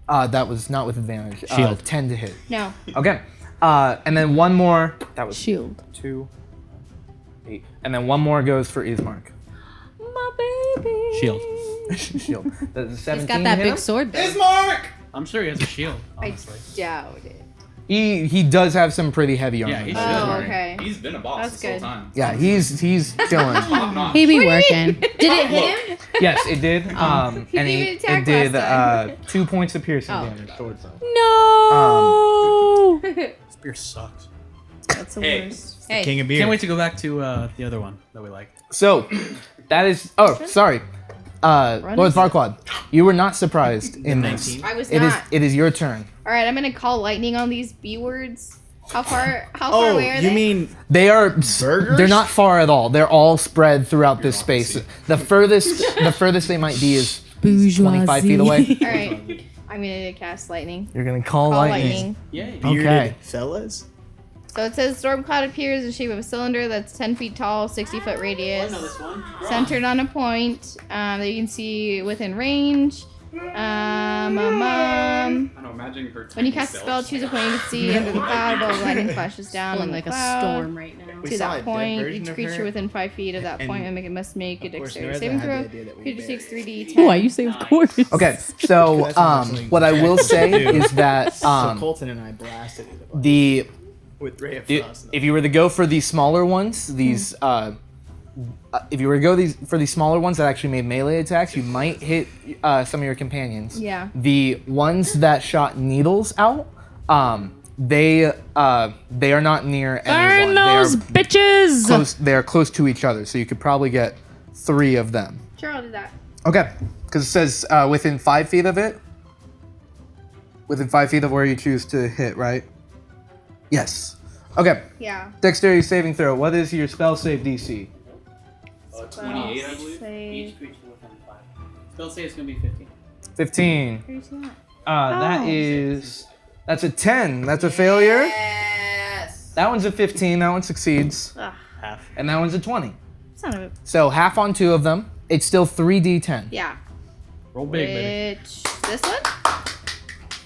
That was not with advantage. Shield. 10 to hit. No. Okay. And then one more. That was Shield. 2, 8. And then one more goes for Ismark. My baby. Shield. Shield. That's a 17 He's got to that hit big him. sword though. Ismark! I'm sure he has a shield. I Honestly. doubt it. He does have some pretty heavy armor. Yeah, he though. should. Oh, okay. He's been a boss That's this whole good. time. Yeah, he's chilling. Top notch. He be working. Did it hit him? Yes, it did. And didn't even it attack did last 2 points of piercing Oh. damage towards him. No. Spear sucks. That's the Hey. worst. Hey. King of beer. Can't wait to go back to the other one that we like. So, that is. Oh, sorry. Lord Farquaad, you were not surprised in this. 19. I was It is. not. It is your turn. All right, I'm gonna call lightning on these B words. How far Oh, away are you they? mean They are. Burgers? They're not far at all. They're all spread throughout this space. The furthest they might be is 25 feet away. All right, I'm gonna cast lightning. You're gonna call Call lightning. lightning. Yay. bearded Okay. fellas? So it says storm cloud appears in the shape of a cylinder that's 10 feet tall, 60-foot radius, one. centered on a point that you can see within range. I don't know, imagine her When you tiny cast a spell, spells. choose a point you can see under the cloud while lightning flashes down on Feeling the like a cloud. storm right now. We To saw a that dead point, version each of creature her, within 5 feet of that and point must make a of course, dexterity Nereza saving had throw. the idea that we Creature takes buried. 3d10. Why you say of course? Okay, so That's not actually what I will say do. is that So Colton and I blasted it the with Ray of I- Frost. if you were to go for the smaller ones, these if you were to go for these smaller ones that actually made melee attacks, you might hit some of your companions. Yeah. The ones that shot needles out, they are not near anyone. bitches! Close. They are close to each other, so you could probably get 3 of them. Sure, I'll do that. Okay, because it says within 5 feet of it. Within 5 feet of where you choose to hit, right? Yes. Okay. Yeah. Dexterity saving throw. What is your spell save DC? 28, I believe. Say, They'll say it's gonna be 15. 15. where's that? That's a 10. That's a failure. Yes. That one's a 15. That one succeeds. Ugh, half. And that one's a 20. son of a. So half on 2 of them. It's still 3d10. Yeah. Roll big, baby. Which this one?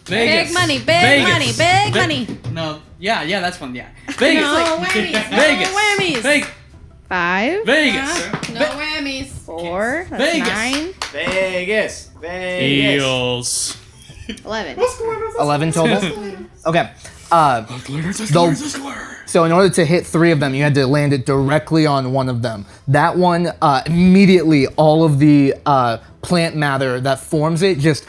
Vegas. Big money, big Vegas. money, big Ve- money. No, yeah, that's one. Yeah. Vegas. No whammies, no Vegas. whammies. Vegas. 5. Vegas. No whammies. 4. That's Vegas. 9. Vegas. Vegas. Eels. 11. 11 total. Okay. So in order to hit 3 of them, you had to land it directly on one of them. That one, immediately, all of the plant matter that forms it just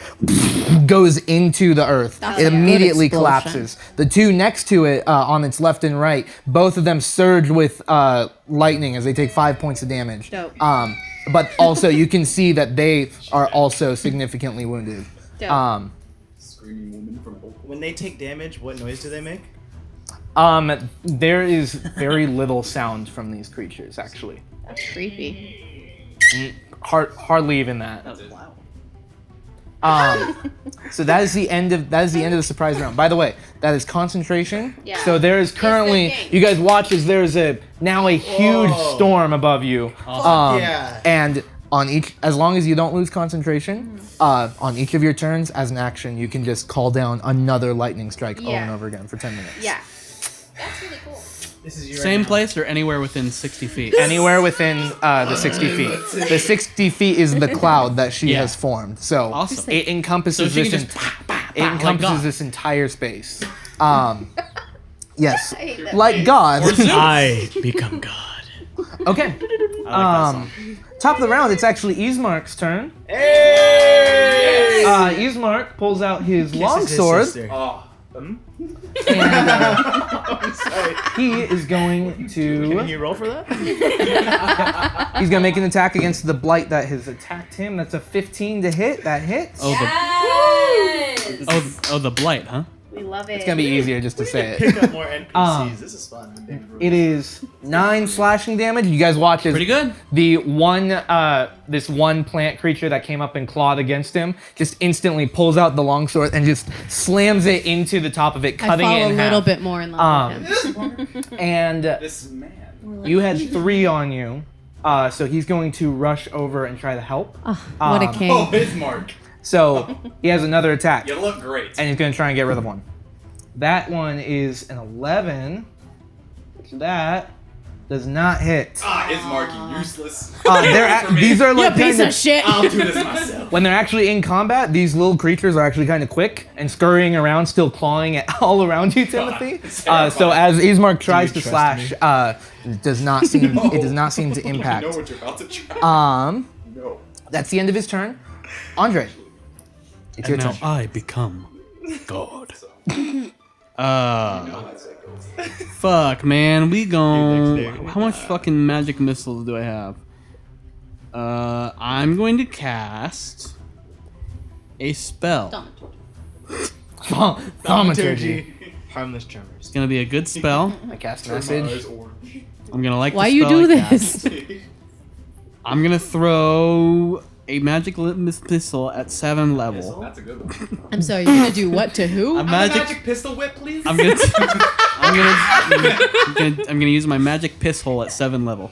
goes into the earth. That's It a good explosion. immediately collapses. The 2 next to it, on its left and right, both of them surge with lightning as they take 5 points of damage. Dope. But also, you can see that they are also significantly wounded. Dope. Screaming woman from Oakland. When they take damage, what noise do they make? There is very little sound from these creatures, actually. That's creepy. Hardly even that. That was loud. So that is the end of the surprise round. By the way, that is concentration. Yeah. So there is currently, game. you guys watch as there's now a huge Whoa. storm above you. yeah. And on each, as long as you don't lose concentration, on each of your turns as an action, you can just call down another lightning strike over Yeah. and over again for 10 minutes. Yeah. That's really cool. This is you Same right now. place or anywhere within 60 feet? Anywhere within the 60 feet. The 60 feet is the cloud that she Yeah. has formed. So Awesome. it encompasses So she this. can just It like encompasses God. this entire space. Yes, I hate that like God. Or Zeus. I become God. Okay. I like that song. Top of the round, it's actually Ismark's turn. Hey! Ismark pulls out his longsword, and he is going to. Can you roll for that? He's gonna make an attack against the blight that has attacked him. That's a 15 to hit. That hits. Oh, Yes! the blight, huh? We love it. It's gonna be easier just to say it. Pick up more NPCs. This is fun. It is 9 slashing damage. You guys watch as Pretty good. the one, this one plant creature that came up and clawed against him just instantly pulls out the longsword and just slams it into the top of it, I cutting fall it a in little half. bit more in love with him. And This man. you had 3 on you, so he's going to rush over and try to help. What a king. Oh, his mark. So he has another attack, You look great. and he's going to try and get rid of one. That one is an 11. That does not hit. His mark, you useless. These are You like piece kind of of, shit. I'll do this myself. when they're actually in combat, these little creatures are actually kind of quick and scurrying around, still clawing at all around you, Timothy. So as Ismark tries to slash, it does not seem to I know impact. what you're about to try. No. That's the end of his turn. Andre, it's your And now turn. I become God. Fuck, man. We gon' How much fucking magic missiles do I have? I'm going to cast a spell. Thaumaturgy. Harmless tremors. It's gonna be a good spell. I cast message. I'm gonna like. Why the you spell do I cast. this? I'm gonna throw a magic litmus pistol at 7 level. That's a good one. I'm sorry, you're gonna do what to who? A magic. Magic pistol whip, please. I'm gonna use my magic piss hole at 7 level.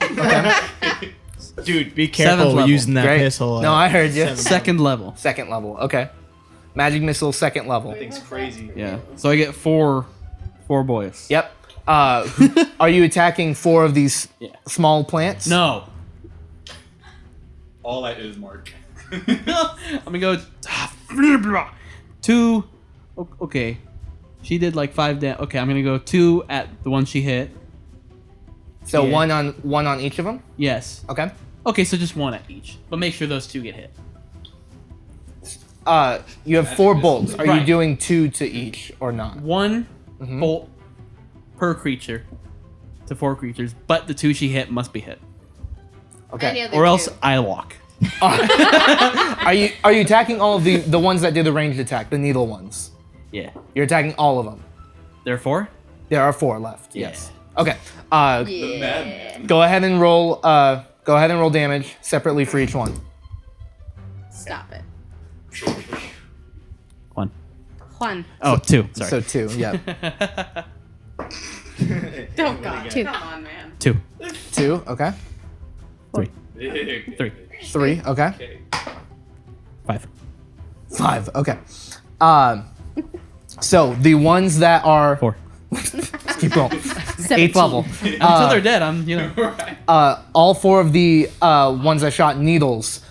Dude, be careful level. using that Great. pistol. No, I heard you. Second level. Second level. Okay. Magic missile, second level. Thing's crazy. Yeah. So I get four boys. Yep. Are you attacking 4 of these small plants? No. All that is mark. I'm gonna go 2. Okay. She did like 5 damage. Okay, I'm gonna go 2 at the one she hit. So Yeah. one on each of them? Yes. Okay. Okay, so just 1 at each. But make sure those 2 get hit. You have 4 bolts. Are you Right. doing 2 to each or not? 1 bolt per creature to 4 creatures, but the 2 she hit must be hit. Okay. Or else I walk. Are you attacking all of the ones that did the ranged attack, the needle ones? Yeah. You're attacking all of them. There are 4? There are 4 left. Yeah. Yes. Okay. The madman. Go ahead and roll. Go ahead and roll damage separately for each one. Stop it. 1. Juan. Oh, 2. Sorry. So 2. Yeah. Oh god. 2. Come on, man. 2. 2. Okay. 3. 3. 3. Okay. Okay. 5. 5. Okay. So the ones that are 4. let's keep going. 17. 8th level. Until they're dead, I'm, All 4 of the ones that shot needles.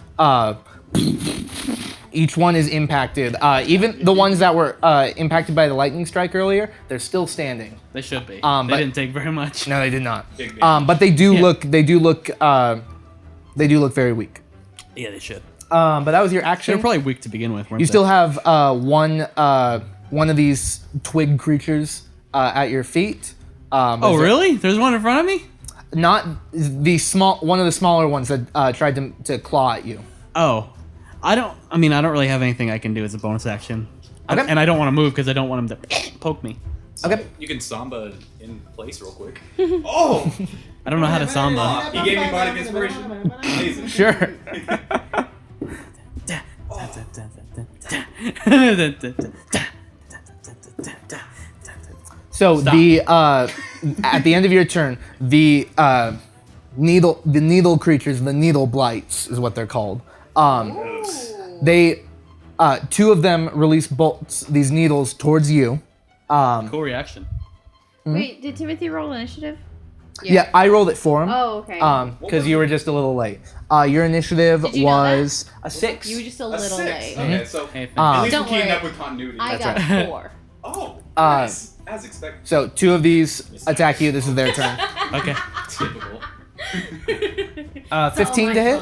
Each one is impacted. Even the ones that were impacted by the lightning strike earlier, they're still standing. They should be. But- They didn't take very much. No, they did not. Big But they do look. They do look very weak. Yeah, they should. But that was your They're action. probably weak to begin with, weren't You they? still have one of these twig creatures at your feet. Oh, really? There's one in front of me? Not the one of the smaller ones that tried to claw at you. Oh. I don't really have anything I can do as a bonus action. Okay. And I don't want to move because I don't want him to poke me. Okay. You can samba in place real quick. Oh! I don't know how to samba. He gave me bardic inspiration. Amazing. Sure. So the at the end of your turn, the needle creatures, the needle blights is what they're called. They 2 of them release bolts, these needles towards you. Cool reaction. Wait, did Timothy roll initiative? Yeah, I rolled it for him. Oh, okay. Because you were just a little late. Your initiative Did you know that? was a 6. you were just a A little 6. late. Okay, so Hey, at least Don't we're keeping worry. up with continuity. I That's got right. 4. Oh, nice. As expected. So 2 of these attack you. This is their turn. okay. Typical. 15 to hit.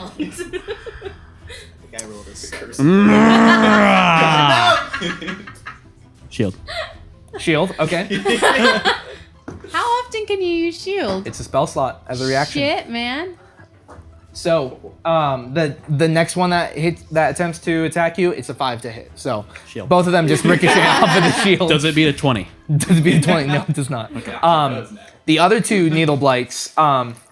The guy rolled a 6. Shield. Shield. Okay. How often can you use shield? It's a spell slot as a reaction. Shit, man. So the next one that attempts to attack you, it's a 5 to hit. So Shield. both of them just ricochet off of the shield. Does it beat a 20? Does it beat a 20? No, it does not. The other two needle blights,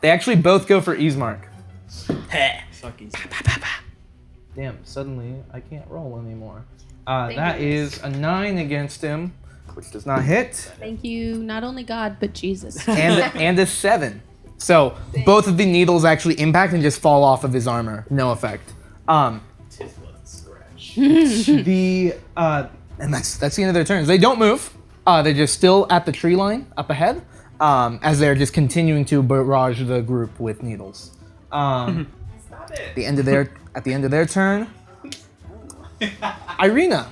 they actually both go for Easemark. Suckies. Damn, suddenly I can't roll anymore. That is a 9 against him, which does not hit, Thank you, not only God, but Jesus. and a 7. So both of the needles actually impact and just fall off of his armor. No effect. And that's the end of their turns. They don't move. They're just still at the tree line up ahead, as they're just continuing to barrage the group with needles. At the end of their turn, Irina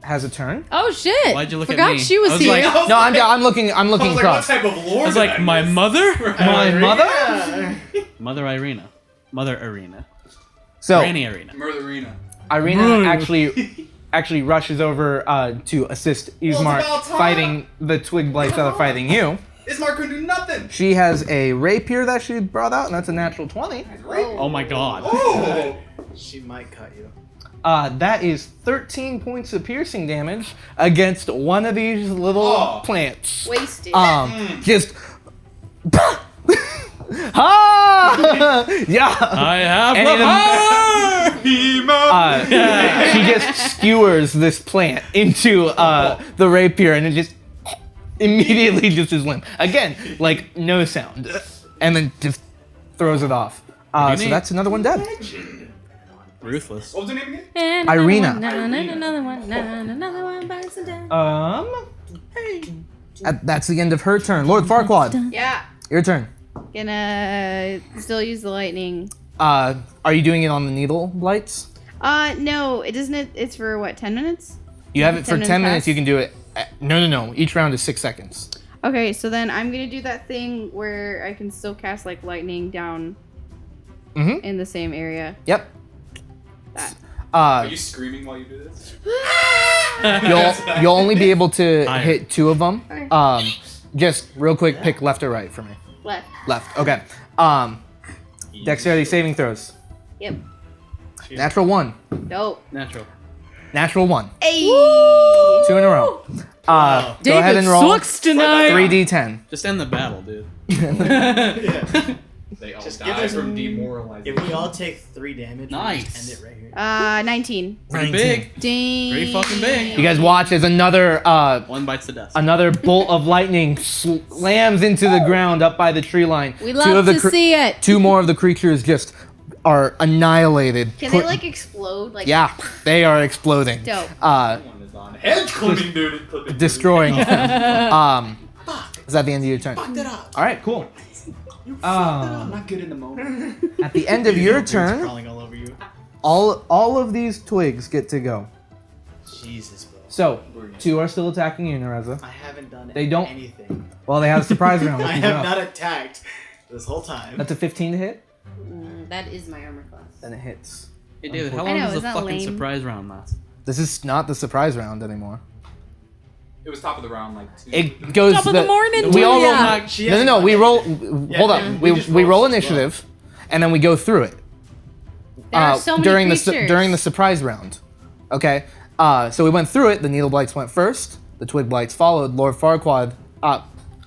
has a turn. Oh shit! Why'd you look at Forgot me? she was, I was here. like- No, I'm looking I was like, what across. type of lore? I was like, my mother? My mother. Mother Irina. Mother Arena. So Granny Arena. Murderina. Irina actually rushes over to assist Ismark about time. fighting the twig blights that are fighting you. Ismark couldn't do nothing. She has a rapier that she brought out, and that's a natural 20. Oh my god. Oh. She might cut you. That is 13 points of piercing damage against one of these little plants. Wasted. Just. Ah! Yeah. I have And the power! She just skewers this plant into the rapier, and it just immediately just is limp. Again, like no sound, and then just throws it off. So neat. that's another one dead. Ruthless. What was her name again? And Irina. Another one bites it down. That's the end of her turn. Lord Farquaad, Yeah. your turn. Gonna still use the lightning. Are you doing it on the needle blights? No, it doesn't. It's for what? 10 minutes. You have it for 10 minutes. pass? You can do it. No. Each round is 6 seconds. Okay, so then I'm gonna do that thing where I can still cast like lightning down Mhm. in the same area. Yep. That. Are you screaming while you do this? You'll only be able to Iron. hit 2 of them. Okay. Just real quick, pick left or right for me. Left. Left. Okay. Dexterity saving throws. Yep. Natural 1. Dope. Natural. Natural 1. Hey. 2 in a row. Go ahead and roll sucks tonight. 3d10. Just end the battle, dude. They all Just die give us- from demoralization. If we all take 3 damage, we Nice. just end it right here. 19. Pretty big. Dang. Pretty fucking big. You guys watch as another One bites the dust. another bolt of lightning slams into the ground up by the tree line. We love to see it. 2 more of the creatures just are annihilated. Can they like explode? Like Yeah, they are exploding. Dope. One is on head clipping duty. Destroying them. Is that the end of your turn? All right, cool. I'm not good in the moment. At the end of your Birds turn, crawling all over you. all of these twigs get to go. Jesus, bro. So 2 are still attacking you, Nereza. I haven't done They don't- anything. Well, they have a surprise round. I which is have enough. not attacked this whole time. That's a 15 to hit. That is my armor class. Then it hits. Hey, David, how I long know, does the isn't that fucking lame? surprise round last? This is not the surprise round anymore. It was top of the round, like 2. It goes. Top of the morning We to all roll. ya. She No. hasn't We done roll. Yeah, Hold yeah, on. we We just roll roll initiative, and then we go through it. There are so many during creatures. during the surprise round. Okay. So we went through it. The needle blights went first. The twig blights followed. Lord Farquaad.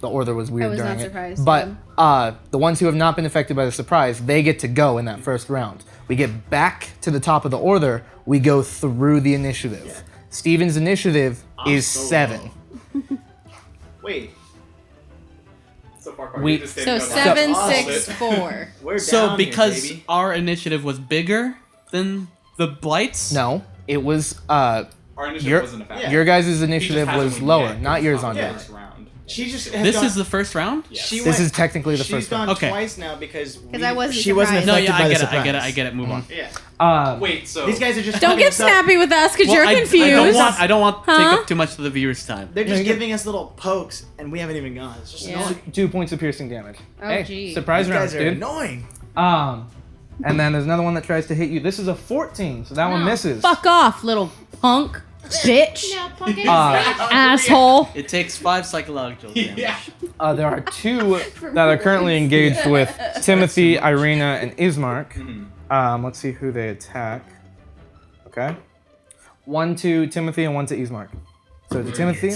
The order was weird I was during not it. surprised, But so. the ones who have not been affected by the surprise, they get to go in that first round. We get back to the top of the order. We go through the initiative. Steven's initiative is so 7. Wait, So far, We- just So standing up. 7, Oh, 6, shit. 4. we're So down because here, baby. our initiative was bigger than the blights? No, it was Our initiative Your- wasn't a factor. Yeah. your guys' He just initiative hasn't was won lower, yet. not It yours, was top of the Andre. first round. She just has This gone, is the first round? Yes. She This went, is technically the she's first gone round. Okay. twice now because I wasn't she wasn't surprised. No, affected yeah, by I the get it. surprise. I get it. Move on. Yeah. Wait, so These guys are just Don't telling get us up. snappy with us because you're confused. I don't want to take Huh? up too much of the viewers' time. They're Yeah, just you giving us little pokes, and we haven't even gone. It's just Yeah. annoying. 2 points of piercing damage. Oh, hey, gee. surprise These round, guys are dude. annoying. And then there's another one that tries to hit you. This is a 14, so that one misses. Fuck off, little punk bitch. No, pumpkin. Asshole. It takes 5 psychological damage. Yeah. There are 2 that are currently engaged with Timothy, Irina, and Ismark. Let's see who they attack. Okay. 1 to Timothy and 1 to Ismark. So to Timothy,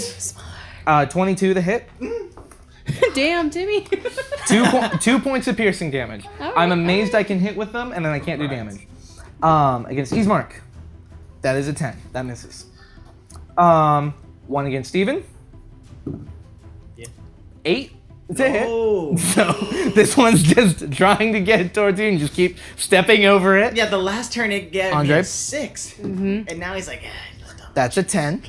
22 to hit. Damn, Timmy. 2 points of piercing damage. I'm amazed I can hit with them, and then I can't do damage. Against Ismark, that is a 10. That misses. 1 against Steven. Yeah. 8 to hit. Oh. So this one's just trying to get towards you and just keep stepping over it. Yeah, the last turn it gave Andre? me a 6. And now he's like, That's a 10.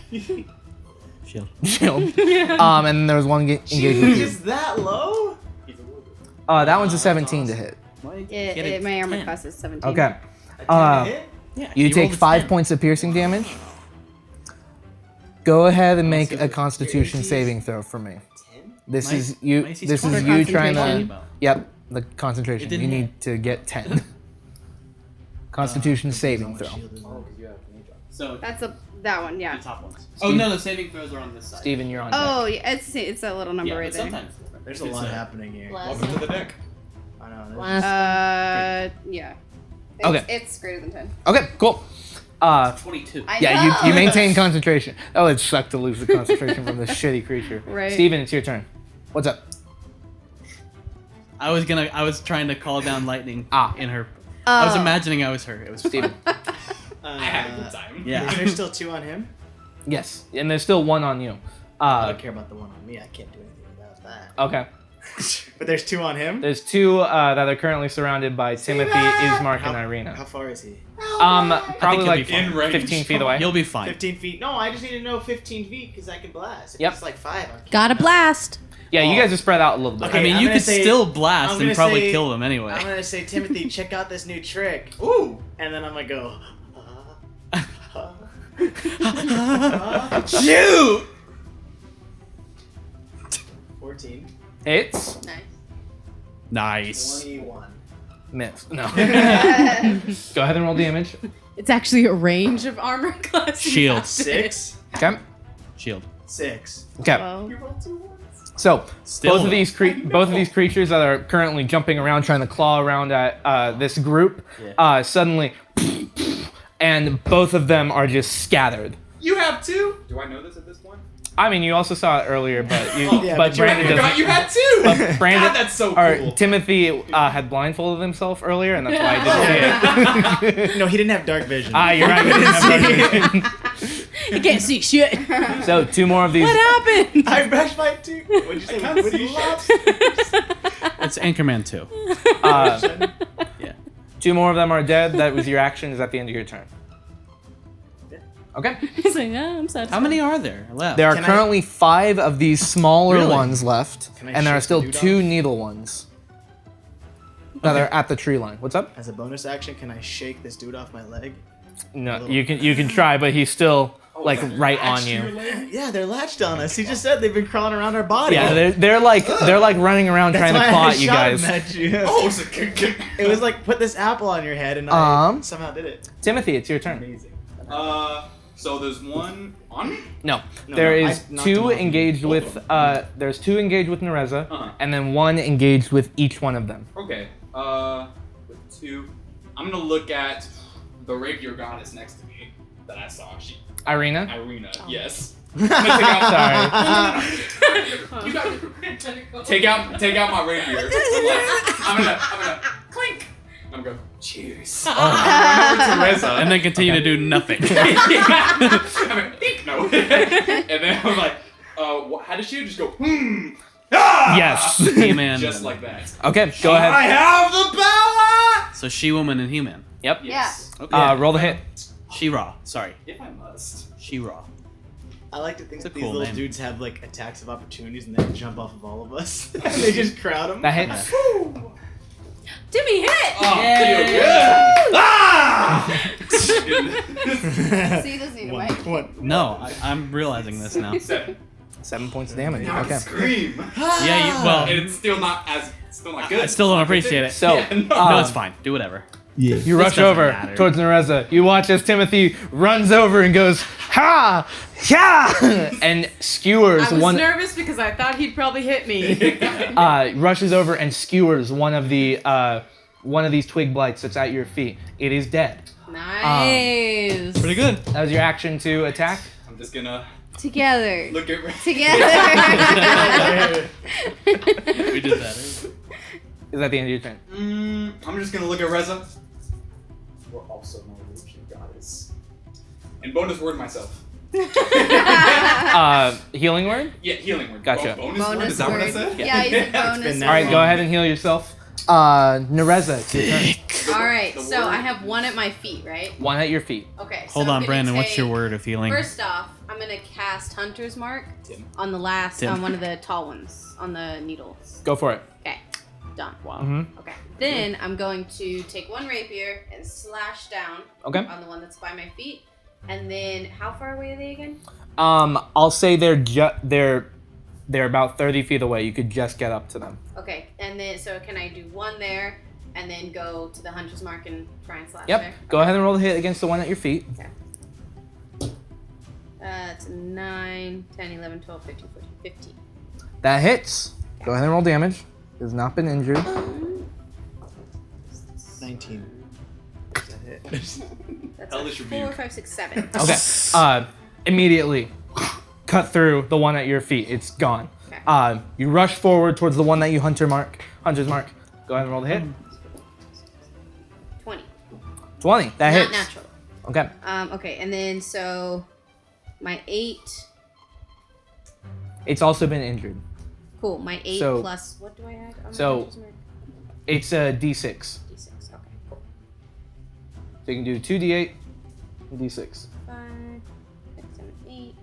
Shield. Shield. And then there was one engaged with you. is that low? That one's a 17 to hit. My armor class is 17. Okay. A 10 to hit? Yeah, You take rolled a 5 10. points of piercing damage. Go ahead and make a Constitution saving throw for me. 10? This My- is you. my AC's This is 12. you trying Concentration. to. Yep, the concentration. It didn't You hit. need to get 10. Constitution saving throw. So That's that one, yeah. the top ones. Oh no, the saving throws are on this side. Steven, you're on deck. Oh, yeah, it's that little number Yeah, right but there. sometimes There's a lot happening here. Welcome to the deck. I know. Yeah. Okay. It's greater than 10. Okay, cool. 22. Yeah, you maintain concentration. Oh, it sucked to lose the concentration from this shitty creature. Right. Steven, it's your turn. What's up? I was trying to call down lightning in her. Oh. I was imagining I was her. It was Steven. I had a good time. Yeah. Is there still 2 on him? Yes, and there's still 1 on you. I don't care about the one on me. I can't do anything without that. Okay. But there's 2 on him? There's 2 that are currently surrounded by Timothy, Ismark, and How Irina. far is he? Probably you'll like be fine. In range. 15 feet away. You'll be fine. 15 feet? No, I just need to know 15 feet because I can blast. If Yep. it's like 5, I can't. Got a blast. Yeah, you guys are spread out a little bit. Okay. I mean, I'm you gonna could say- still blast I'm and gonna probably say- kill them anyway. I'm gonna say, Timothy, check out this new trick. Ooh. And then I'm gonna go. Shoot! 14. Hits. Nice. Nice. 21. Miss. No. Go ahead and roll damage. It's actually a range of armor class. Shield. 6. Okay. Shield. 6. Okay. Well, So Still both of these creatures that are currently jumping around, trying to claw around at this group, suddenly, and both of them are just scattered. You have 2? Do I know this at this point? I mean, you also saw it earlier, but you, Yeah, but but you Brandon I doesn't. forgot you had 2! But Brandon, God, that's so or cool. Timothy had blindfolded himself earlier, and that's why I didn't see it. No, he didn't have dark vision. You're right. I didn't have vision. you can't see shit. So 2 more of these. What happened? I brushed my teeth. What'd you say? can't What did see you shit. It's Anchorman 2. Yeah. 2 more of them are dead. That was your action. Is at the end of your turn. Okay. He's like, I'm sad. How many are there left? There are Can I- currently 5 of these smaller Really? ones left, Can I and there are shake still the dude 2 off? needle ones that are at the tree line. What's up? As a bonus action, can I shake this dude off my leg? No, you can try, but he's still like right on you. Yeah, they're latched on us. He just said they've been crawling around our body. Yeah, they're like running around trying to That's why claw I at you shot guys. him at you. Oh, it's a It was like put this apple on your head, and I somehow did it. Timothy, it's your turn. Amazing. So there's one on me? No, No, there no, is I knocked him 2 off. engaged Both with of there's 2 engaged with Nereza, Uh-huh. and then 1 engaged with each one of them. Okay. With 2. I'm gonna look at the rapier goddess next to me that I saw. Irina. Irina, Oh. yes. I'm gonna take out, Sorry. You got take out my rapier. I'm gonna clink. I'm gonna go, cheers. Run over to Reza. And then continue to do nothing. I'm like, "Dink, no. And then I'm like, how does she just go, Ah! Yes. He-Man. Just like that. Okay, go ahead. have the power! So She-Woman and He-Man. Yep. Yes. Okay. Roll the hit. She-Ra. Sorry. If I must. She-Ra. I like to think It's a that these cool little name. dudes have like attacks of opportunities and they jump off of all of us. They just crowd them. That hits. Timmy hit. Oh, feel good. So he doesn't need a mic. No, I'm realizing this now. 7. 7 points of damage. Now I Okay. can scream. Yeah, well, And it's still not as Still not good. I still don't appreciate it. So, Yeah, No, it's fine. Do whatever. Yeah. you rush doesn't over matter. towards Nereza. You watch as Timothy runs over and goes, ha! Yeah! And skewers I was one. nervous because I thought he'd probably hit me. Rushes over and skewers one of these twig blights that's at your feet. It is dead. Nice. Pretty good. That was your action to attack. I'm just gonna Together. look at Together. We did that. Is that the end of your turn? I'm just gonna look at Reza. We're also no illusion goddess. And bonus word myself. Healing word. Yeah, healing word. Gotcha. Bonus word. Bonus Is that what I word. said? Yeah, he's a bonus. been All right, go ahead and heal yourself. Nereza, it's your turn. All right, The so word- I have one at my feet, right? One at your feet. Okay. So Hold I'm on, gonna Brandon. What's your take- word of healing? First off, I'm gonna cast Hunter's Mark Tim. on the last, Tim. on one of the tall ones, on the needles. Go for it. Okay, done. Wow. Mm-hmm. Okay. Then I'm going to take one rapier and slash down Okay. on the one that's by my feet. And then, how far away are they again? I'll say they're about 30 feet away. You could just get up to them. Okay, and then, so can I do one there, and then go to the Hunter's Mark and try and slash Yep. there? Go ahead and roll the hit against the one at your feet. It's 9, 10, 11, 12, 13, 14, 15. That hits. Go ahead and roll damage. Has not been injured. 19. That's Hellish 4, rebuke. 5, 6, 7. Okay. Immediately cut through the one at your feet. It's gone. Okay. You rush forward towards the one that you Hunter's Mark. Go ahead and roll the hit. 20. 20. That Not hits. natural. Okay. Okay, and then so my 8. It's also been injured. Cool. My 8 So- plus what do I add? On so- my Hunter's Mark? It's a D6. D6. Okay. Cool. So you can do 2d8 and d6. 5, 6, 7, 8.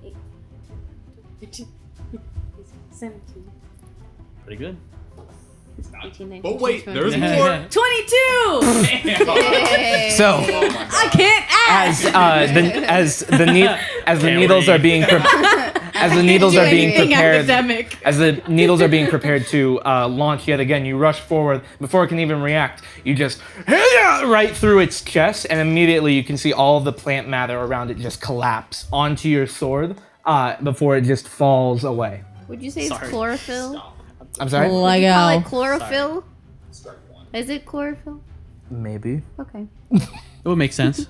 8. 15, 17, Pretty good. 18, 19, But wait, 20, there's 21, more. 22! Yay. So I can't add! as the needles are being as the needles are being Anything prepared academic. as the needles are being prepared to launch yet again, you rush forward before it can even react. You just right through its chest, and immediately you can see all of the plant matter around it just collapse onto your sword before it just falls away. Would you say it's Sorry. chlorophyll? I'm sorry. Would you call it chlorophyll? Strike one. Is it chlorophyll? Maybe. Okay. It would make sense.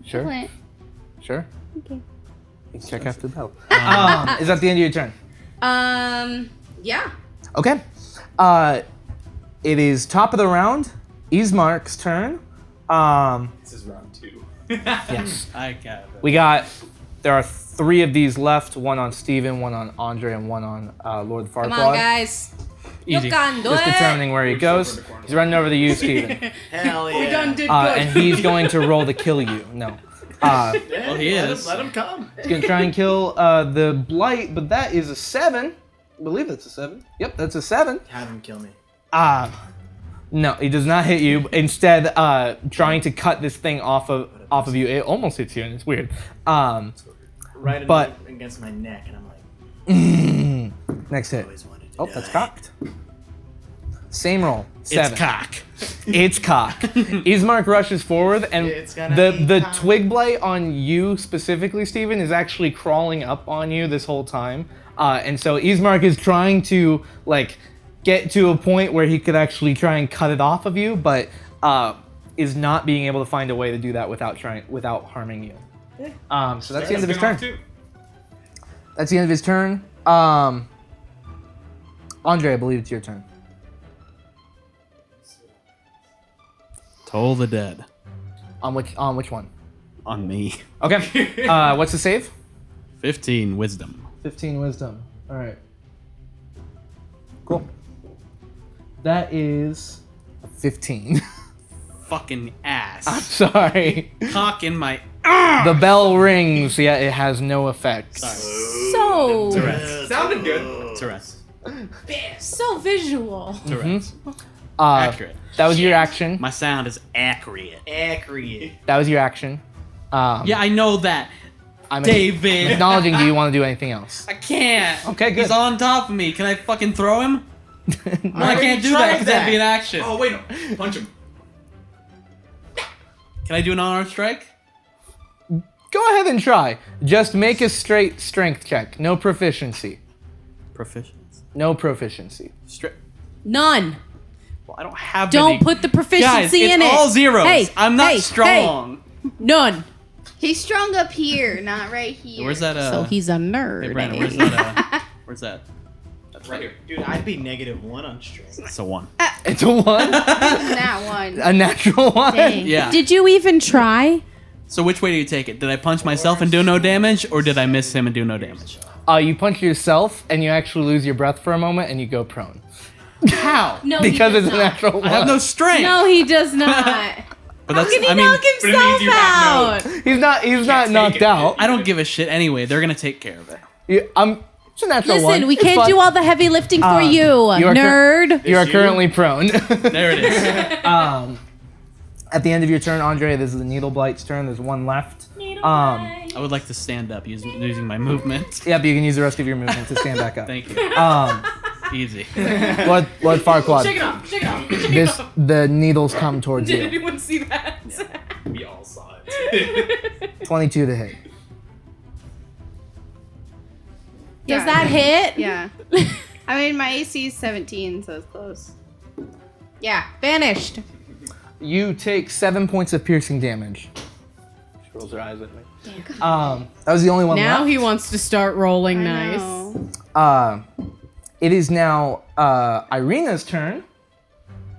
Sure. Plant. Sure. Okay. You can check after the bell. Is that the end of your turn? Yeah. Okay. It is top of the round. Ismark's turn. This is round 2. Yes. I got it. There are 3 of these left. One on Steven, one on Andre, and one on Lord Farquaad. Come on, guys. Easy. You can do Just it. determining where he goes. He's running over to you, Steven. Hell yeah. We done did good. And he's going to roll to kill you. No. Well, he is. Let him come. He's going to try and kill the Blight, but that is a 7. I believe that's a 7. Yep, that's a 7. Have him kill me. No, he does not hit you. Instead, trying to cut this thing off of you. It almost hits you, and it's weird. Right But- against my neck, and I'm like, Next hit. always wanted to Oh, die. that's cocked. Same roll. 7. It's cock. It's cock. Ismark rushes forward, and It's gonna be the cock. twig blight on you specifically, Steven, is actually crawling up on you this whole time. And so Ismark is trying to get to a point where he could actually try and cut it off of you, but is not being able to find a way to do that without harming you. So that's the end of his turn. That's the end of his turn. Andre, I believe it's your turn. Toll the dead. On which one? On me. Okay. What's the save? 15 wisdom. 15 wisdom. All right. Cool. That is a 15. Fucking ass. Sorry. Cock in my. The bell rings, yet it has no effect. So, Sounded good. Tourette's. so visual. Tourette's. Accurate. That was your action. My sound is accurate. Accurate. That was your action. Yeah, I know that. I'm David. acknowledging. Do you want to do anything else? I can't. Okay, good. He's on top of me. Can I fucking throw him? No, I can't do tried that because that'd that. be an action. Oh wait, no. Punch him. Can I do an unarmed strike? Go ahead and try. Just make a straight strength check. No proficiency. Proficiency. No proficiency. None. Well, I don't have Don't any. put the proficiency Guys, in it's it. all zeros. Hey, I'm not hey, strong. hey. None. He's strong up here, not right here. Where's that? So he's a nerd. Hey, Brandon, eh? where's that? Where's that? That's right here. Dude, I'd be -1 on strength. It's a 1. It's a 1. That one. A natural 1. Dang. Yeah. Did you even try? So which way do you take it? Did I punch myself and do no damage, or did I miss him and do no damage? You punch yourself and you actually lose your breath for a moment and you go prone. How? No, Because he it's does a not. natural 1. I have no strength. No, he does not. but How that's. can he I mean, knock But it means himself you have out? He's not take knocked it. out. I don't give a shit anyway. They're gonna take care of it. It's a natural 1. Listen, we It's can't fun. do all the heavy lifting for you, you are nerd. You are you? currently prone. There it is. At the end of your turn, Andre, this is the Needle Blight's turn. There's one left. I would like to stand up using my movement. Yep, you can use the rest of your movement to stand back up. Thank you. Easy. Lord Farquaad, Shake it off. Shake it off. this the needles come towards Did you. anyone see that? We all saw it. 22 to hit. Does that hit? Yeah. I mean, my AC is 17, so it's close. Yeah. Vanished. You take 7 points of piercing damage. She rolls her eyes at me. That was the only one Now left. he wants to start rolling I nice. know. It is now Irina's turn,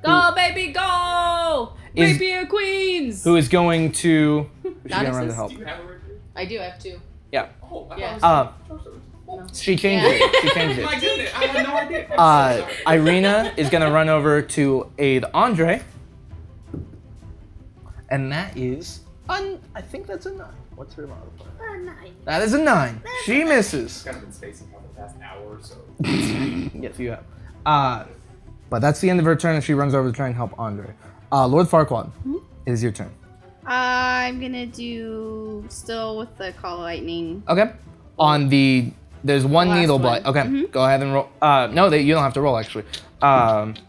Go, baby, go! Is- Rapier Queens! who is going to. She's Not gonna run to assist. help. Do you have a record? I do have 2. Yeah. Oh, I Yeah. thought She changed it. She changed it was- My it. goodness, I had no idea. I'm so sorry. Irina is gonna run over to aid Andre, and that is I think that's a 9. What's her modifier? That is a 9. She misses. Kind of been spacing out the past hour or so. Yes, you have. But that's the end of her turn, and she runs over to try and help Andre. Lord Farquaad, it is your turn. I'm gonna do still with the Call of Lightning. Okay. There's one last needle one. blight. Okay, go ahead and roll. No, you don't have to roll actually.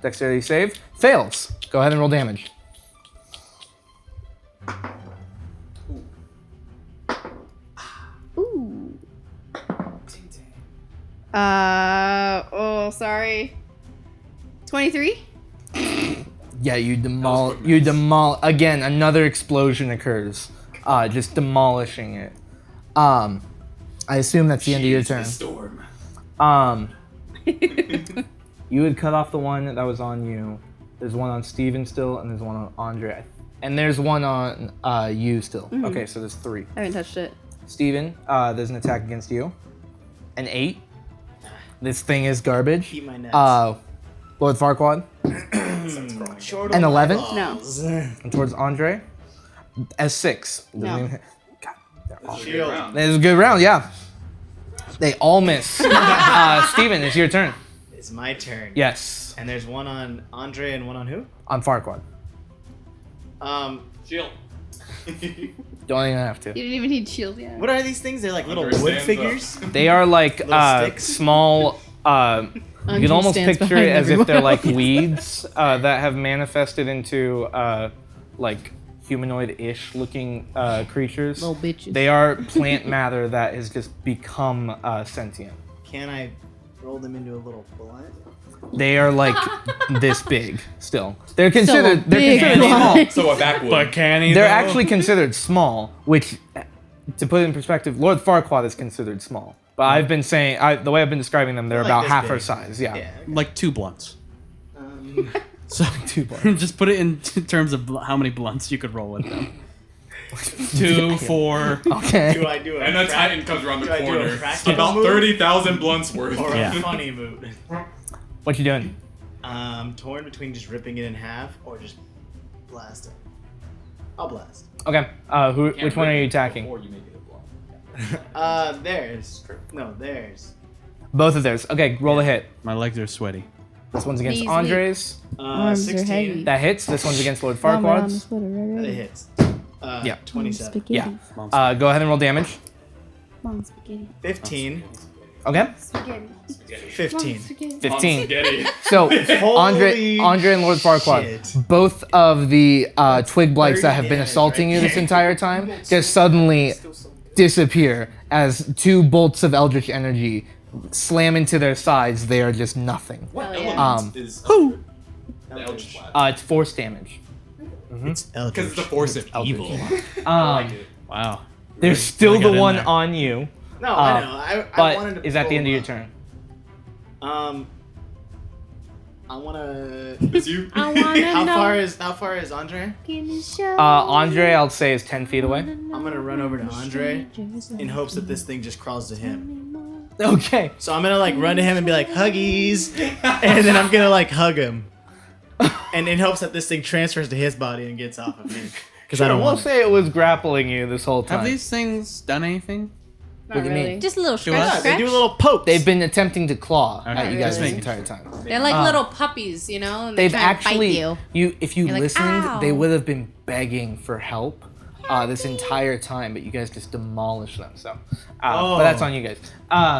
Dexterity save fails. Go ahead and roll damage. Ooh. Sorry. 23? Yeah, you demol. Again, another explosion occurs, just demolishing it. I assume that's the end of your turn. The storm. You had cut off the one that was on you. There's one on Steven still, and there's one on Andre. And there's one on you still. Okay, so there's 3. I haven't touched it. Steven, there's an attack against you. An 8. This thing is garbage. Keep my nuts. Lord Farquaad. Short An on 11? No. And towards Andre. A 6. Doesn't No. even hit. God, they're all Shield. That is a good round, yeah. They all miss. Steven, it's your turn. It's my turn. Yes. And there's one on Andre and one on who? On Farquaad. Shield. Don't even have to. You didn't even need shield yet. What are these things? They're like little wood Understands figures. They are like Little sticks? small. You can almost stands picture it behind as if they're everyone like weeds that have manifested into like humanoid-ish looking creatures. Little bitches. They are plant matter that has just become sentient. Can I roll them into a little blunt? They are like this big still. They're considered big small. So a backwood. can he? They're actually considered small, which, to put it in perspective, Lord Farquaad is considered small. But I've been saying, the way I've been describing them, they're Like about this half big. her size. Yeah. Yeah. like 2 blunts. So 2 blocks. Just put it in terms of how many blunts you could roll with them. 2, 4. Okay. Do I do a And the crack- Titan comes around the do I do a corner. practical About move? 30,000 blunts worth. or Yeah. a funny move? What you doing? Torn between just ripping it in half or just blast it. I'll blast. Okay. Which one are you attacking? Before you make it a blunt. Theirs. No, theirs. Both of theirs. Okay, roll a hit. My legs are sweaty. This one's against Knees Andres. Arms are 16. heavy. That hits. This one's against Lord Farquaad's. That hits. Yeah. 27. Yeah. Go ahead and roll damage. Mom spaghetti. 15. Okay. Spaghetti. 15. Spaghetti. 15. Spaghetti. So Holy Andre and Lord Farquaad, shit. both of the twig blights that have been 30 assaulting you damage, this entire time just suddenly disappear as 2 bolts of eldritch energy slam into their sides. They are just nothing. What Hell yeah. element is the Eldritch Blast? It's force damage. It's Because eldritch. it's the force of evil. I like it. Wow. There's still Really got the in one there. on you, No, I know. I but wanted to is at the end of your pull turn. I wanna. It's you. I wanna How far is Andre? Andre, I'll say, is 10 feet away. I'm gonna run over to Andre in hopes that this thing just crawls to him. Okay. So I'm gonna like run to him and be like huggies, and then I'm gonna like hug him, and in hopes that this thing transfers to his body and gets off of me. Because I don't We'll want it. say it was grappling you this whole time. Have these things done anything? Not What do you really. mean? Just a little Do what? scratch. Yeah, they scratch. do a little poke. They've been attempting to claw Okay, at you just guys this making entire time. They're like little puppies, you know? And They've try and actually, bite you. if you You're like, listened, they "Ow." would have been begging for help this entire time, but you guys just demolished them. So, but that's on you guys.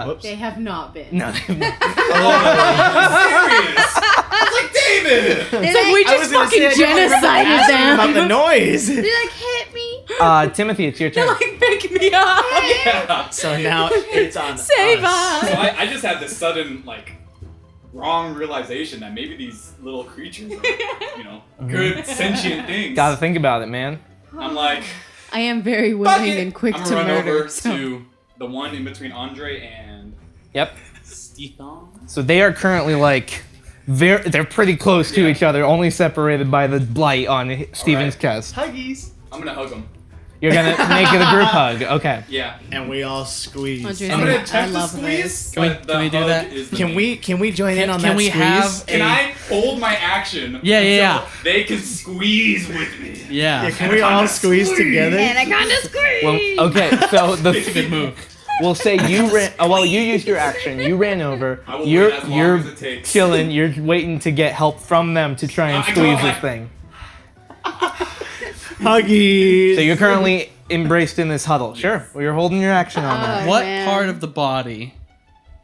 Whoops. They have not been. No, they've not. Serious. It's like David. It's like we I was gonna say, I don't remember asking about the noise. They like hit me. Timothy, it's your turn. Like, pick me up. Yeah. So now it's on Save us. us. So I just had this sudden like wrong realization that maybe these little creatures are, you know, good sentient things. Gotta think about it, man. I'm like, I am very fuck willing it. and quick I'm to gonna run murder. over so- to the one in between Andre and Yep. Stefan. So they are currently like, they're pretty close to Yeah. each other, only separated by the blight on Steven's chest. Huggies. I'm gonna hug him. You're gonna make it a group hug. Okay. Yeah. And we all squeeze. Andre's I'm like, gonna I attempt to love squeeze. this. Can we- but the can we do hug that? is the Can main. we join in on Can that we squeeze? have Can a- I hold my action? Yeah, yeah, until they can squeeze with me. Yeah. Yeah, can we all squeeze together? Anaconda squeeze. Well, okay. So It's a good move. we'll say you ran. Oh, well, you used your action. You ran over. I will You're wait as long you're as it takes. chilling. You're waiting to get help from them to try and I go squeeze like- this thing. Huggies. So you're currently embraced in this huddle. Sure. Well, you're holding your action on that. Oh, What man. part of the body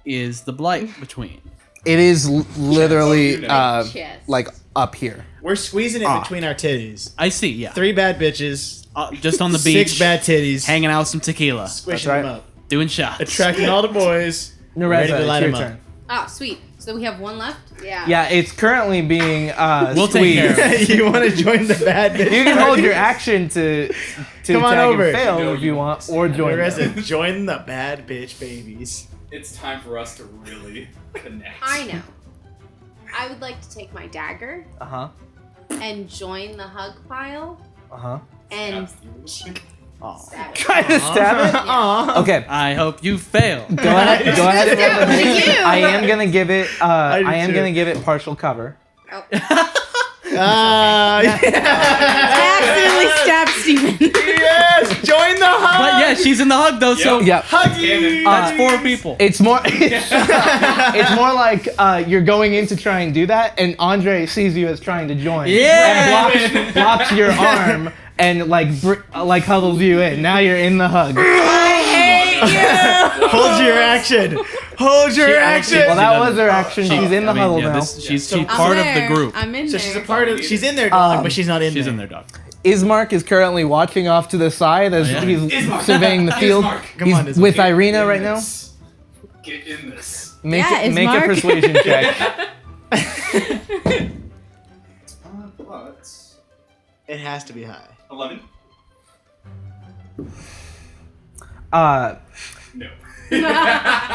is the blight between? It is literally Chest. like up here. We're squeezing it between our titties. I see, yeah. 3 bad bitches. Just on the beach, 6 bad titties. hanging out with some tequila, Squishing right. them up. doing shots. Attracting all the boys. Nereza, Ready to light it's your them up. turn. Ah, sweet. So we have one left? Yeah. Yeah, it's currently being We'll take care of squeezed. it. You want to join the bad bitch? You can hold your action to Come on tag over. and fail No, if you you want, or join them. Nereza, join the bad bitch babies. It's time for us to really connect. I know. I would like to take my dagger Uh huh. and join the hug pile Uh huh. and Absolutely. stab it. Try to stab it. Yeah. Okay. I hope you fail. Go ahead. Go ahead. and Stab roll it the to hit. you. I am gonna give it. I do I am too. gonna give it partial cover. Oh. I accidentally stabbed Steven. Yes, join the hug. But yeah, she's in the hug though, so Yep. Huggy. that's 4 people. It's more. It's more like you're going in to try and do that, and Andre sees you as trying to join. Yeah. And blocks your arm and like huddles you in. Now you're in the hug. Hold your action. Hold your action. Well, that was her action. She- She's in the I mean, huddle yeah, now. she's I'm part of the there. group. I'm in So there. she's a part of. She's in there, dog, but she's not in She's there. in there, dog. Ismark is currently watching off to the side as Yeah. he's Ismark. surveying the field. Ismark. Come He's on, Ismark. with Get Irina in right now. this. Get in this. Make Yeah, make a Ismark. persuasion check. But It has to be high. 11? No.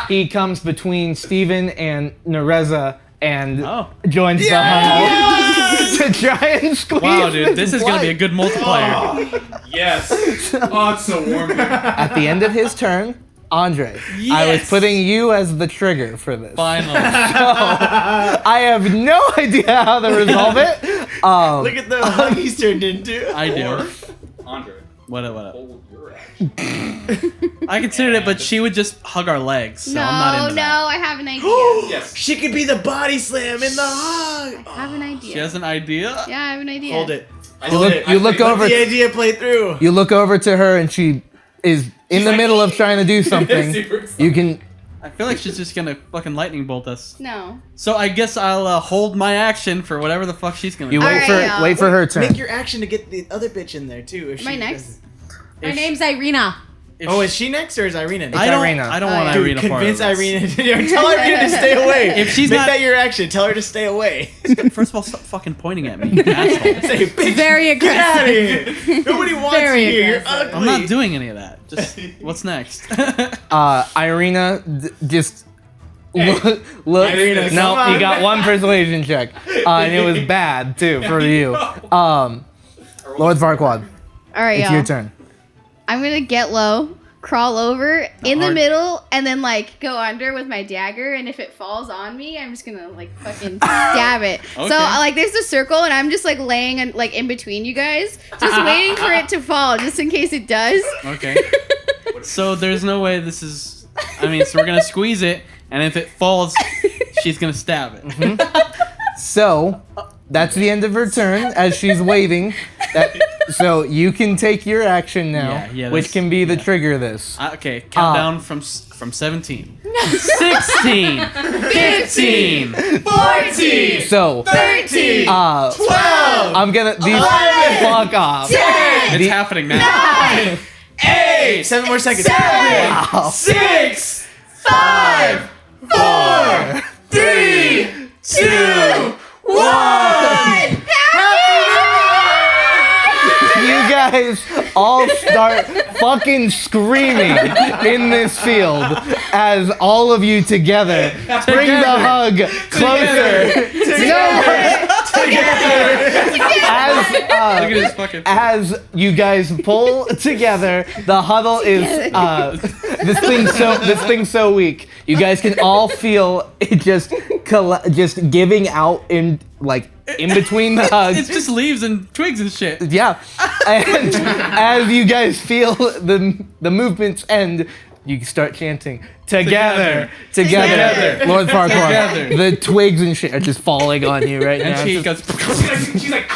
He comes between Steven and Nereza and Oh. joins the huddle to try and squeeze. Wow, dude, this is gonna be a blight. good multiplier. Yes. Oh, it's so warm here. At the end of his turn, Andre, I was Yes. putting you as the trigger for this. Finally. I have no idea how to resolve it. Look at the hug he's turned into. I do. Andre, What? hold your action. I considered it, but she would just hug our legs, so no, I'm not into no, that. I have an idea. Yes. She could be the body slam in the hug. I have an idea. She has an idea? Yeah, I have an idea. Hold it. I You look- did. you look I over- The idea played through. You look over to her and she is in the middle of trying to do something. Super You can. I feel like she's just gonna fucking lightning bolt us. No. So I guess I'll hold my action for whatever the fuck she's gonna You do. wait Alright, for y'all. wait for her turn. Make your action to get the other bitch in there too. If Am I she next? doesn't- My If- name's Irina. if Oh, she- is she next or is Irina next? I don't. Irina. I don't Oh, want yeah. Dude, Irina part of convince this. Irina. Tell Irina to stay away. If she's Make not- that your action. Tell her to stay away. First of all, stop fucking pointing at me, you asshole. Say, bitch, Very get out of aggressive. here. Nobody wants Very you here. You're aggressive. ugly. I'm not doing any of that. Just what's next? Irina, just look. Irina, No, come on. you got one persuasion check, and it was bad too for you. Lord Farquaad, All right, it's y'all. your turn. I'm gonna get low, crawl over in the hard- middle, and then like go under with my dagger. And if it falls on me, I'm just gonna like fucking stab it. Okay. So like there's a circle, and I'm just like laying like in between you guys, just waiting for it to fall, just in case it does. Okay. So there's no way this is. I mean, so we're gonna squeeze it, and if it falls, she's gonna stab it. So that's the end of her turn as she's waiting. So you can take your action now, Yeah, which that's- can be the trigger this. Okay, countdown from 17, 16, 15, 14, So 13, 12, I'm gonna these 11, fuck off. 10, It's happening now. 8, 7 more seconds. 7, 6, 5, 4, 3, 2, 1. You guys all start fucking screaming in this field as all of you together bring the hug closer. Look at his fucking. As you guys pull together, the huddle is this thing's so weak. You guys can all feel it just giving out in like in between the hugs. It's just leaves and twigs and shit. Yeah, and as you guys feel the movements end, you start chanting together. Lord Farquaad. Together. The twigs and shit are just falling on you right now. And she It's goes. She's like,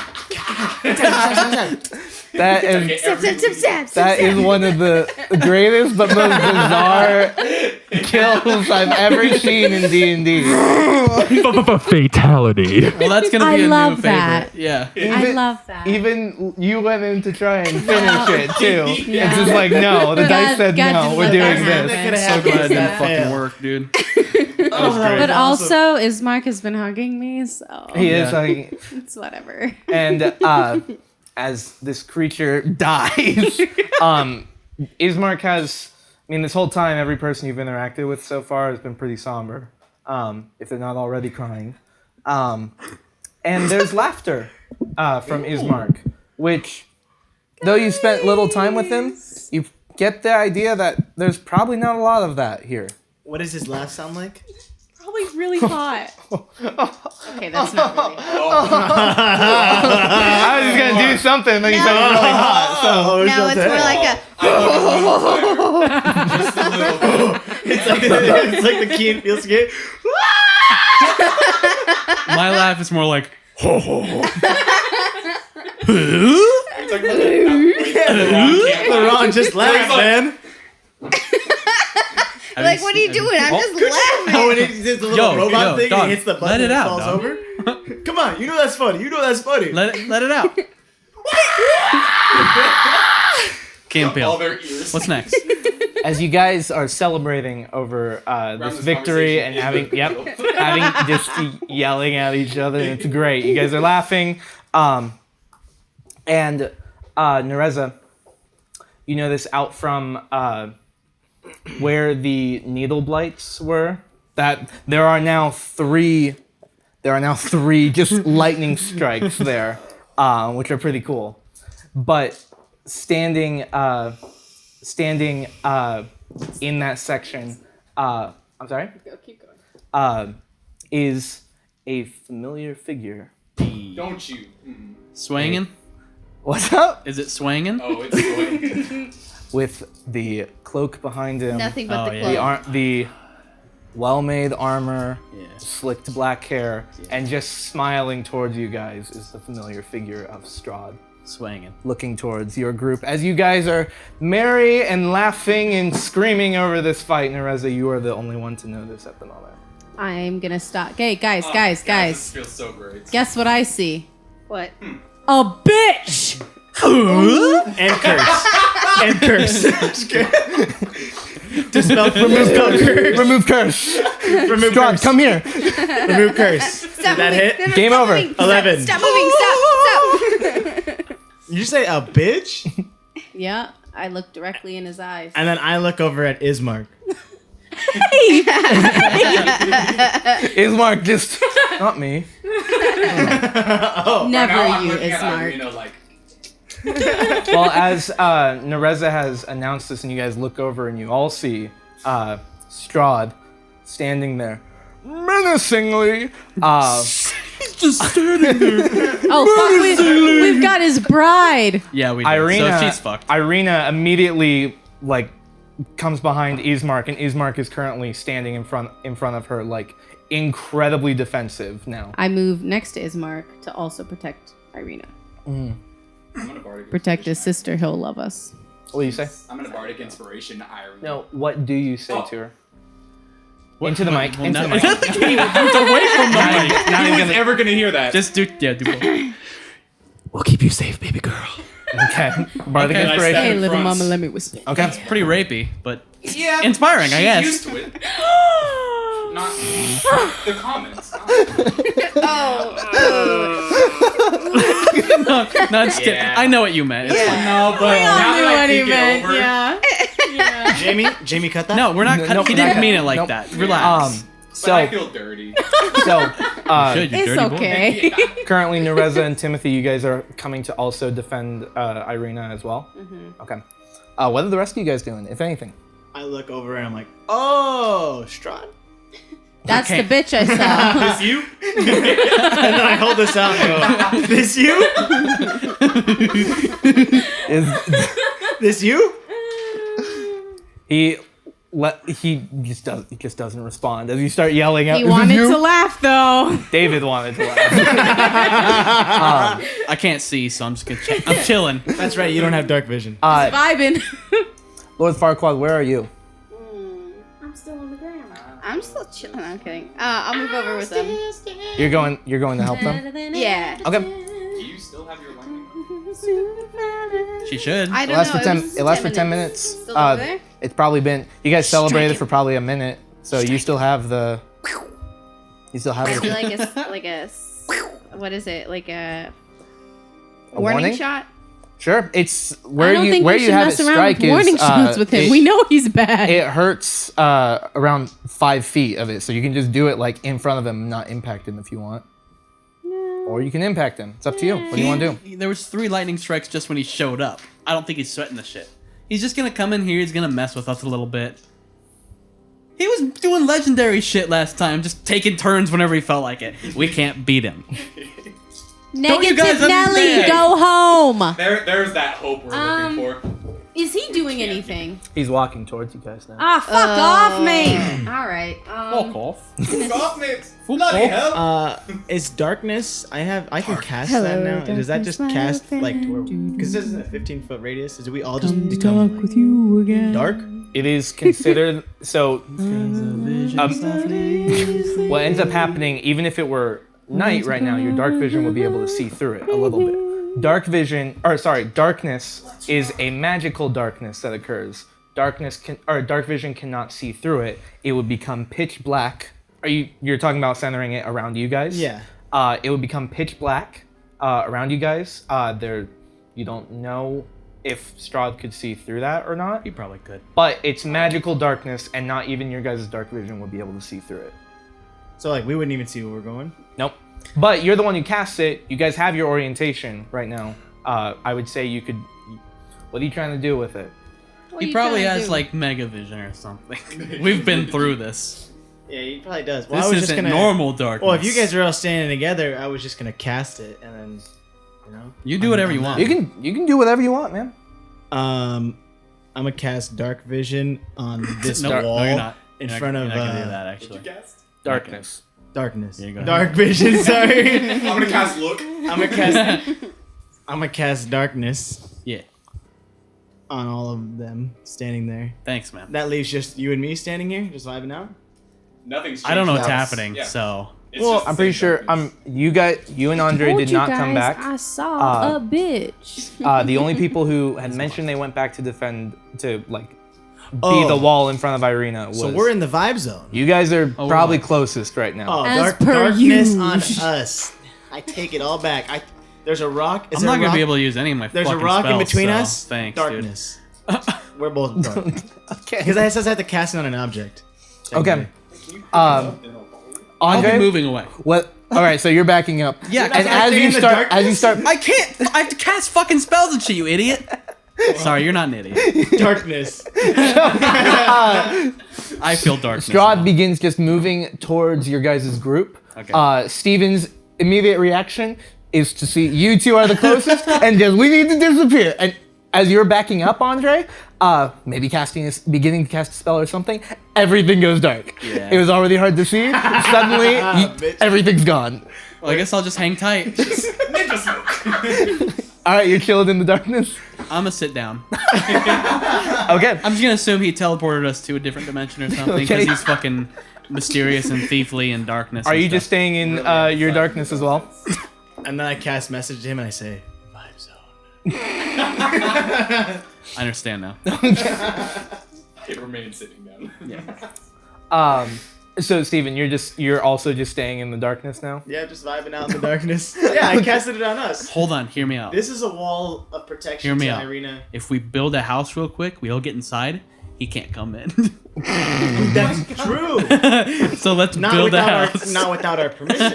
that is okay, Stab, stab, stab, stab, that stab. is one of the greatest but most bizarre kills I've ever seen in D&D. Fatality. Well, that's gonna I be a love new favorite. that. Yeah. I love that. Even you went in to try and finish it too. It's just like no, the dice said God no. didn't We're let doing that this. happen. So glad it didn't That fucking fail. work, dude. But also, Ismark has been hugging me, so He is Yeah. like, it's whatever. and as this creature dies, Ismark has. I mean, this whole time, every person you've interacted with so far has been pretty somber, if they're not already crying. And there's laughter from Ismark, which, though you spent little time with him, you get the idea that there's probably not a lot of that here. What does his laugh sound like? Probably really hot. Okay, that's not really I was just gonna do something, but you said it was really hot. No, it's more like a. just a little. It's like the key in Field Skate. My laugh is more like. The wrong, just laugh, man. Like, what are you doing? I'm just laughing. Oh, when it does the little Yo, robot yo, thing dog, and it hits the button let it and out, falls dog. over. Come on, you know that's funny. You know that's funny. Let it out. Can't All fail. their ears. What's next? As you guys are celebrating over this this victory and conversation. having just yelling at each other, and it's great. You guys are laughing, and Nereza, you know this out from where the needle blights were. That there are now three just lightning strikes there, which are pretty cool. But standing in that section, I'm sorry, Keep going. is a familiar figure. Don't you? Swangin'? What's up? Is it swangin'? Oh, it's going. With the cloak behind him, Nothing but Oh, the yeah. cloak. the well-made armor, Yeah. slicked black hair, and just smiling towards you guys is the familiar figure of Strahd. Swanging. looking towards your group as you guys are merry and laughing and screaming over this fight. Nereza, you are the only one to know this at the moment. I'm gonna stop. Hey, guys. This feels so great. Guess what I see? What? A bitch! And curse. Dispel curse. Remove curse. Remove Strahd, curse. come here. Remove curse. Stop that moving. hit? No, no, Game stop over. moving. 11. Stop moving. Stop. Did you say a bitch? Yeah, I look directly in his eyes. And then I look over at Ismark. Ismark, just not me. Never Now I'm you, looking at Ismark. Irina like, Well, as Nereza has announced this, and you guys look over and you all see Strahd standing there menacingly. Just standing there. Oh, fuck, we've got his bride. Yeah, we do. Irina, So she's fucked. Irina immediately comes behind Ismark, and Ismark is currently standing in front of her, incredibly defensive now. I move next to Ismark to also protect Irina. I'm gonna bardic Protect his inspiration. sister, he'll love us. What do you say? I'm gonna bardic inspiration Irina. No, what do you say Oh. to her? Into the mic. Well, Into the no, mic. Get away from the mic. No one's ever gonna hear that. Just do both. We'll keep you safe, baby girl. Okay. Bardic Okay, inspiration. Hey, Hey, little fronts. mama, let me whisper. Okay. Pretty rapey, but yeah, inspiring, I she's guess. used to it. Not the comments. no, just kidding. Yeah. I know what you meant. It's fine. No, but now that I think it over, Yeah. Jamie, cut that? No, we're not. Nope, he not didn't that. mean it like Nope. that. Relax. but I So, feel dirty. Should, you It's dirty boy. okay. currently Nereza and Timothy, you guys are coming to also defend Irina as well. Okay. What are the rest of you guys doing, if anything? I look over and I'm like, oh, Strahd? That's Okay. the bitch I saw. Is you? And then I hold this out and go, this you? This you? He just doesn't respond as you start yelling out. He "Is this wanted you?" to laugh though. David wanted to laugh. I can't see, so I'm just gonna. I'm chilling. That's right, you don't have dark vision. Vibing. Lord Farquaad, where are you? I'm still on the ground. I'm still chilling. I'm kidding. I'll move over with them. You're going to help them? Yeah. Okay. Do you still have your lightning? She should. I It don't lasts know. for 10 was it lasts for 10 minutes. Still over there? It's probably been you guys celebrated for probably a minute, so you still have it. What is it? Like a A warning warning? shot? Sure. It's I where don't you think where we you should have it mess around strike with warning is shots with him. it, We know he's bad. it hurts around 5 feet of it, so you can just do it in front of him, not impact him if you want. Or you can impact him. It's up to you. What do you want to do? There was 3 lightning strikes just when he showed up. I don't think he's sweating the shit. He's just gonna come in here. He's gonna mess with us a little bit. He was doing legendary shit last time, just taking turns whenever he felt like it. We can't beat him. Don't you guys Negative Nelly, understand? go home. There's that hope we're looking for. Is he doing anything? He's walking towards you guys now. Ah, fuck off, mate. All right. Fuck off. Fuck it. Bloody hell. Is darkness? I can cast Hello, that now. Does that darkness, just my cast friend. because this is a 15-foot radius? Did we all just become with you again? Dark? It is considered so. What ends up happening, even if it were night right now, your dark vision will be able to see through it a little bit. Darkness is a magical darkness that occurs. Dark vision cannot see through it. It would become pitch black. You're talking about centering it around you guys? Yeah. It would become pitch black around you guys. You don't know if Strahd could see through that or not. He probably could. But it's magical darkness, and not even your guys' dark vision would be able to see through it. So we wouldn't even see where we're going. Nope. But you're the one who casts it. You guys have your orientation right now. I would say you could. What are you trying to do with it? He probably has mega vision or something. We've been through this. Yeah, he probably does. This isn't normal darkness. Well, if you guys are all standing together, I was just gonna cast it and then, You do whatever you want. You can do whatever you want, man. I'm gonna cast dark vision on this No, wall no, you're not. in You're front not, of you're not gonna do that, actually. Darkness. darkness. Yeah, go ahead. Dark vision. Sorry. I'm gonna cast look. I'm gonna cast. I'm gonna cast darkness Yeah. on all of them standing there. Thanks, man. That leaves just you and me standing here, just vibing out. Nothing's changed. I don't know what's Alex. happening, Yeah. so It's Well, just the I'm pretty same sure darkness. you and Andre did not come back. I saw a bitch. The only people who had mentioned they went back to defend be Oh. the wall in front of Irina was. So we're in the vibe zone. You guys are Oh, probably we're- closest right now. Oh, As per darkness usual. on us. I take it all back. There's a rock. I'm not gonna be able to use any of my There's a fucking rock in spells, between so us. Thanks, Darkness. We're both dark. Okay. Because it says I have to cast it on an object. Okay. Can you I'll Andre, be moving away. what? All right, so you're backing up. Yeah, and that's why I as stay you in the start, darkness? I can't. I have to cast fucking spells and shit, you idiot. Sorry, you're not an idiot. Darkness. I feel darkness. Strahd now. begins just moving towards your guys' group. Okay. Steven's immediate reaction is to see you two are the closest and just, we need to disappear. And as you're backing up, Andre, maybe beginning to cast a spell or something, everything goes dark. Yeah. It was already hard to see. Suddenly, Bitch. everything's gone. Well, I guess I'll just hang tight. Ninja smoke. All right, you're chilled in the darkness. I'm gonna sit down. Okay. I'm just gonna assume he teleported us to a different dimension or something because Okay. he's fucking mysterious and thiefly and darkness. Are and you just stuff. staying in your darkness as well? And then I cast message to him and I say, vibe zone. I understand now. It remains sitting down. Yeah. So Steven, you're also just staying in the darkness now? Yeah, just vibing out in the darkness. Yeah, I casted it on us. Hold on. Hear me out. This is a wall of protection Hear me to out. Irina. If we build a house real quick, we all get inside. He can't come in. That's true. So let's Not build a without, house. not without our permission.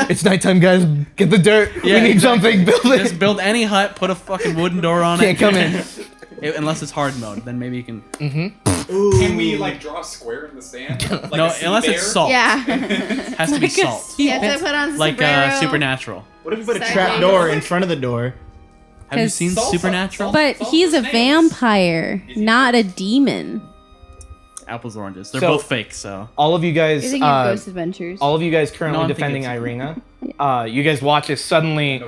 It's nighttime, guys. Get the dirt. Yeah, we need exactly. something. Build it. Just build any hut, put a fucking wooden door on Can't it. come in. Unless it's hard mode, then maybe you can. Ooh. Can we like draw a square in the sand? Like No, a sea unless bear? it's salt. Yeah. Has to be salt. You have to put on Like sombrero. Supernatural. What if we put a Side trap window. door in front of the door? Have you 'Cause seen Salt- Supernatural? But Salt he's for a snails. vampire, not a demon. Apples, oranges. They're So- both fake, so. All of you guys. You're thinking of Ghost Adventures. All of you guys currently No, I'm defending thinking Irina. You guys watch as suddenly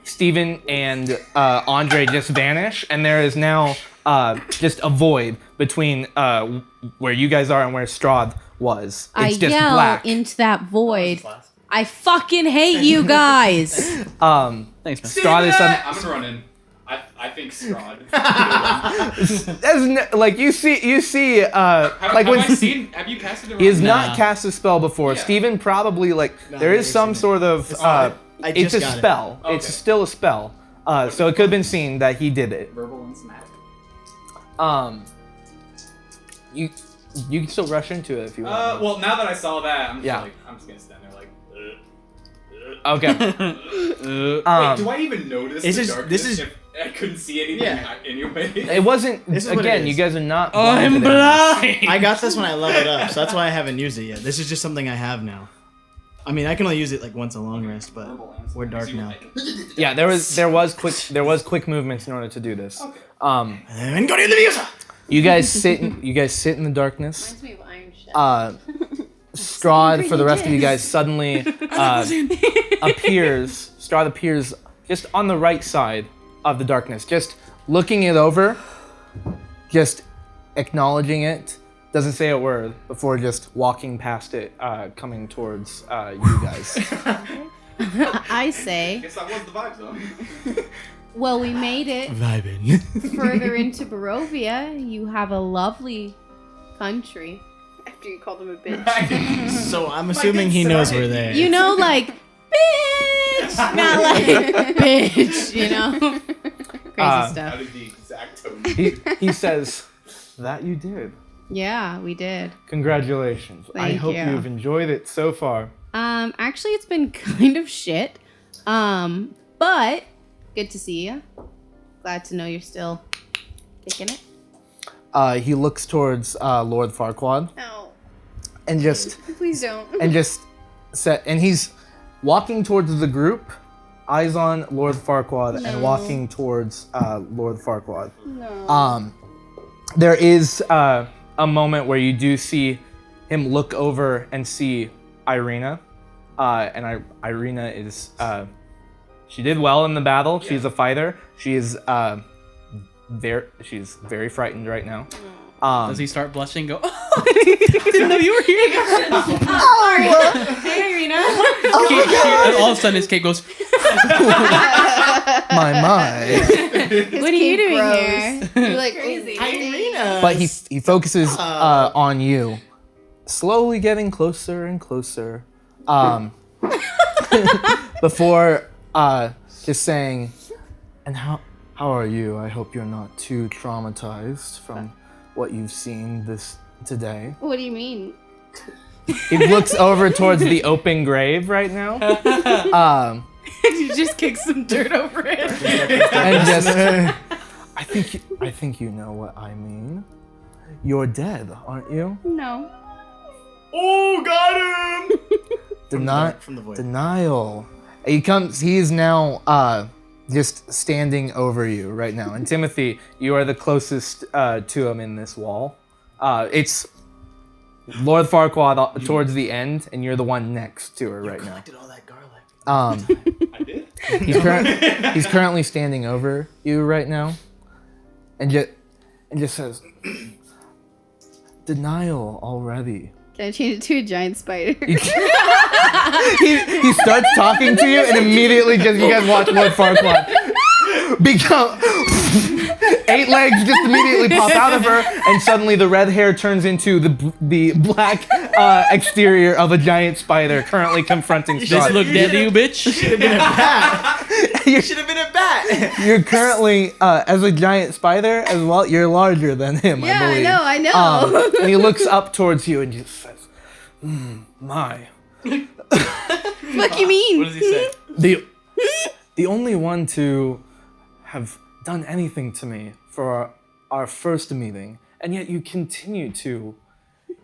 Steven and Andre just vanish, and there is now just a void between where you guys are and where Strahd was. I It's just yell black. into that void. I fucking hate you guys. Thanks, man. Strahd is suddenly. I'm gonna run in. I think Strahd. Like you see like when Have you casted it? he has Nah. not cast a spell before. Yeah. Steven probably there is never some seen it. sort of I it's just a got it. spell. Okay. It's still a spell. So it could have been seen that he did it. Verbal and somatic. You can still rush into it if you want. Well, now that I saw that, I'm just Yeah. I'm just gonna stand there like. Okay. Wait, do I even notice This the is- darkness this is- if I couldn't see anything Yeah. anyway? It wasn't. This is what it Again, is. you guys are not. I'm blind to that. blind! I got this when I leveled up, so that's why I haven't used it yet. This is just something I have now. I mean, I can only use it like once a long rest, but we're dark now. Yeah, there was quick movements in order to do this. And go to the Leviosa! You guys sit in the darkness. Reminds me of Iron Chef. Strahd, for the rest of you guys, suddenly appears. Strahd appears just on the right side of the darkness, just looking it over, just acknowledging it. Doesn't say a word before just walking past it, coming towards you guys. I say, Guess that was the vibe zone. well, we made it Vibing. further into Barovia. You have a lovely country. After you called him a bitch. So I'm assuming he knows we're there. You know, like, bitch! Not like, bitch, you know? Crazy How stuff. did the exact tone? He says, "That you did. Yeah, we did. Congratulations. I Thank hope you. you've enjoyed it so far." Actually, it's been kind of shit. But good to see you. Glad to know you're still kicking it. He looks towards Lord Farquaad No, and just please don't. and he's walking towards the group, eyes on Lord Farquaad, and walking towards Lord Farquaad. No. There is a moment where you do see him look over and see Irina, and Irina is She did well in the battle. She's a fighter. She is she's very frightened right now. Does he start blushing? Go. Oh, didn't know you were here. Hey, Irina. And all of a sudden, his cape goes. My. What are you doing here? You're like Crazy. Irina. But he focuses on you, slowly getting closer and closer. Before just saying, and how are you? I hope you're not too traumatized from what you've seen today. What do you mean? He looks over towards the open grave right now. You just kick some dirt over it. And just, I think you know what I mean. You're dead, aren't you? No. Oh, got him! From the void. Denial. He is now just standing over you right now. And Timothy, you are the closest to him in this wall. It's Lord Farquaad towards the end, and you're the one next to her right now. Collected all that garlic. I did? He's currently standing over you right now, and just says, "Denial already." Can I change it to a giant spider? He starts talking to you, and immediately you guys watch Lord Farquaad become 8 legs just immediately pop out of her, and suddenly the red hair turns into the black exterior of a giant spider currently confronting Just Strahd. look dead to you, bitch. You should have been a bat. You're currently as a giant spider as well. You're larger than him, Yeah, I believe. I know. And he looks up towards you and just says, "My." Fuck you mean? What does he say? The only one to have done anything to me for our first meeting, and yet you continue to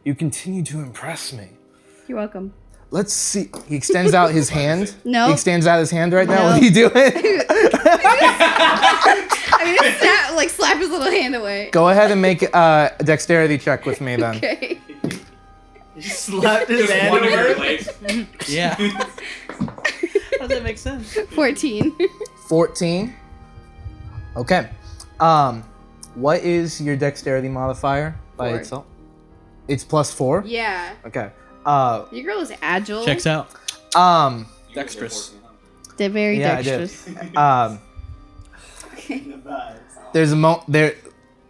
impress me. You're welcome. Let's see. He extends out his hand. No. He extends out his hand right now. No. What are you doing? I'm gonna slap his little hand away. Go ahead and make a dexterity check with me then. Okay. Slapped his Just hand one of over your it. legs. Yeah. How does that make sense? 14. 14. Okay. What is your dexterity modifier by 4. itself? It's +4. Yeah. Okay. Your girl is agile. Checks out. Um. Dexterous. They're very Yeah, I did. dexterous. There's a there,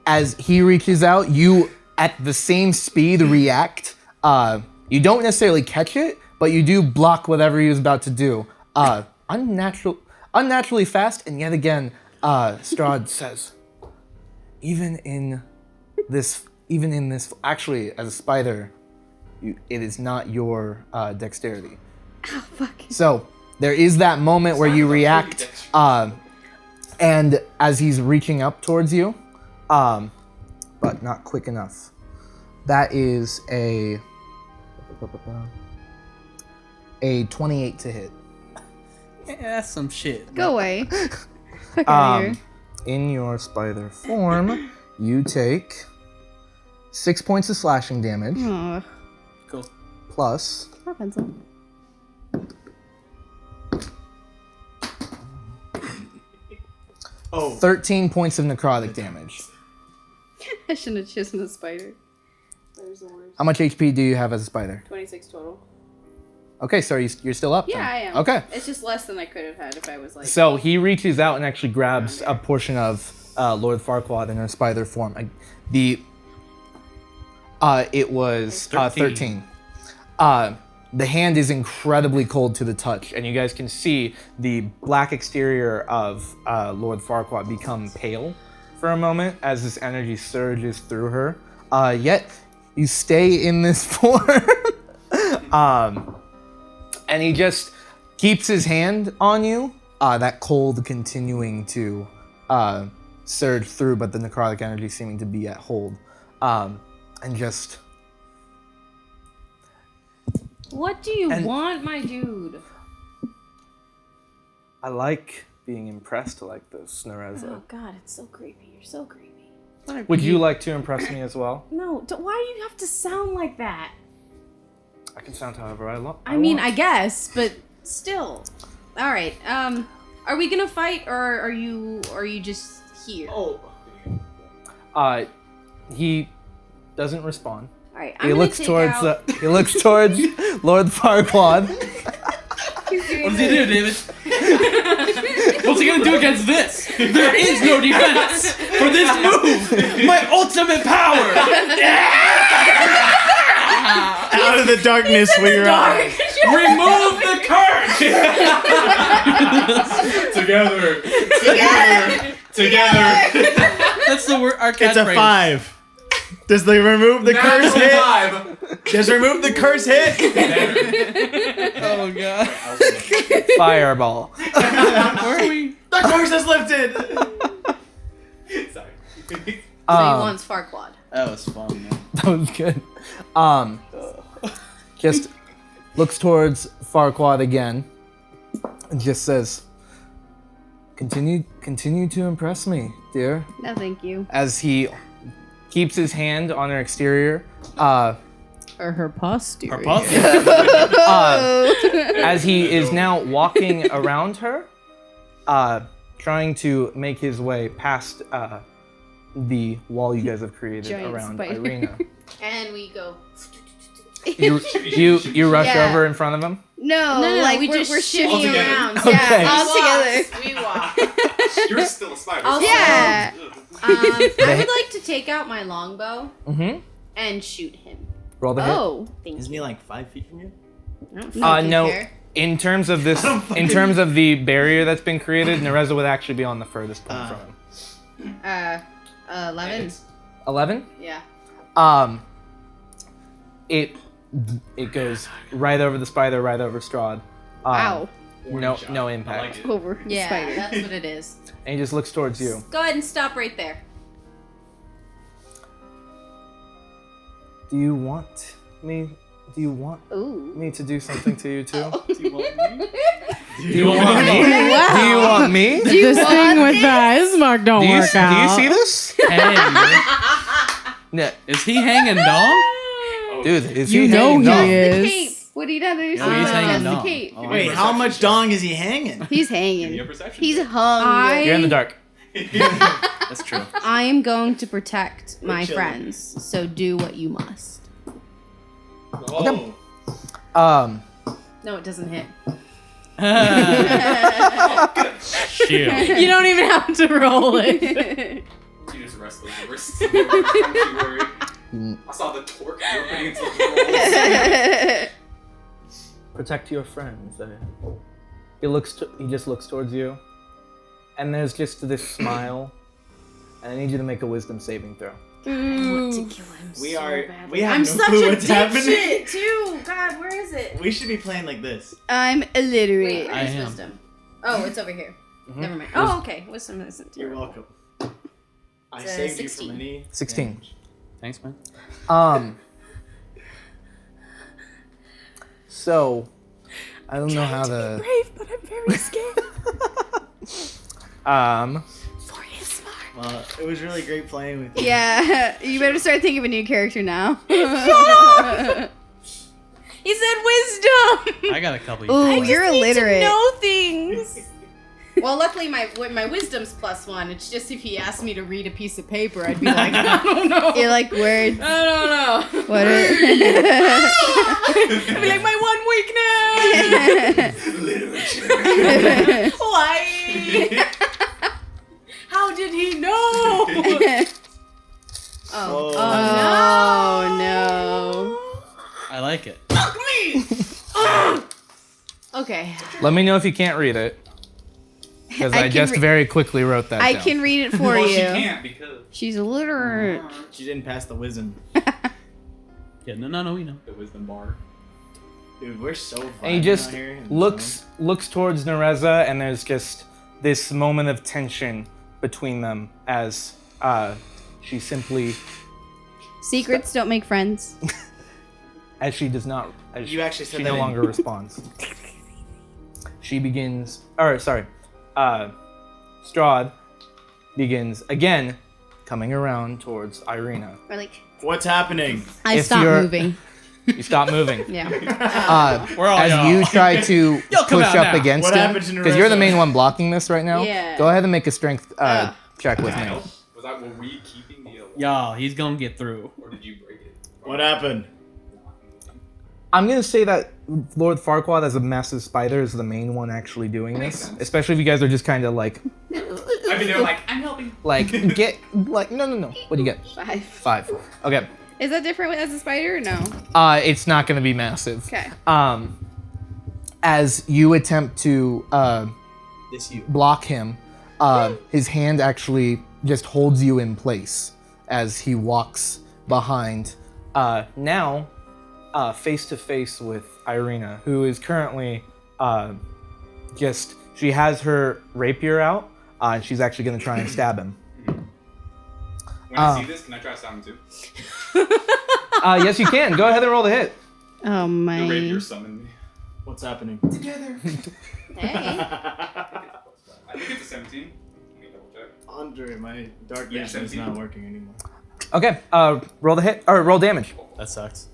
as he reaches out, you at the same speed react. You don't necessarily catch it, but you do block whatever he was about to do. Unnaturally fast, and yet again, Strahd says, even in this, actually, as a spider, it is not your dexterity. Oh, fuck. So there is that moment where you react, and as he's reaching up towards you, but not quick enough. That is a 28 to hit. Yeah, that's some shit. Go away. Fuck out of here. In your spider form, you take 6 points of slashing damage Aw, Cool. plus poor pencil. Oh. 13 points of necrotic damage. I shouldn't have chosen the spider. There's the worst. How much HP do you have as a spider? 26 total. Okay, so you're still up. Yeah, then. I am. Okay. It's just less than I could have had if I was like. So he reaches out and actually grabs a portion of Lord Farquaad in her spider form. It was 13. The hand is incredibly cold to the touch, and you guys can see the black exterior of Lord Farquaad become pale for a moment as this energy surges through her. Yet you stay in this form. And he just keeps his hand on you, that cold continuing to surge through, but the necrotic energy seeming to be at hold. And just... What do you want, my dude? I like being impressed like this, Nereza. Oh god, it's so creepy. You're so creepy. Would you like to impress me as well? No, why do you have to sound like that? I can sound however I I mean, want. I guess, but still. All right. Are we gonna fight, or are you just here? Oh. He doesn't respond. All right. He looks towards Lord Farquaad. What does he do, David? What's he gonna do against this? There is no defense for this move. My ultimate power. Out of the darkness we rise. Remove the curse. Together. That's the word. Our It's a catchphrase. 5. Does the remove the curse hit? 5. Does remove the curse hit? Oh god. Fireball. Where are we? The curse is lifted. Sorry. So he wants Farquaad. That was fun, man. That was good. Just looks towards Farquaad again and just says, continue to impress me, dear. No, thank you. As he keeps his hand on her exterior, Or her posterior. Our puff? as he is now walking around her, trying to make his way past the wall you guys have created Giant around spider. Irina. And we go. You rush Yeah. over in front of him? No, No, like we we're just shifting shimmy together. around. Okay. Yeah, all together. We walk. You're still a spider. Also- Yeah. I would like to take out my longbow Mm-hmm. and shoot him. Roll the hit. Oh. Thank Isn't you. he like 5 feet from you? I don't fucking No. care. In terms of this, in terms of the barrier that's been created, Nereza would actually be on the furthest point from him. 11. 11? Yeah. It goes right over the spider, right over Strahd. Wow. No I impact. like it. Over Yeah, spider. that's what it is. And he just looks towards you. Go ahead and stop right there. Do you want me? Do you want Ooh. me to do something to you too? Do you want me? Do you want me? Do you want me? Do This thing with the Ismark don't you see this? Hey, No, is he hanging dong? dude, is he hanging dong? The cape. What do you not understand? Oh, he's hanging That's dong. the cape. Oh, Wait, how much dong is he hanging? He's Give me a hanging. perception. He's hung. You're in the dark. that's true. I am going to protect my chilling. friends, so do what you must. Oh. No, it doesn't hit. Shield. You don't even have to roll it. You just rest those wrists. Don't you worry. I saw the torque you're putting into the rolls. Protect your friends. He just looks towards you, and there's just this smile. And I need you to make a wisdom saving throw. We have I'm no such clue a what's happening. dipshit, too. God, where is it? We should be playing like this. I'm Wait, illiterate. where I is am. wisdom? Oh, it's over here. Never mind. Oh, okay. Wisdom isn't You're terrible. welcome. I It's, saved 16. you from any 16. damage. Thanks, man. So I don't know how to. Brave, but I'm very scared. For his smart. Well, it was really great playing with you. Yeah, you better start thinking of a new character now. He said wisdom. I got a couple. Ooh, you're illiterate. Know things. Well, luckily my wisdom's +1. It's just if he asked me to read a piece of paper, I'd be like, I don't know. You're like words. I don't know. What? Are... I'd be like, my one weakness. Why? How did he know? Oh. Oh no. I like it. Fuck me. Okay. Let me know if you can't read it, because I I can just re- very quickly wrote that I down. can read it for Well, you. she can't because She's illiterate. She didn't pass the wisdom. Yeah, no, we know. the wisdom bar. Dude, we're so And he vibing just out here in the looks towards Nereza, and there's just this moment of tension between them as she simply, Secrets don't make friends. as she does not, as You actually said she that no in- longer responds. She begins, Strahd begins again coming around towards Irina. Or like, What's happening? I If stopped you're- moving. You stop moving. Yeah. We're all As you try to Yo, come push out up now. against What happened him, to because you're the Narissa? main one blocking this right now. Yeah. Go ahead and make a strength check with Can I me. help? Were we keeping the Yo, he's gonna get through. or did you break it? What happened? I'm gonna say that Lord Farquaad as a massive spider is the main one actually doing That makes this, sense. especially if you guys are just kind of like I mean, they're like, I'm helping. get like no. What do you get? 5. 5. Okay. Is that different as a spider or no? It's not gonna be massive. Okay. As you attempt to This you. block him, his hand actually just holds you in place as he walks behind. Now, face to face with Irina, who is currently she has her rapier out, and she's actually going to try and stab him. When I see this, can I try to stab him too? Yes, you can. Go ahead and roll the hit. Oh my. The rapier summoned me. What's happening? Hey. I think it's a 17. Let me double check. Andre, my dark Yeah, vision is 17. not working anymore. Okay, roll the hit, or roll damage. That sucks.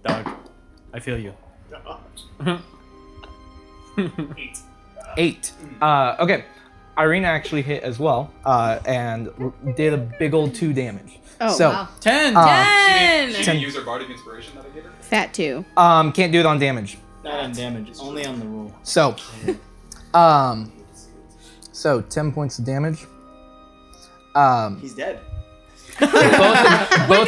Dog. I feel you. 8. Okay. Irina actually hit as well, and did a big old 2 damage. Oh, so, wow. 10. She didn't use her bardic inspiration that I gave her? Fat 2. Can't do it on damage. Not on damage, only on the roll. So, 10 points of damage. He's dead. Both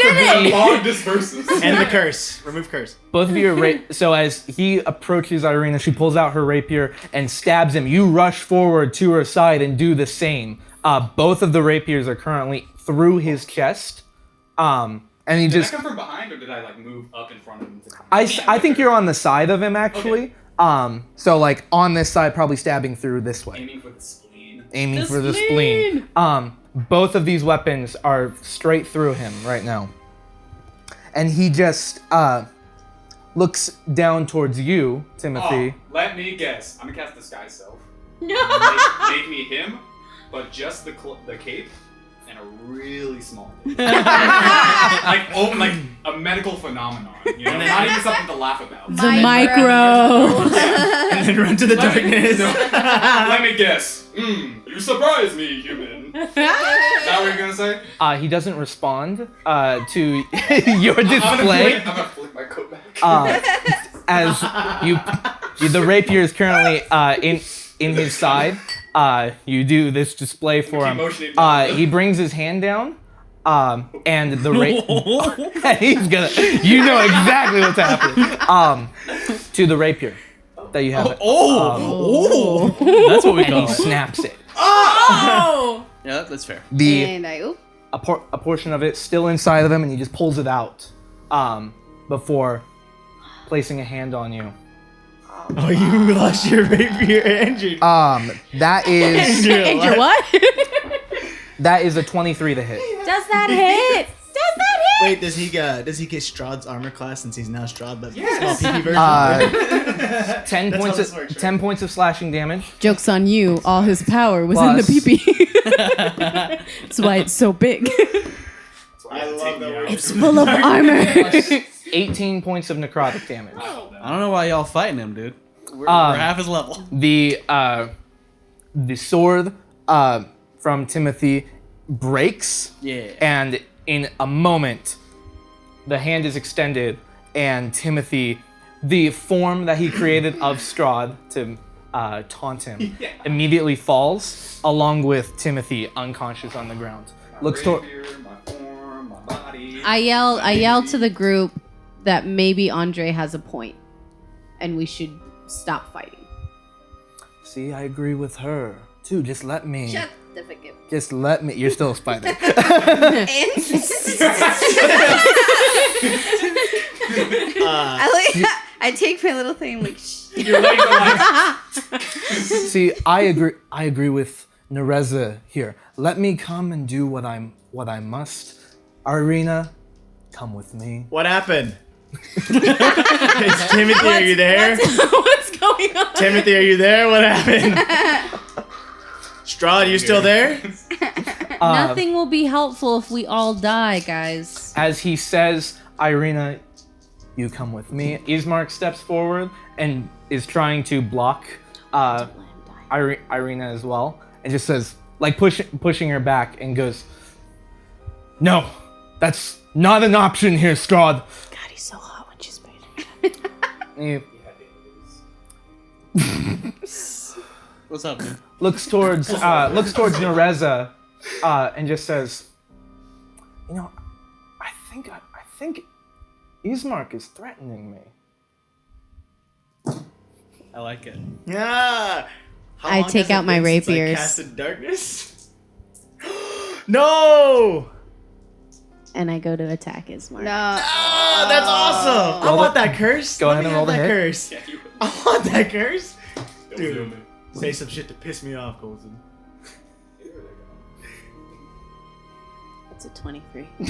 of you, Fog disperses. And the curse. Remove curse. both of you are so as he approaches Irina, she pulls out her rapier and stabs him. You rush forward to her side and do the same. Both of the rapiers are currently through his chest. And he Did just, I come from behind or did I like move up in front of him? I think you're on the side of him actually. So like on this side, probably stabbing through this way. Aiming for the spleen. Aiming for the spleen. Both of these weapons are straight through him right now. And he just looks down towards you, Timothy. Oh, let me guess. I'm gonna cast Disguise Self. make me him, but just the cape and a really small dick. like a medical phenomenon. You know, not even something to laugh about. The micro. And then run to the darkness. Let me guess. You surprise me, human. Is that what you're gonna say? He doesn't respond to your display. I'm gonna flip my coat back. As the rapier is currently in his side. You do this display for him. He brings his hand down, and the he's gonna. You know exactly what's happening. To the rapier that you have. That's what we And call he it. snaps it. Oh! Yeah, that's fair. And I oop. A portion of it still inside of him, and he just pulls it out before placing a hand on you. Oh, you lost your rapier, Andrew. That is And your what? that is a 23 to hit. Does that hit? Wait, does he get Strahd's armor class since he's now Strahd, but Yes. small PP version? 10 That's points. how this works, right? 10 points of slashing damage. Joke's on you. All his power was in the Plus- pee-pee. That's why it's so big. I love that word. It's full of armor. 18 points of necrotic damage. I don't know why y'all fighting him, dude. We're half his level. The sword from Timothy breaks, Yeah. and in a moment, the hand is extended, and Timothy, the form that he created of Strahd to taunt him, immediately falls, along with Timothy unconscious on the ground. Looks toward. My form, my body. I yell to the group that maybe Andre has a point, and we should stop fighting. See, I agree with her too. Just let me. Shut the fuck up. Just let me. You're still a spider. I take my little thing like shh. Your legs are like, See, I agree with Nereza here. Let me come and do what I must. Irina, come with me. What happened? It's Timothy, are you there? What's going on? Timothy, are you there? What happened? Strahd, you still there? Nothing will be helpful if we all die, guys. As he says, Irina, You come with me. Ismark steps forward and is trying to block Irina as well, and just says, like pushing her back, and goes, "No, that's not an option here, Strahd." God, he's so hot when she's pregnant. What's up, man? Looks towards Nereza, and just says, "You know, I think Ismark is threatening me." I like it. Yeah. How I long take has it out my been since I rapiers. casted darkness? No! And I go to attack Ismark. No. Oh, that's awesome! I Roll want the- that curse. Go Let ahead me and roll have the that hit. curse. Yeah, you I want that curse. don't Dude. do me. Say some shit to piss me off, Colton. It's a 23. Yay!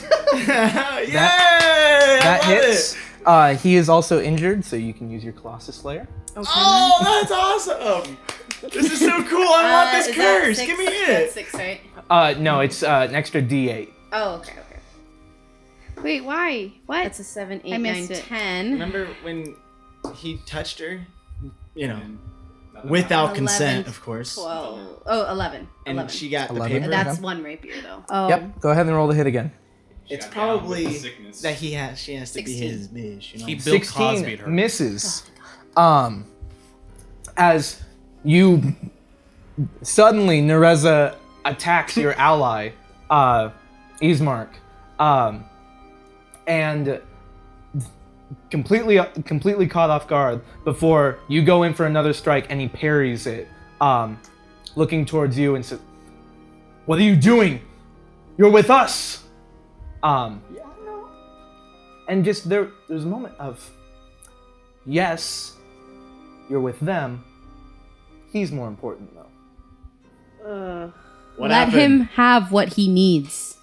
That I love hits. it. He is also injured, so you can use your Colossus Slayer. Oh, that's awesome! This is so cool. I want this curse. Give me it. 6, right? No, it's an extra D8. Oh, okay. Wait, why? What? That's a 7, 8, I 9, missed it. 10. Remember when he touched her? You know, And nothing without 11, consent, of course. 12. Oh, 11. And 11. she got the 11. paper. That's one rapier, though. Oh. Yep. Go ahead and roll the hit again. She It's got down with probably the sickness. that she has to be 16. his bitch. You know. He Bill 16 Cosby'd her. misses. As you suddenly Nereza attacks your ally, Ismark, and completely caught off guard before you go in for another strike, and he parries it, looking towards you and says, "What are you doing? You're with us." And just there's a moment of, yes, you're with them. He's more important though. What Let happened? him have what he needs.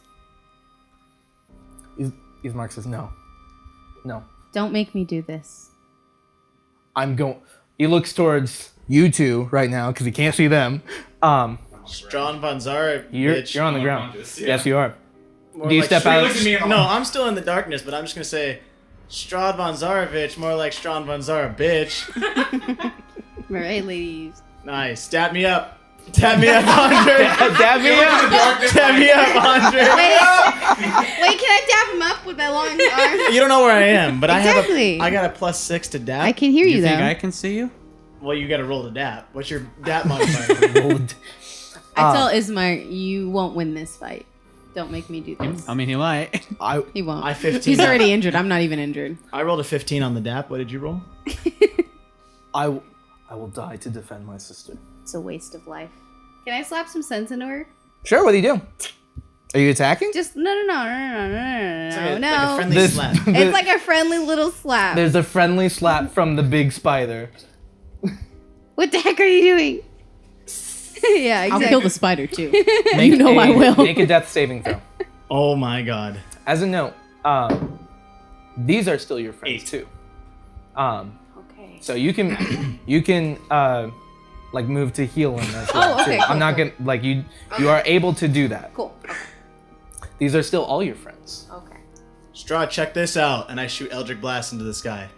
Ismark says, no. Don't make me do this. I'm going. He looks towards you two right now because he can't see them. Strahd von Zara, You're bitch. on the ground. unconscious, yeah. Yes, you are. More Do you like step Strahd- out? Look at me and No, all. I'm still in the darkness, but I'm just gonna say, Strahd von Zarovich, more like Strahd von Zara, bitch. All right, ladies. Nice. Dab me up. Dab me up, Andre. Dab me up. Dab me up, Andre. Wait, can I dab him up with my long arm? You don't know where I am, but Exactly. I got a +6 to dab. I can hear you, You think though. I can see you? Well, you got to roll the dab. What's your dab modifier? I tell Ismark, you won't win this fight. Don't make me do this. I mean, he might. He won't. I 15. He's already injured. I'm not even injured. I rolled a 15 on the dab. What did you roll? I will die to defend my sister. It's a waste of life. Can I slap some sense into her? Sure. What do you do? Are you attacking? Just no. It's like a No. friendly This- slap. It's like a friendly little slap. There's a friendly slap from the big spider. What the heck are you doing? Yeah, I'll exactly. kill the spider too. Make You know I will. Make a death saving throw. Oh my god. As a note, these are still your friends 8. too. Okay. So you can like move to heal him as well. Oh, okay, too. I'm cool, not gonna like you are able to do that. Cool. Okay. These are still all your friends. Okay. Strahd, check this out. And I shoot Eldritch Blast into the sky.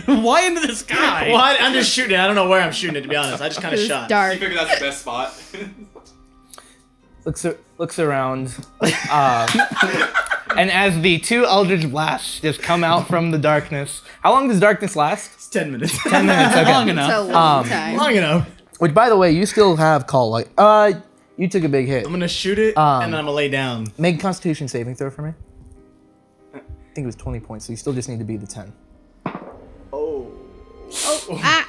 Why into the sky? Well, I'm just shooting it. I don't know where I'm shooting it, to be honest. I just kind of It's shot. You dark. figure that's the best spot. Looks around, and as the two Eldritch Blasts just come out from the darkness. How long does darkness last? It's 10 minutes. 10 minutes. Okay. Long It's a enough. long time. Long enough. Which, by the way, you still have call light. You took a big hit. I'm going to shoot it, and then I'm going to lay down. Make a Constitution saving throw for me. I think it was 20 points, so you still just need to be the 10. Oh. Ah,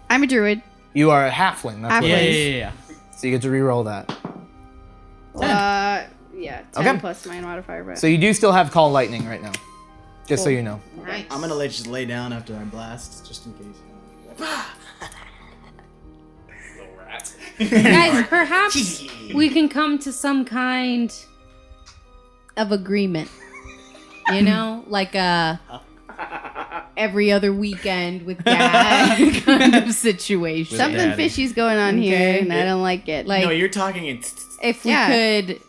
I'm a druid. You are a halfling. That's what Yeah, it yeah, is. yeah. So you get to re-roll that. Yeah, 10 Okay. plus my modifier. But So you do still have call lightning right now, just so you know. Nice. I'm going to just lay down after I blast, just in case. Little rat. Guys, perhaps we can come to some kind of agreement. You know, like a every other weekend with dad kind of situation. something Daddy. fishy's going on here, Okay. and I don't like it. Like, No, you're talking in... if we Yeah. could,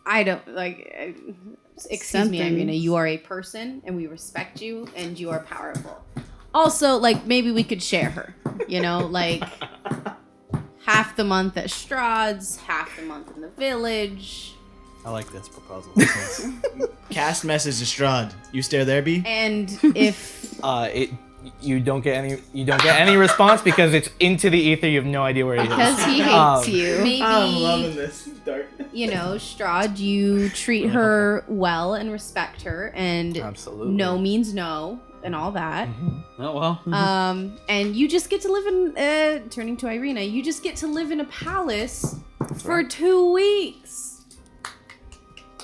I don't like. excuse me, Something. Irina, you are a person and we respect you and you are powerful. Also, like, maybe we could share her, you know, like half the month at Strahd's, half the month in the village. I like this proposal. Cast message to Strahd. You stay there, B? And if You don't get any response because it's into the ether. You have no idea where he is. Because he hates you. maybe, I'm loving this darkness. you know, Strahd, you treat her well and respect her and Absolutely. no means no and all that. Oh, well. And you just get to live in, turning to Irina, you just get to live in a palace for 2 weeks.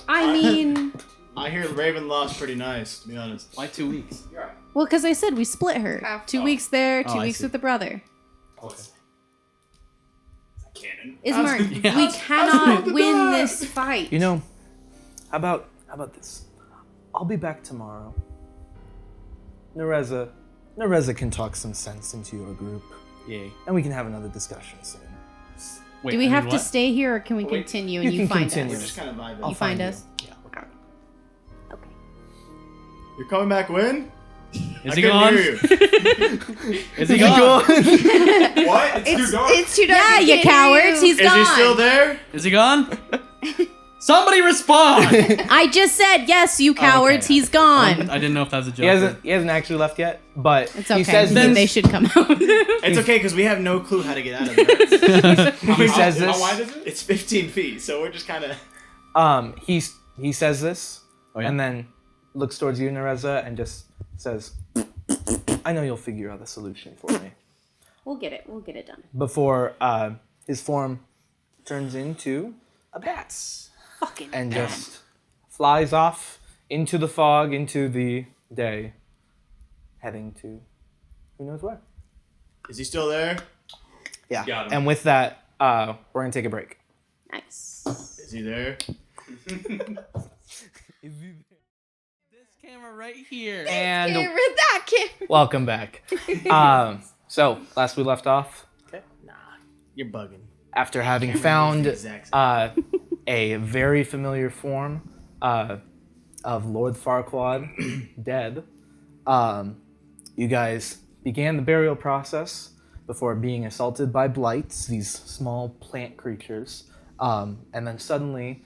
I mean, I hear Ravenloft's pretty nice, to be honest. Why 2 weeks? You're right. well, because I said we split her. Half. 2 weeks there, 2 Oh, I weeks see. with the brother. Okay. Is that canon? Ismark, yeah. we cannot win this fight. You know, how about this? I'll be back tomorrow. Nereza can talk some sense into your group, Yay. and we can have another discsion soon. Wait, Do we I have mean, to what? stay here or can we Wait. continue You and you can find continue. We're us? just kind of vibing. I'll You find you. us? Yeah. Okay. You're coming back when? Is I he couldn't gone? hear you. Is he gone? What? It's too dark. It's too dark. Yeah, we you can't hear cowards. you. He's Is gone. he still there? Is he gone? Somebody respond! I just said yes, you cowards. okay. He's gone. I didn't know if that was a joke. He hasn't actually left yet, but It's okay. he says Then this. they should come out. It's okay, because we have no clue how to get out of there. He says How this. wide is it? It's 15 feet, so we're just kind of... He says this, Oh, yeah? and then looks towards you, Nereza, and just says, "I know you'll figure out a solution for me." We'll get it. We'll get it done. Before his form turns into a bat Fucking and just flies off into the fog, into the day, heading to who knows where. Is he still there? Yeah. Got him. And with that, we're gonna take a break. nice. Is he there? This camera right here. And Camera, that camera. welcome back. So last we left off, Nah, you're bugging. after having found Exact a very familiar form of Lord Farquaad dead, you guys began the burial process before being assaulted by blights, these small plant creatures, and then suddenly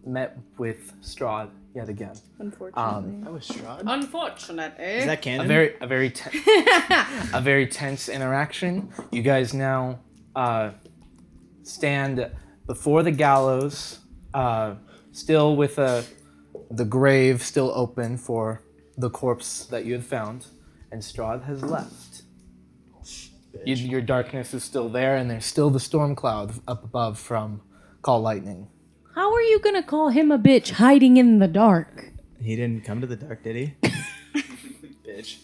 met with Strahd yet again. Unfortunately. That was Strahd? Unfortunate, Is that canon? A very tense interaction. You guys now stand before the gallows, still with the grave still open for the corpse that you had found, and Strahd has left. Your darkness is still there, and there's still the storm cloud up above from Call Lightning. How are you gonna call him a bitch hiding in the dark? He didn't come to the dark, did he? Bitch.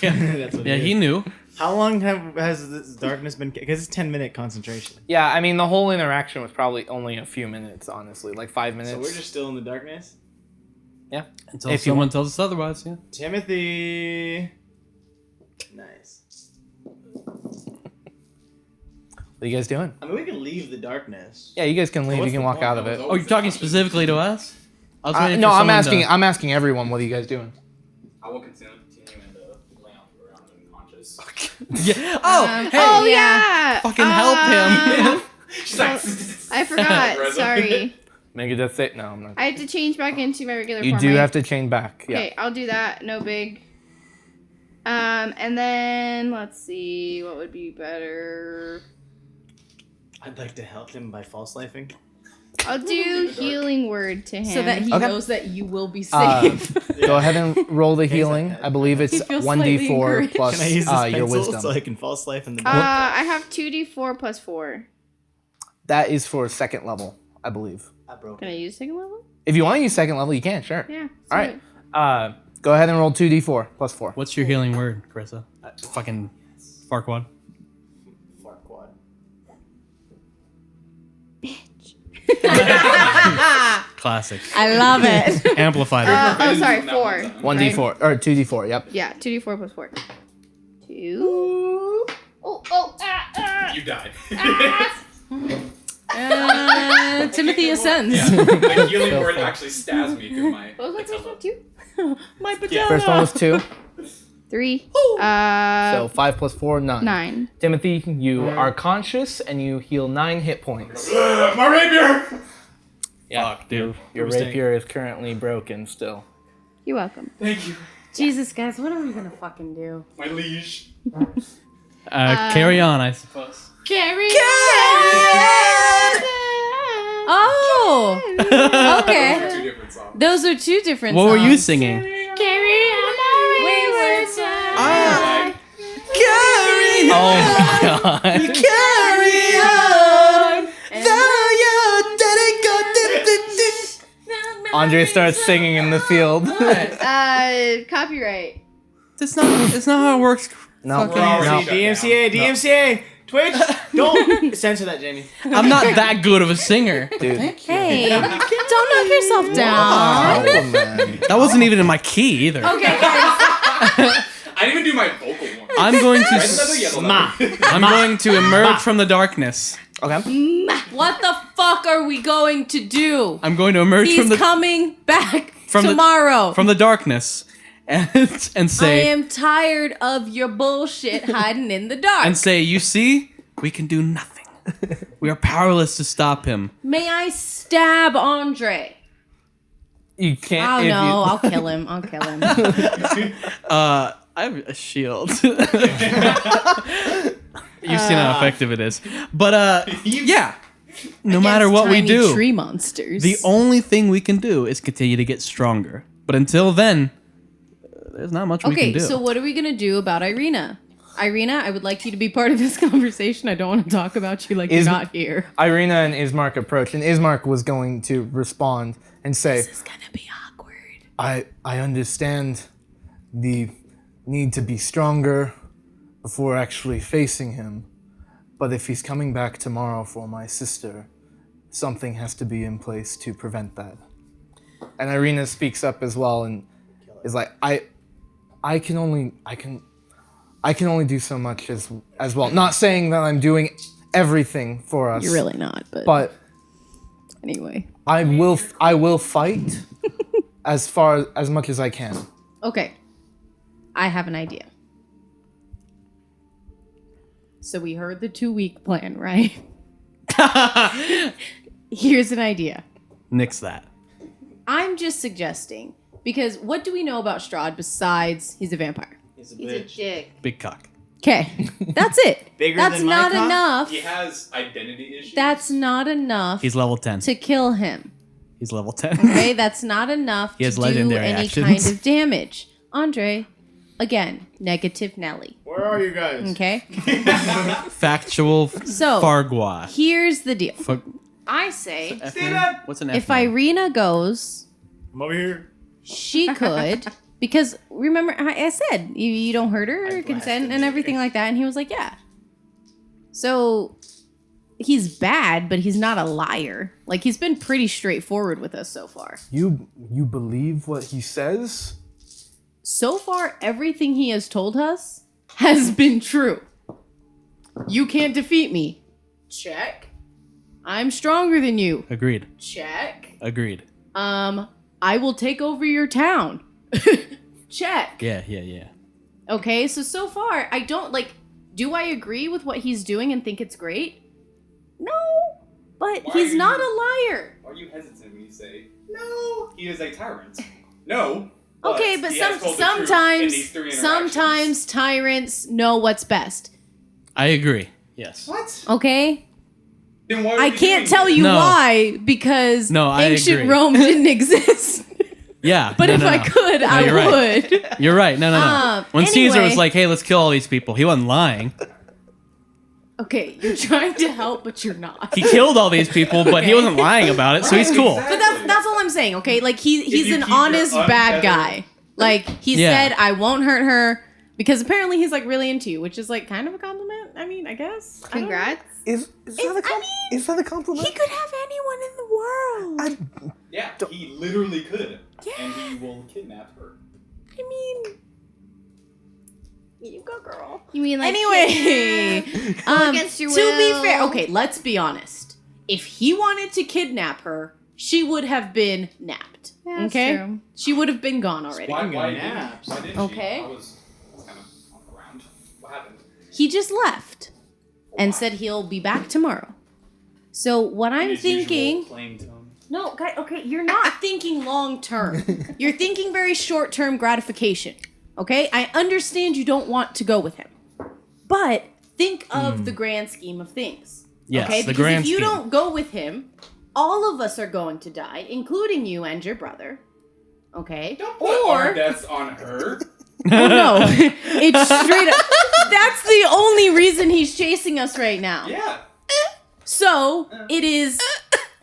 Yeah, That's what yeah it he is. knew. How long has this darkness been? Because it's 10-minute concentration. Yeah, I mean, the whole interaction was probably only a few minutes, honestly, like 5 minutes. So we're just still in the darkness? Yeah. Until If you someone tells us otherwise, yeah. Timothy. Nice. What are you guys doing? I mean, we can leave the darkness. Yeah, you guys can leave. What's You can the walk point? out of That was it. Oh, you're talking specifically to us? I was waiting No, for I'm someone asking. to- I'm asking everyone. What are you guys doing? I will continue and lay around unconscious. Yeah. Oh, hey. Oh yeah. Fucking help him. She's like, I forgot. Reza. Sorry. Make a death save. No, I'm not. I had to change back into my regular You form. do right? have to chain back. Yeah. Okay, I'll do that. No big. And then let's see what would be better. I'd like to help him by false lifing. I'll do healing word to him. So that he Okay. knows that you will be Uh, safe. Go ahead and roll the healing. I believe it's He feels slightly 1d4 encouraged. plus Can I use this your pencil wisdom. so I can false life in the dark? I have 2d4 plus 4. That is for second level, I believe. I broke Can I use second level? If you want to use second level, you can. Sure. Yeah. All right. Go ahead and roll 2d4 plus 4. What's your healing word, Carissa? Fucking Farquaad. Farquaad. Classic. I love it. Amplified it. Oh, sorry, From that 4. one 1d4 or 2d4. Yep. Yeah, 2d4 plus 4. 2. Oh, You died. Timothy ascends. Yeah, the healing word actually stabs me through my. What was my first one? 2? My patella. First one was 2. 3. So 5 plus 4, 9. 9. Timothy, you are conscious and you heal 9 hit points. My rapier! Yeah, fuck, dude. Your rapier is currently broken still. You're welcome. Thank you. Jesus, guys, what are we gonna fucking do? My liege. Carry on, I suppose. Carry on. Oh, okay. Those are 2 different songs. Those are 2 different What songs. were you singing? Carry on, wayward son. Carry on. Oh my god. Carry on. Andre starts singing in the field. Copyright. It's not how it works. No, We're already no. shut down. DMCA. Twitch, don't censor that, Jamie. I'm not that good of a singer. Dude. Hey, don't knock yourself down. Oh, man. That wasn't even in my key either. Okay, guys. I didn't even do my vocal one. I'm going Red leather, to yellow leather. I'm going to emerge from the darkness. Okay. What the fuck are we going to do? I'm going to emerge He's from the coming back from the- tomorrow. from the darkness and I say am tired of your bullshit hiding in the dark. you see, we can do nothing. We are powerless to stop him. May I stab Andre? You can't. Oh if no, you- I'll kill him. I'll kill him. I have a shield. You've seen how effective it is. But yeah. No matter Against what we tiny do, tree monsters. the only thing we can do is continue to get stronger. But until then, there's not much we Okay, can do. so what are we gonna do about Irina? Irina, I would like you to be part of this conversation. I don't want to talk about you like Is- you're not here. Irina and Ismark approach, and Ismark was going to respond and say, It's gonna be awkward. I understand the need to be stronger before actually facing him. But if he's coming back tomorrow for my sister, something has to be in place to prevent that. And Irina speaks up as well and is like, I can only do so much as well. Not saying that I'm doing everything for us. You're really not, But anyway. I will fight as much as I can. Okay. I have an idea. So we heard the 2-week plan, right? Here's an idea. Nix that. I'm just suggesting, because what do we know about Strahd besides he's a vampire? He's a He's a dick. Big cock. Okay, that's it. Bigger That's than my not cock? enough. He has identity issues. That's not enough He's level 10. to kill him. He's level 10. Okay, that's not enough He has to do legendary any actions. kind of damage. Andre, again, negative Nelly. Where are you guys? Okay, Factual so Fargwa. here's the deal. Fuck. I say What's an F? if Irina goes, I'm over here. she could, because remember I said you don't hurt her, consent and everything like that, and he was like, yeah. So he's bad, but he's not a liar. Like, he's been pretty straightforward with us so far. You believe what he says? So far, everything he has told us has been true. You can't defeat me. Check. I'm stronger than you. Agreed. Check. Agreed. I will take over your town. Check. Yeah. Okay, so far, I don't, like, do I agree with what he's doing and think it's great? No, but Why he's are not you- a liar. Are you hesitant when you say, no, he is a tyrant? No. Okay, but he has told the truth in sometimes, these 3 interactions. sometimes tyrants know what's best. I agree. Yes. What? Okay? Then why are I we can't doing tell this? you No. why, because No, I ancient agree. Rome didn't exist. Yeah. But no, if no, I no. could, I you're right. would. You're right. No. When Caesar anyway. was like, "Hey, let's kill all these people," he wasn't lying. Okay, you're trying to help, but you're not. He killed all these people, but he Okay. wasn't lying about it, so he's cool. Exactly. But that's all I'm saying, okay? Like, he's you an keep your honest bad unfeathered- guy. Like, he Yeah. said, I won't hurt her, because apparently he's, like, really into you, which is, like, kind of a compliment. I mean, I guess. I don't know. Congrats. Is that a compliment? He could have anyone in the world. Yeah, he literally could. And he will kidnap her. I mean, you go, girl. You mean like Anyway, Go against your to be will. fair, okay, let's be honest. if he wanted to kidnap her, she would have been napped. Yeah, that's okay? true. She would have been gone already. Why naps. didn't Okay. she? I was kind of around. What happened? He just left and said he'll be back tomorrow. So what I'm His usual thinking... plain tone. No, guy, okay, you're not thinking long term. You're thinking very short term gratification. Okay? I understand you don't want to go with him. But think of the grand scheme of things. Yes, okay? the Because grand if you scheme. don't go with him, all of us are going to die, including you and your brother. Okay? Don't put our deaths on her. Oh no. It's straight up. That's the only reason he's chasing us right now. Yeah. So, it is...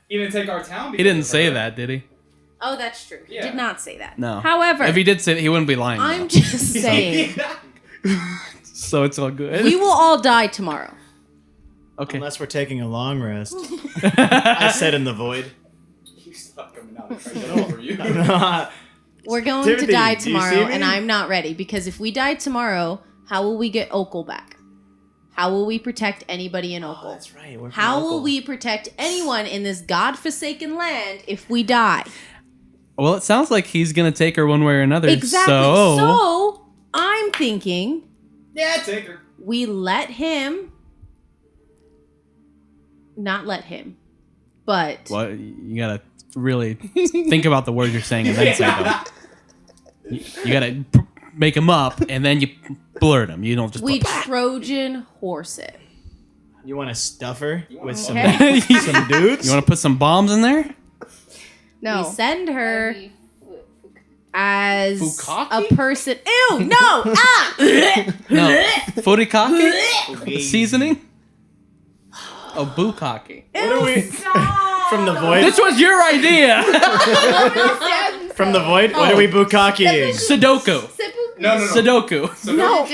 He didn't take our town. He didn't say that, did he? Oh, that's true. He Yeah. did not say that. No. However, If he did say it, he wouldn't be lying. I'm though. just saying, So it's all good. we will all die tomorrow. Okay. Unless we're taking a long rest. I said in the void. You stop coming out and trying to get over you. We're going Timothy, to die do you see tomorrow, me? and I'm not ready because if we die tomorrow, how will we get Okul back? How will we protect anybody in Okul? Oh, that's right. We're from How will Okul. we protect anyone in this godforsaken land if we die? Well, it sounds like he's gonna take her one way or another. Exactly. So, So I'm thinking Yeah, take her. we let him. Not let him, but well, you gotta really think about the words you're saying and then say them. You gotta make him up and then you blurt him. You don't just. we Trojan horse it. You want to stuff her with some, Okay. some dudes? You want to put some bombs in there? No. We send her as Fukaki? a person. Ew, no! Ah! No. Furikake? Seasoning? Oh, bukkake. What are we Stop! from the void? This was your idea! From the void? What are we bukkakiing? Sudoku. No. Sudoku. No.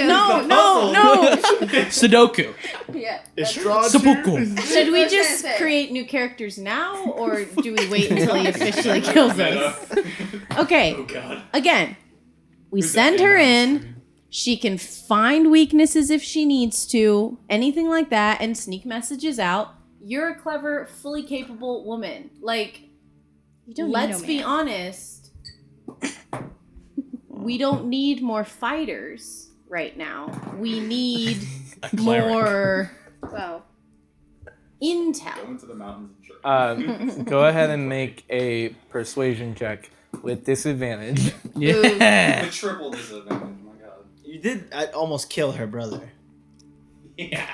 Sudoku. Yeah. Is straw Seppuku. Should we What does just that say? create new characters now, or do we wait until he officially kills us? Okay, Oh god. again, we Who's send that her name on the in. screen? She can find weaknesses if she needs to, anything like that, and sneak messages out. You're a clever, fully capable woman. Like, You don't let's need be man. honest. We don't need more fighters right now. We need cleric. more Well, Go intel. into the mountains and sure. Go ahead and make a persuasion check with disadvantage. Yeah. The triple disadvantage. Oh my god. You did almost kill her brother. Yeah.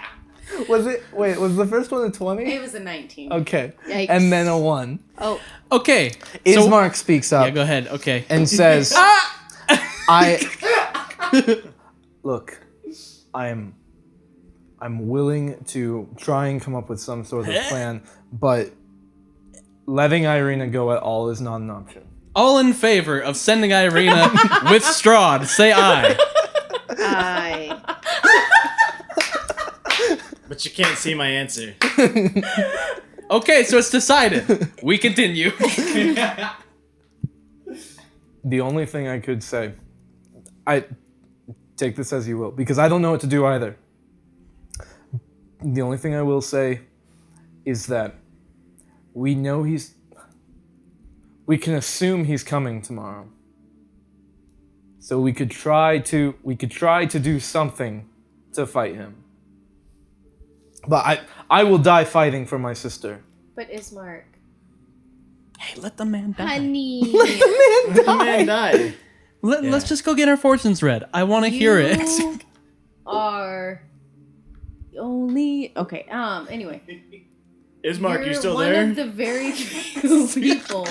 Was the first one a 20? It was a 19. Okay. Yikes. And then a 1. Oh, Okay. Ismark speaks up Yeah, go ahead. Okay. and says, Look, I'm willing to try and come up with some sort of plan, but letting Irina go at all is not an option. All in favor of sending Irina with Strahd, say aye. But you can't see my answer. Okay, so it's decided. We continue. The only thing I could say, I take this as you will, because I don't know what to do either. The only thing I will say is that we can assume he's coming tomorrow. So we could try to do something to fight him. But I will die fighting for my sister. but Ismark. Hey, let the man die. honey. The man died. Let's just go get our fortunes read. I want to hear it. You are the only. Okay. Anyway. Ismark, you You're still one there? of the very few people.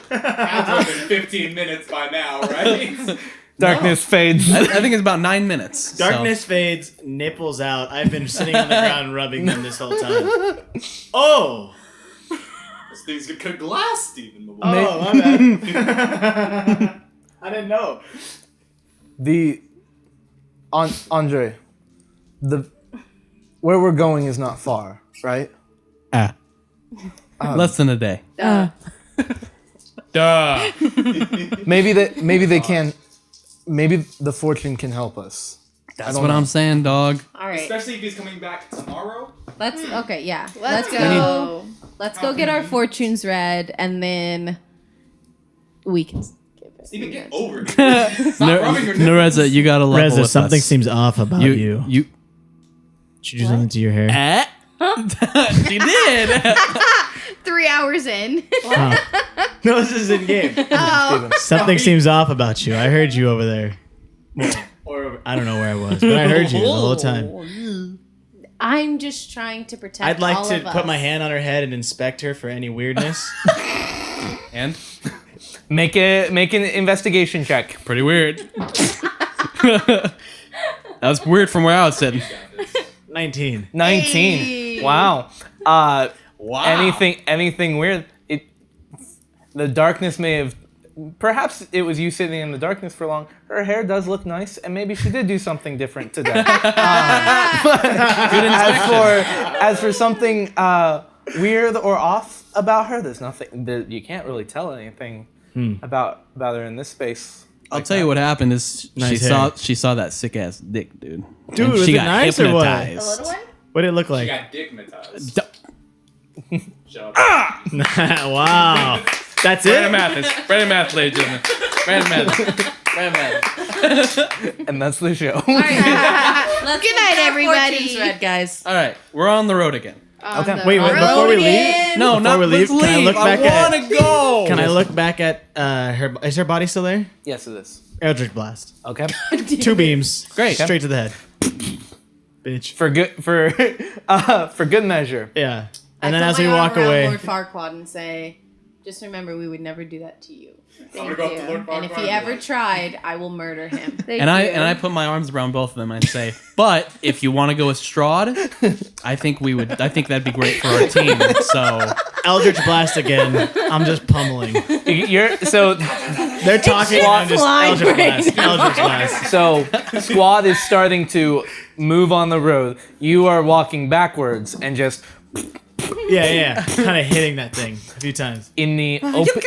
That's been 15 minutes by now, right? Darkness fades. I think it's about 9 minutes. so- Darkness fades, nipples out. I've been sitting on the ground rubbing them this whole time. Oh! This thing's gonna cut glass, Stephen. Oh, my bad. I didn't know. Andre, where we're going is not far, right? Less than a day. Duh. Duh. Maybe the fortune can help us. That's what I'm saying, dog. All right. Especially if he's coming back tomorrow. Let's okay, yeah. Let's go. go. Let's go get our fortunes read, and then we can skip it. Steven, get over it. Stop rubbing your nipples. Nereza, you gotta level Reza, with something us. seems off about you. You. Should you do something to your hair? She did. 3 hours in. Oh. No, this is in game. Oh. Something seems off about you. I heard you over there. Or I don't know where I was, but I heard you the whole time. I'm just trying to protect. I'd like all to of put us. my hand on her head and inspect her for any weirdness. And Make an investigation check. pretty weird. That was weird from where I was sitting. 19. 19. Hey. Wow. Wow. Anything weird? The darkness may have. Perhaps it was you sitting in the darkness for long. Her hair does look nice, and maybe she did do something different today. As for something weird or off about her, there's nothing. You can't really tell anything about her in this space. I'll tell you what happened is Nice she saw that sick ass dick, dude. Dude, And was she it got nice or what? The hypnotized. little one. What did it look She like? got dickmatized. D- Shut up. Wow. That's Brandon it? Mathis. Brandon Mathis, ladies and gentlemen. Brandon Mathis. Brandon Mathis. And that's the show. All right. Let's Good go night, get our everybody. fortunes read, guys. All right, we're on the road again. Okay. Wait, before we leave? No, Before not we leave, let's can I leave. look back at- want to go. Can I look back at her? Is her body still there? Yes, it is. Eldritch Blast. Okay. 2 beams. Great. Straight to the head. Bitch. For good measure. Yeah. I And then put as my we arm walk around away. Lord Farquaad and say, "Just remember, we would never do that to you. I'm gonna go up to Lord And if Farquaad he and be ever like, tried, I will murder him." And I put my arms around both of them and I say, but if you want to go with Strahd, I think that'd be great for our team. So Eldritch Blast again. I'm just pummeling. They're talking and I'm just flying Eldritch right Blast. Eldritch Blast. So squad is starting to move on the road. You are walking backwards and just Yeah. Kind of hitting that thing a few times. in the open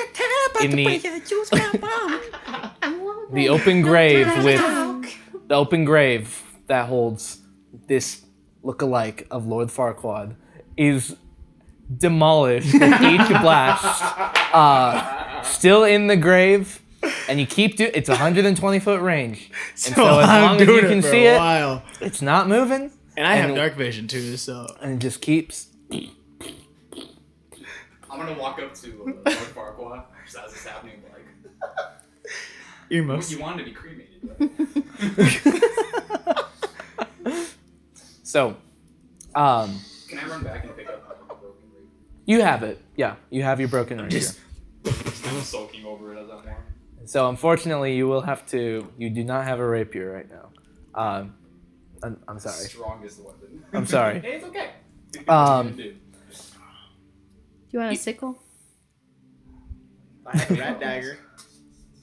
the open grave with the open grave that holds this lookalike of Lord Farquaad is demolished with each blast. Still in the grave, and you keep it's 120-foot range, and so as long as you can see it, while. it's not moving, And I have And- dark vision too, so. and it just keeps. I'm gonna walk up to Lord Farquaad just as it's happening, like, Earmuffs. you wanted to be cremated, right? So, Can I run back and pick up my broken ring? you have it. Yeah, you have your broken rapier. Still soaking over it as I'm walking. So unfortunately, you do not have a rapier right now. I'm sorry. Strongest weapon. I'm sorry. Hey, it's okay. Do you want a sickle? I have a rat dagger.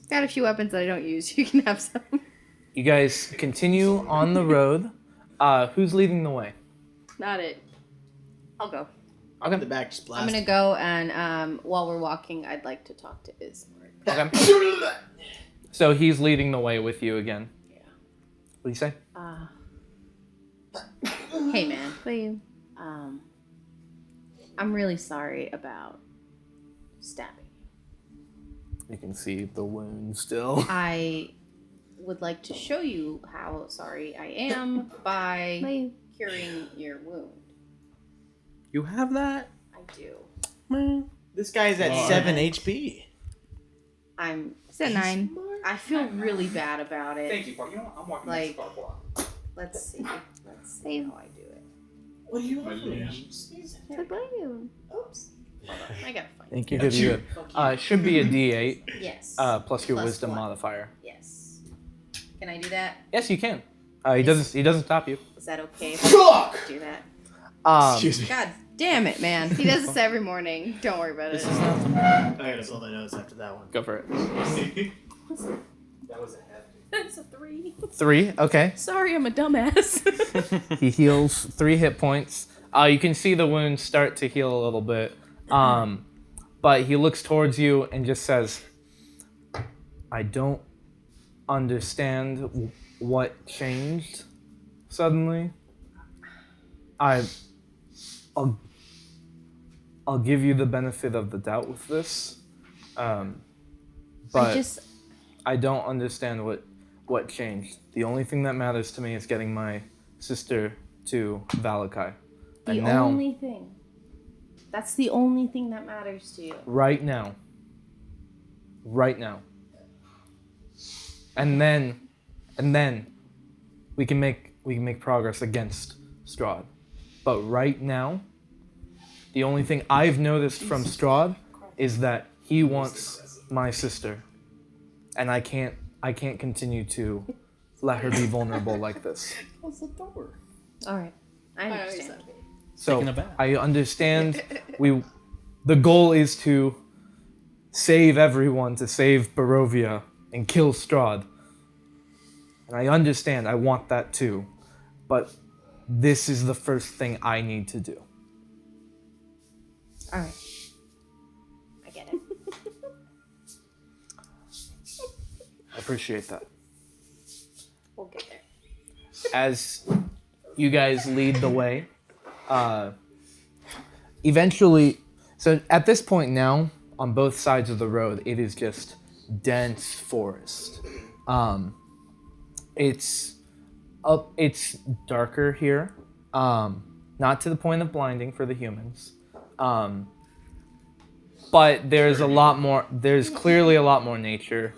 Got a few weapons that I don't use. You can have some. You guys continue on the road. Who's leading the way? Not it. I'll go. I'll come the back just blast. I'm gonna go, and while we're walking, I'd like to talk to Ismark. Okay. So he's leading the way with you again. Yeah. What do you say? Hey, man. Please. I'm really sorry about stabbing. You can see the wound still. I would like to show you how sorry I am by Please. curing your wound. you have that? I do. This guy's at 7 HP. It's a 9. I feel really bad about it. Thank you, Park. You know what? I'm walking Like- next to Farquaad. Let's see. Let's see how I do it. What do you My liege. It's like, what are you? Oops. Hold on. I gotta find Thank it. you. Give you it should be a D8 Yes. plus your Plus wisdom one. modifier. Yes. Can I do that? Yes, you can. He doesn't stop you. Is that okay if I do that? Excuse me. God damn it, man. He does this every morning. Don't worry about it. I gotta pull my notes after that one. Go for it. That was a hefty. That's a 3. 3. Okay. Sorry, I'm a dumbass. He heals 3 hit points. You can see the wound start to heal a little bit. But he looks towards you and just says, I don't understand what changed suddenly. I'll give you the benefit of the doubt with this, but I don't understand what changed. The only thing that matters to me is getting my sister to Valakai. The only thing. That's the only thing that matters to you. Right now. And then we can make progress against Strahd. But right now, the only thing I've noticed from Strahd is that he wants my sister. And I can't continue to let her be vulnerable like this. Close the door. All right. I understand. So Taking a bath. I understand the goal is to save everyone, to save Barovia and kill Strahd. And I understand, I want that too. But this is the first thing I need to do. All right. I get it. I appreciate that. We'll get there. As you guys lead the way, eventually, so at this point now, on both sides of the road, it is just dense forest. It's darker here, not to the point of blinding for the humans, but there's a lot more. There's clearly a lot more nature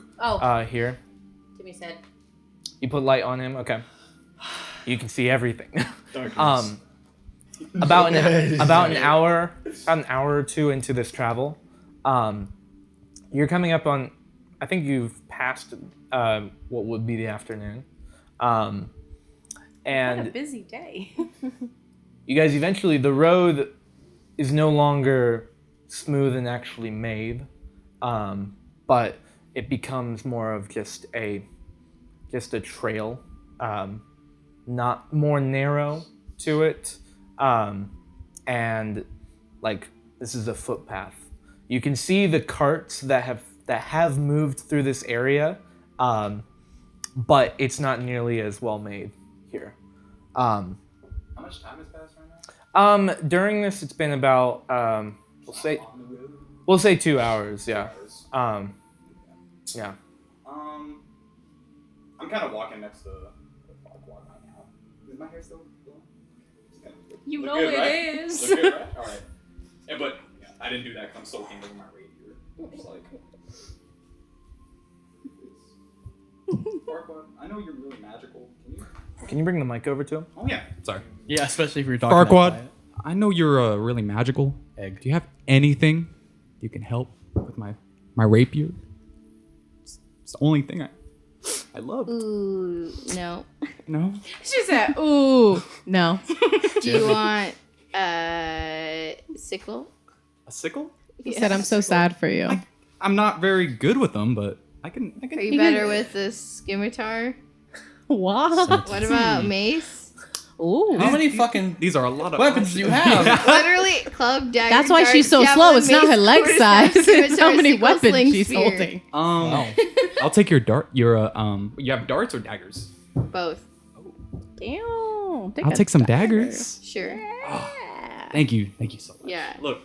here. Timmy said. You put light on him, okay. You can see everything. About an hour or two into this travel, you're coming up on. I think you've passed what would be the afternoon, and What a busy day. you guys eventually the road is no longer smooth and actually made, but it becomes more of just a trail, not more narrow to it, and like this is a footpath. You can see the carts that have moved through this area, but it's not nearly as well made here. How much time has passed right now? During this, it's been about we'll say 2 hours. Yeah. Yeah. I'm kind of walking next to the Farquaad right now. Is my hair still blonde? You Look know good, it right? is. Look good, right? All right. Yeah, but yeah, I didn't do that because I'm soaking over my rapier. I'm just like, Farquaad, I know you're really magical. Can you bring the mic over to him? Oh yeah. Sorry. Yeah, especially if you're talking Farquaad, that quiet. I know you're really magical. Egg. Do you have anything you can help with my rapier? It's the only thing I love. Ooh, no. No. She said, ooh, no. Do you want a sickle? A sickle? He said, I'm so sad for you. I'm not very good with them, but I can. Are you better with the scimitar? What? What about mace? Ooh. How many fucking These are a lot of weapons do you have? Literally, club, dagger. That's why dart, she's so javelin, slow. It's not mace, her leg quarterstaff, size. It's scimitar, how many sickle, weapons sling, she's spear. holding. I'll take your dart. Your you have darts or daggers? Both. Damn. I'll take some daggers. Sure. Thank you so much. Yeah. Look,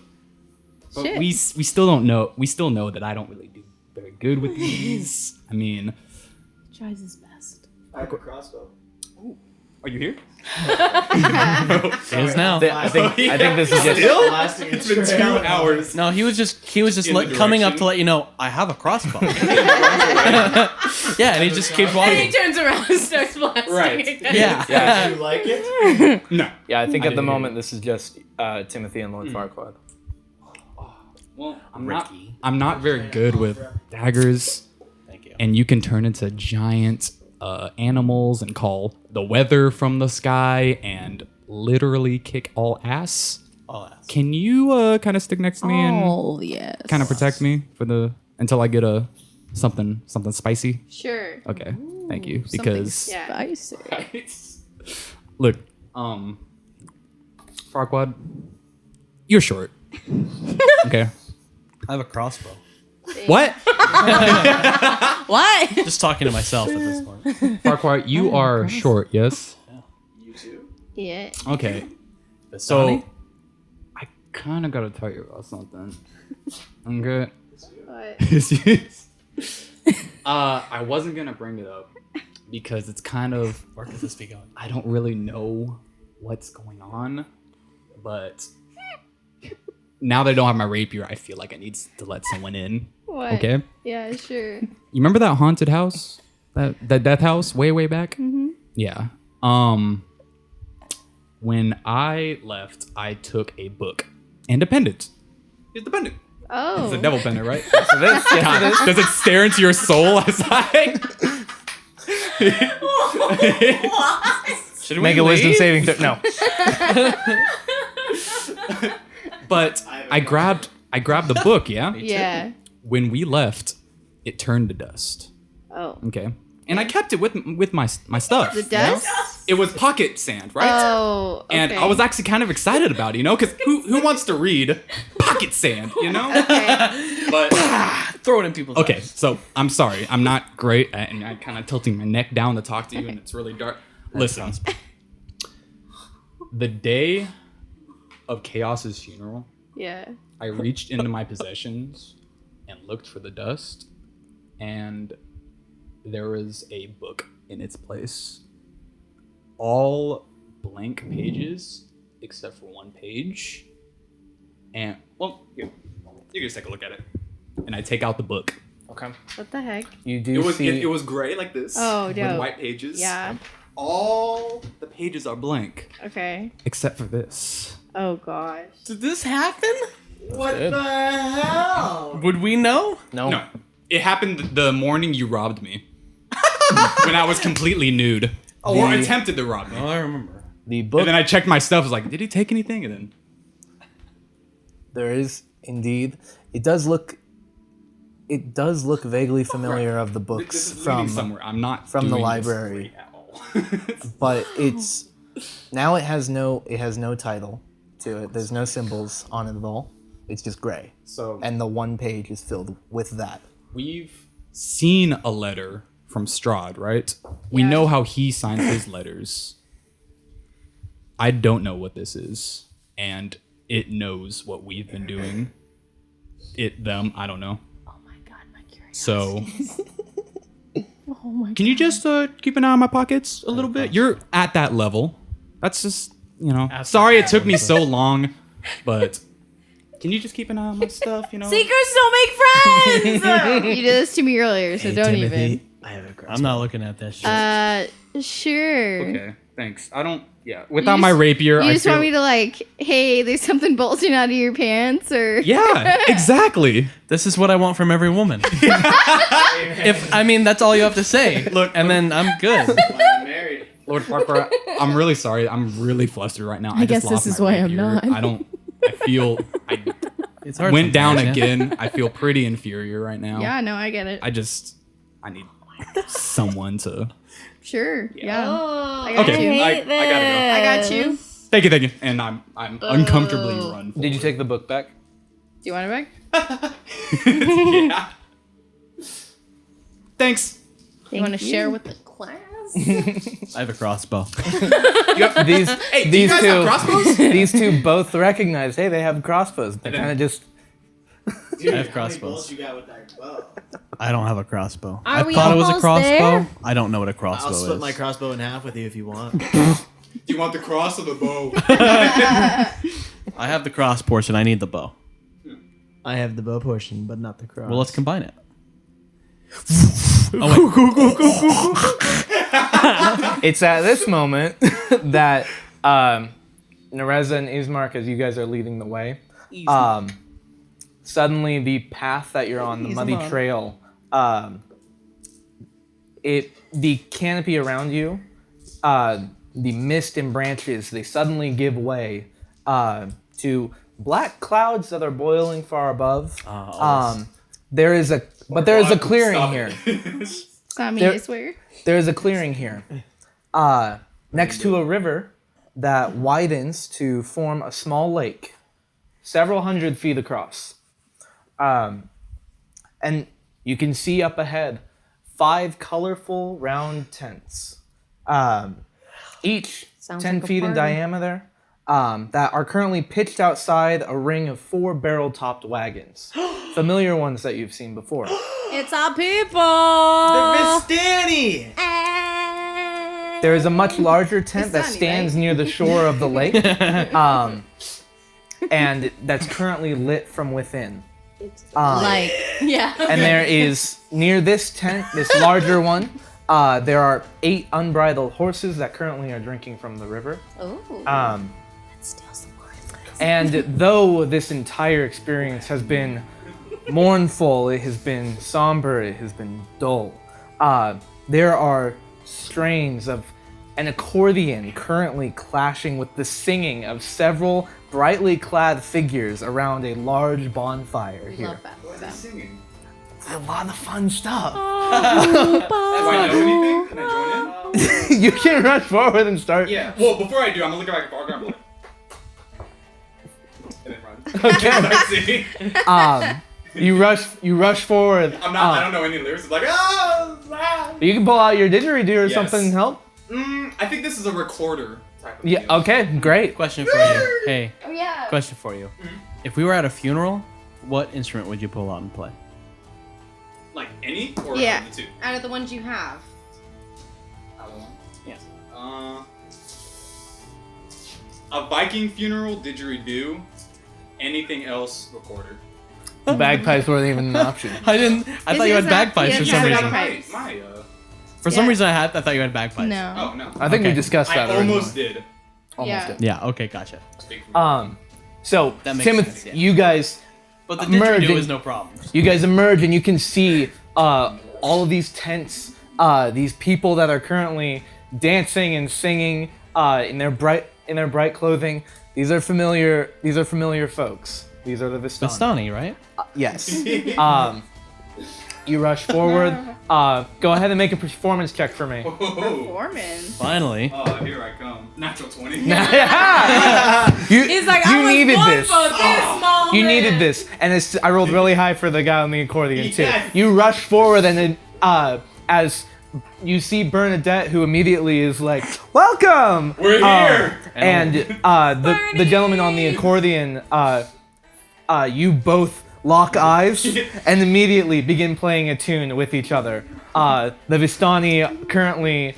but Shit. we still don't know. We still know that I don't really do very good with these. I mean, Tries his best. I have a crossbow. are you here? It is now. I think this is just. Lasting It's been 2 hours. No, he was just In the coming up direction. to let you know I have a crossbow. Yeah, and he just keeps And he walking. turns around and starts blasting. Right. again. Yeah. Do you like it? No. Yeah, I think I at the didn't hear moment this is just Timothy and Lord Farquaad. Well, I'm not very good with daggers, Thank you. and you can turn into giant animals and call the weather from the sky and literally kick all ass. All ass. Can you kind of stick next to me and Oh, yes. kind of protect me until I get something spicy? Sure. Okay, thank you. Because Yeah. Spicy. look, Farquaad, you're short. Okay. I have a crossbow. What? What? Just talking to myself at this point. Farquaad, you are short, yes? You too. Yeah. Okay. Vistani? kind of gotta tell you about something. Okay. What? I wasn't gonna bring it up because it's kind of Where could this be going? I don't really know what's going on, but now that I don't have my rapier, I feel like I need to let someone in. What? Okay. Yeah, sure. You remember that haunted house, that death house way back? Mm-hmm. Yeah. When I left, I took a book. Independent. It's dependent. Oh. It's a devil pendant, right? So this, God, does it stare into your soul as I? Should we Make a wisdom leave? saving throw. No. But I grabbed the book, yeah? Yeah. When we left, it turned to dust. Oh. Okay. And I kept it with my stuff. The you know? dust? It was pocket sand, right? Oh. Okay. And I was actually kind of excited about it, you know, because who wants to read pocket sand, you know? Okay. But Throw it in people's okay, eyes. so I'm sorry, I'm not great, and I'm kind of tilting my neck down to talk to you, and it's really dark. Listen, the day of Chaos's funeral, Yeah. I reached into my possessions and looked for the dust, and there was a book in its place. All blank pages except for one page. And, well, you can just take a look at it. And I take out the book. Okay. What the heck? You do see. It was gray like this. Oh, with dope. white pages. Yeah. All the pages are blank Okay. except for this. Oh gosh. Did this happen? What the hell? Would we know? No. No, it happened the morning you robbed me. When I was completely nude. Or The- attempted to rob me. Oh, I remember. The book. And then I checked my stuff. I was like, did he take anything? And then There is indeed. It does look vaguely familiar of the this books is leading from somewhere. I'm not from the doing this library. great at all. but it's now it has no title to it. There's no symbols on it at all. It's just gray. So And the one page is filled with that. we've seen a letter from Strahd, right? We Yeah. know how he signs his letters. I don't know what this is, and it knows what we've been doing. Them, I don't know. Oh my god, my curiosity. So, Oh my can you just keep an eye on my pockets a little bit? You're at that level. That's just, sorry it took me so long, but can you just keep an eye on my stuff, Seekers don't make friends! You did this to me earlier, so don't even. I have a crossbow. I'm not looking at that shit. Sure. Okay, thanks. Without my rapier, You I just feel... want me to like, hey, there's something bulging out of your pants, or Yeah, exactly. This is what I want from every woman. That's all you have to say. Look, and then I'm good. I'm married. Lord Farquhar, I'm really sorry. I'm really flustered right now. I guess just this lost is my why I'm rapier. not. I feel I It's hard went down sometimes, yeah. again. I feel pretty inferior right now. yeah, no, I get it. I need someone to. Sure. Yeah. Oh, I got Okay, you. I gotta go. I got you. Thank you. And I'm uncomfortably run. Did you take the book back? Do you want it back? Yeah. Thanks. You want to share with the class? I have a crossbow. These Hey, do these you guys two have crossbows? these two both recognize. Hey, they have crossbows. They And then- kind of just. Dude, I have how many crossbows. bullets you got with that bow? I don't have a crossbow. Are I we thought it was a almost crossbow. there? I don't know what a crossbow I'll split is. my crossbow in half with you if you want. Do you want the cross or the bow? I have the cross portion. I need the bow. I have the bow portion, but not the cross. Well, let's combine it. It's at this moment that Nereza and Ismark, as you guys are leading the way, suddenly the path that you're on, the muddy trail, the canopy around you, the mist and branches, they suddenly give way to black clouds that are boiling far above. There is a clearing here. It's not me, There- I swear. There is a clearing here, next to a river that widens to form a small lake, several hundred feet across. And you can see up ahead 5 colorful round tents, each Sounds 10 like a feet in party. diameter, that are currently pitched outside a ring of 4 barrel-topped wagons. Familiar ones that you've seen before. It's our people. The Vistani! There is a much larger tent that Vistani, stands right? near the shore of the lake, and that's currently lit from within. Yeah. And there is, near this tent, this larger one, there are 8 unbridled horses that currently are drinking from the river. Oh. And though this entire experience has been mournful, it has been somber, it has been dull, there are strains of an accordion currently clashing with the singing of several brightly clad figures around a large bonfire here. Love that for them. Singing. A lot of fun stuff. Do I know anything? Can I join in? You can rush forward and start. Yeah. Well, before I do, I'm gonna look back at Barker. I'm like, and then run. Start singing. You rush forward. I'm not. I don't know any lyrics. It's like You can pull out your didgeridoo or Yes. something and help. I think this is a recorder type of Yeah. deal. Okay. Great. Question for you. Hey, Oh yeah. question for you. If we were at a funeral, what instrument would you pull out and play? Like any or Yeah. the two? Out of the ones you have. Other one? Yes. A Viking funeral didgeridoo. Anything else recorder. Bagpipes weren't even an option. I didn't. I thought you had is not- bagpipes for yeah, some yeah, reason. bagpipes. My For some Yeah. reason, I thought you had bagpipes. No. oh no. I think we Okay. discussed I that already. almost did. Almost Yeah. did. Yeah. Okay. Gotcha. Speak for me. So That makes Timothy, sense, yeah. you guys But the Emerging. didgeridoo is no problem. You guys emerge and you can see all of these tents, these people that are currently dancing and singing in their bright clothing. These are familiar folks. These are the Vistani. Vistani, right? Yes. You rush forward. Go ahead and make a performance check for me. Oh, Performance. Finally. here I come. Natural 20. He's He's like, I was needed born this. for this moment. You needed this, and I rolled really high for the guy on the accordion too. Yes. You rush forward, and then as you see Bernadette, who immediately is like, "Welcome, We're here!" And the gentleman on the accordion, you both lock eyes and immediately begin playing a tune with each other. The Vistani currently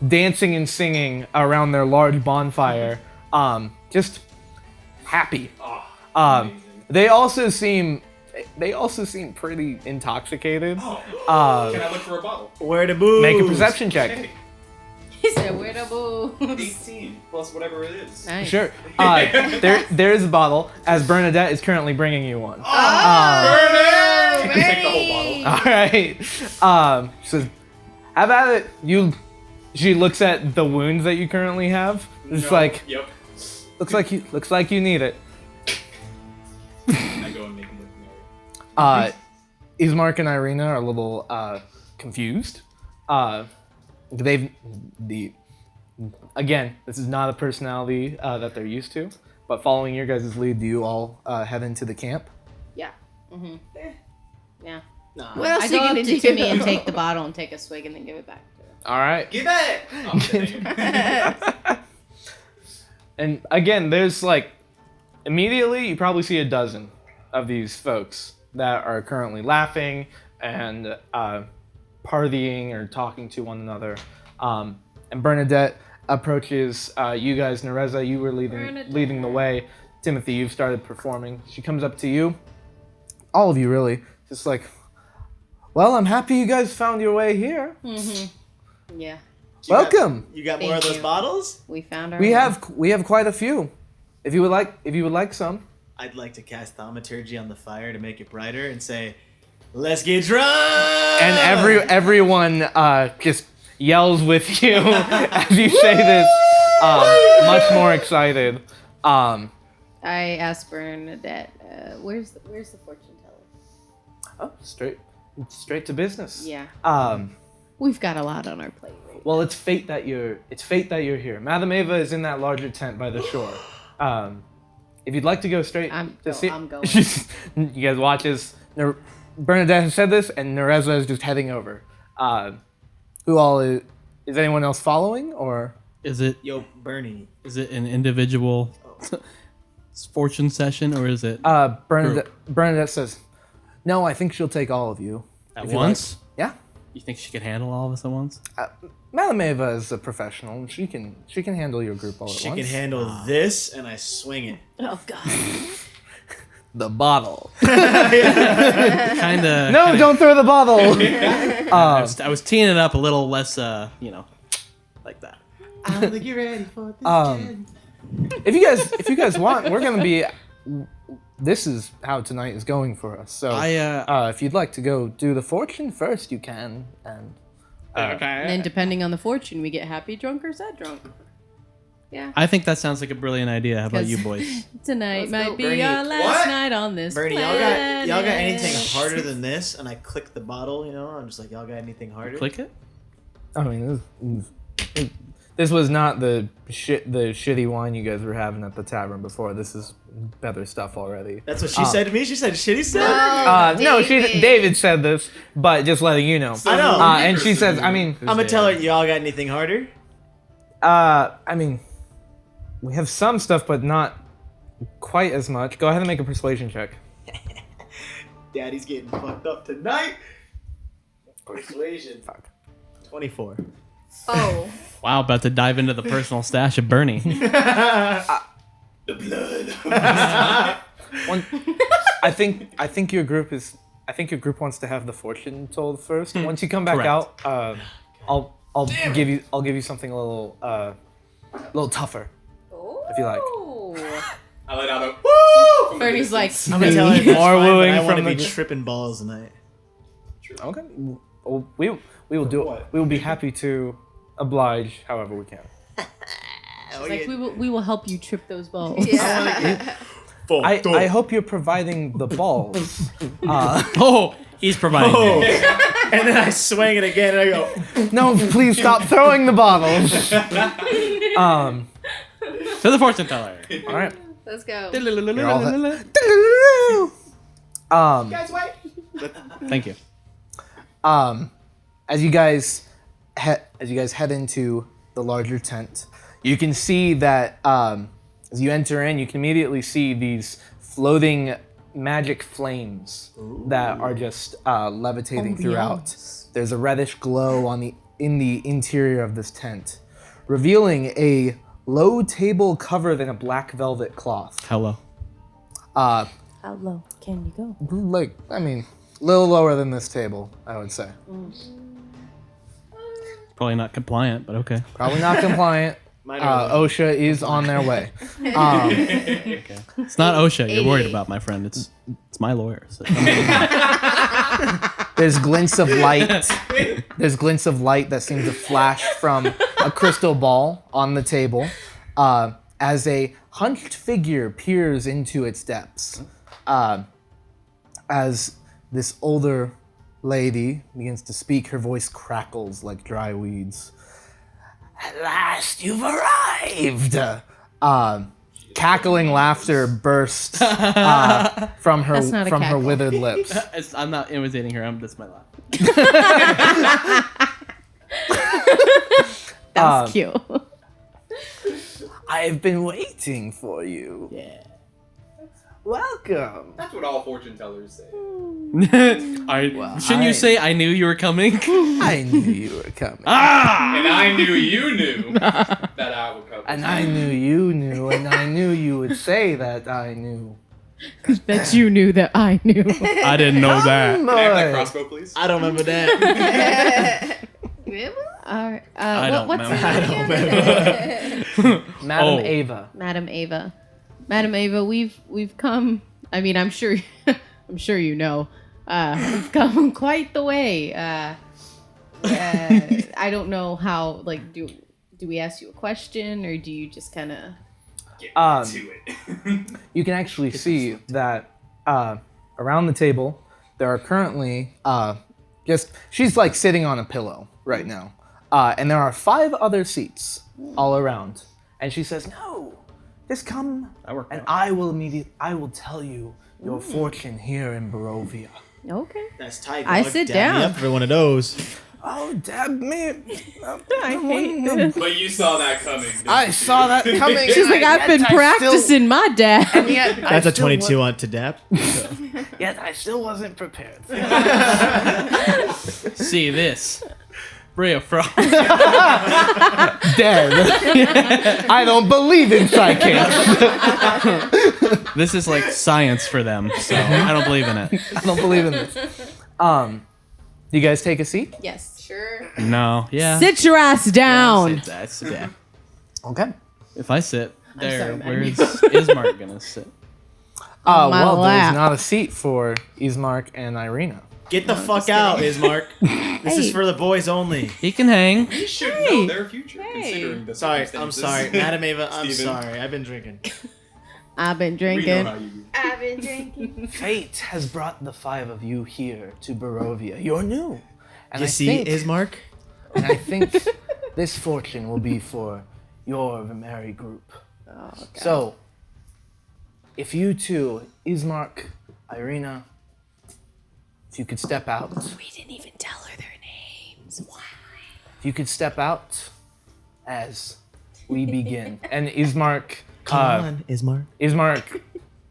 dancing and singing around their large bonfire, just happy. Amazing. They also seem pretty intoxicated. Can I look for a bottle? Where the booze? Make a perception check. Hey, He said, where the booze? 18 plus whatever it is. Nice. Sure. There is a bottle, as Bernadette is currently bringing you one. Burn it! Take the whole bottle. All right. She says, "Have at it." She looks at the wounds that you currently have. It's No. like, Yep. looks like you need it. I go and make him look merry. Ismark and Irina are a little confused. Again, this is not a personality that they're used to, but following your guys' lead, do you all head into the camp? Yeah. Yeah. What else I are go you up gonna to do? Timmy and take the bottle and take a swig and then give it back to her. All right. Give it! I'm kidding. And again, there's like, immediately you probably see a dozen of these folks that are currently laughing and partying or talking to one another. And Bernadette approaches you guys. Nereza, you were leading the way. Timothy, you've started performing. She comes up to you, all of you really, just like, well, I'm happy you guys found your way here. Yeah. Welcome. You got more Thank of those you. bottles? We found our We have quite a few. If you would like some. I'd like to cast thaumaturgy on the fire to make it brighter and say, "Let's get drunk!" And everyone just yells with you as you say this, much more excited. I asked Bernadette, where's the fortune teller? Straight to business. Yeah. We've got a lot on our plate. Right? Well, it's fate that you're here. Madame Ava is in that larger tent by the shore. If you'd like to go straight I'm to see, going. you guys watch as Bernadette has said this, and Nereza is just heading over. Who all is anyone else following, or? Is it Yo, Bernie. is it an individual fortune session or is it Bernadette says, "No, I think she'll take all of you at if you once? like." Yeah. You think she could handle all of us at once? Madame Ava is a professional. She can handle your group all at She once. can handle this, and I swing it. Oh god. the bottle. Kind of. No, don't throw the bottle. I was teeing it up a little less, like that. I don't think you're ready for this. If you guys want, we're gonna be. This is how tonight is going for us. So, if you'd like to go do the fortune first, you can. And And then depending on the fortune, we get happy, drunk, or sad drunk. Yeah. I think that sounds like a brilliant idea. How about you boys? Tonight Let's go. might be Bernie, our last what? night on this Bernie, planet. y'all got anything harder than this? And I click the bottle, I'm just like, y'all got anything harder? Click it. I mean, this was not the shitty wine you guys were having at the tavern before. This is better stuff already. That's what she said to me. She said shitty stuff. No, David said this, but just letting you know. I know. And she says, I mean, I'm gonna tell her y'all got anything harder. I mean, we have some stuff, but not quite as much. Go ahead and make a persuasion check. Daddy's getting fucked up tonight. Persuasion. Fuck. 24. Oh. Wow, about to dive into the personal stash of Bernie. The blood. I think your group wants to have the fortune told first. Once you come back Correct. out, I'll give you something a little tougher, if you like. I let out a woo. From the Bernie's like, distance. I'm gonna tell her that's More fine, wooing but I want to from be the- tripping balls tonight. Okay. Well, we will do it. What? We will be happy to oblige however we can. she's like, we will help you trip those balls. Yeah. I hope you're providing the balls. Oh, he's providing. it. And then I swing it again, and I go. No, please stop throwing the bottles. To the fortune teller. All right. Let's go. Thank you. As you guys head into the larger tent, you can see that as you enter in, you can immediately see these floating magic flames that are just levitating throughout. There's a reddish glow in the interior of this tent, revealing a low table covered in a black velvet cloth. Hello. How low can you go? A little lower than this table, I would say. Probably not compliant, but okay. Probably not compliant. OSHA is on their way. It's not OSHA you're worried about, my friend. It's my lawyer. So. There's glints of light. There's glints of light that seem to flash from a crystal ball on the table as a hunched figure peers into its depths. As this older lady begins to speak, her voice crackles like dry weeds. At last you've arrived! Cackling laughter bursts from That's not a her cackle. withered lips. I'm not imitating her. That's my laugh. That's cute. I've been waiting for you. Yeah. Welcome. That's what all fortune tellers say. Shouldn't you say I knew you were coming? I knew you were coming. And I knew you knew that I would come. And I knew you knew, and I knew you would say that I knew. Bet you knew that I knew. I didn't know that. Can I have that crossbow, please? I don't remember that. All right. I don't what's remember. her name again? Madam Oh. Ava. Madam Ava. Madam Ava, we've come. I mean, I'm sure you know. We've come quite the way. I don't know how. Like, do we ask you a question, or do you just kind of? Get to it. You can actually see that around the table, there are currently she's like sitting on a pillow right now. And there are 5 other seats all around. And she says, "No, just come and I will tell you your fortune here in Barovia." Okay. That's tight. I dog. sit Dab me down. up for one of those. Oh, dab me. I hate this. But you saw that coming. didn't I you? saw that coming. She's like, I've been practicing my dad. And yet, I That's a still 22 on to dap. Yet I still wasn't prepared. See this. Brea fraught. Dead. I don't believe in psychics. This is like science for them, so I don't believe in it. I don't believe in this. You guys take a seat? Yes. Sure. No. Yeah. Sit your ass down. Sit down. Okay. If I sit there, sorry, man. where's Ismark gonna sit? On my Well, lap. there's not a seat for Ismark and Irina. Get the fuck out, Ismark. This is for the boys only. He can hang. You should know their future, considering the Sorry, I'm circumstances. sorry. Madam Ava, I'm Steven. sorry. I've been drinking. I've been We know drinking. how you. I've been drinking. Fate has brought the 5 of you here to Barovia. You're new. And You see, Ismark? And I think this fortune will be for your merry group. Oh, God. So, if you two, Ismark, Irina, if you could step out. We didn't even tell her their names. Why? If you could step out as we begin. And Ismark, Come on, Ismark. Ismark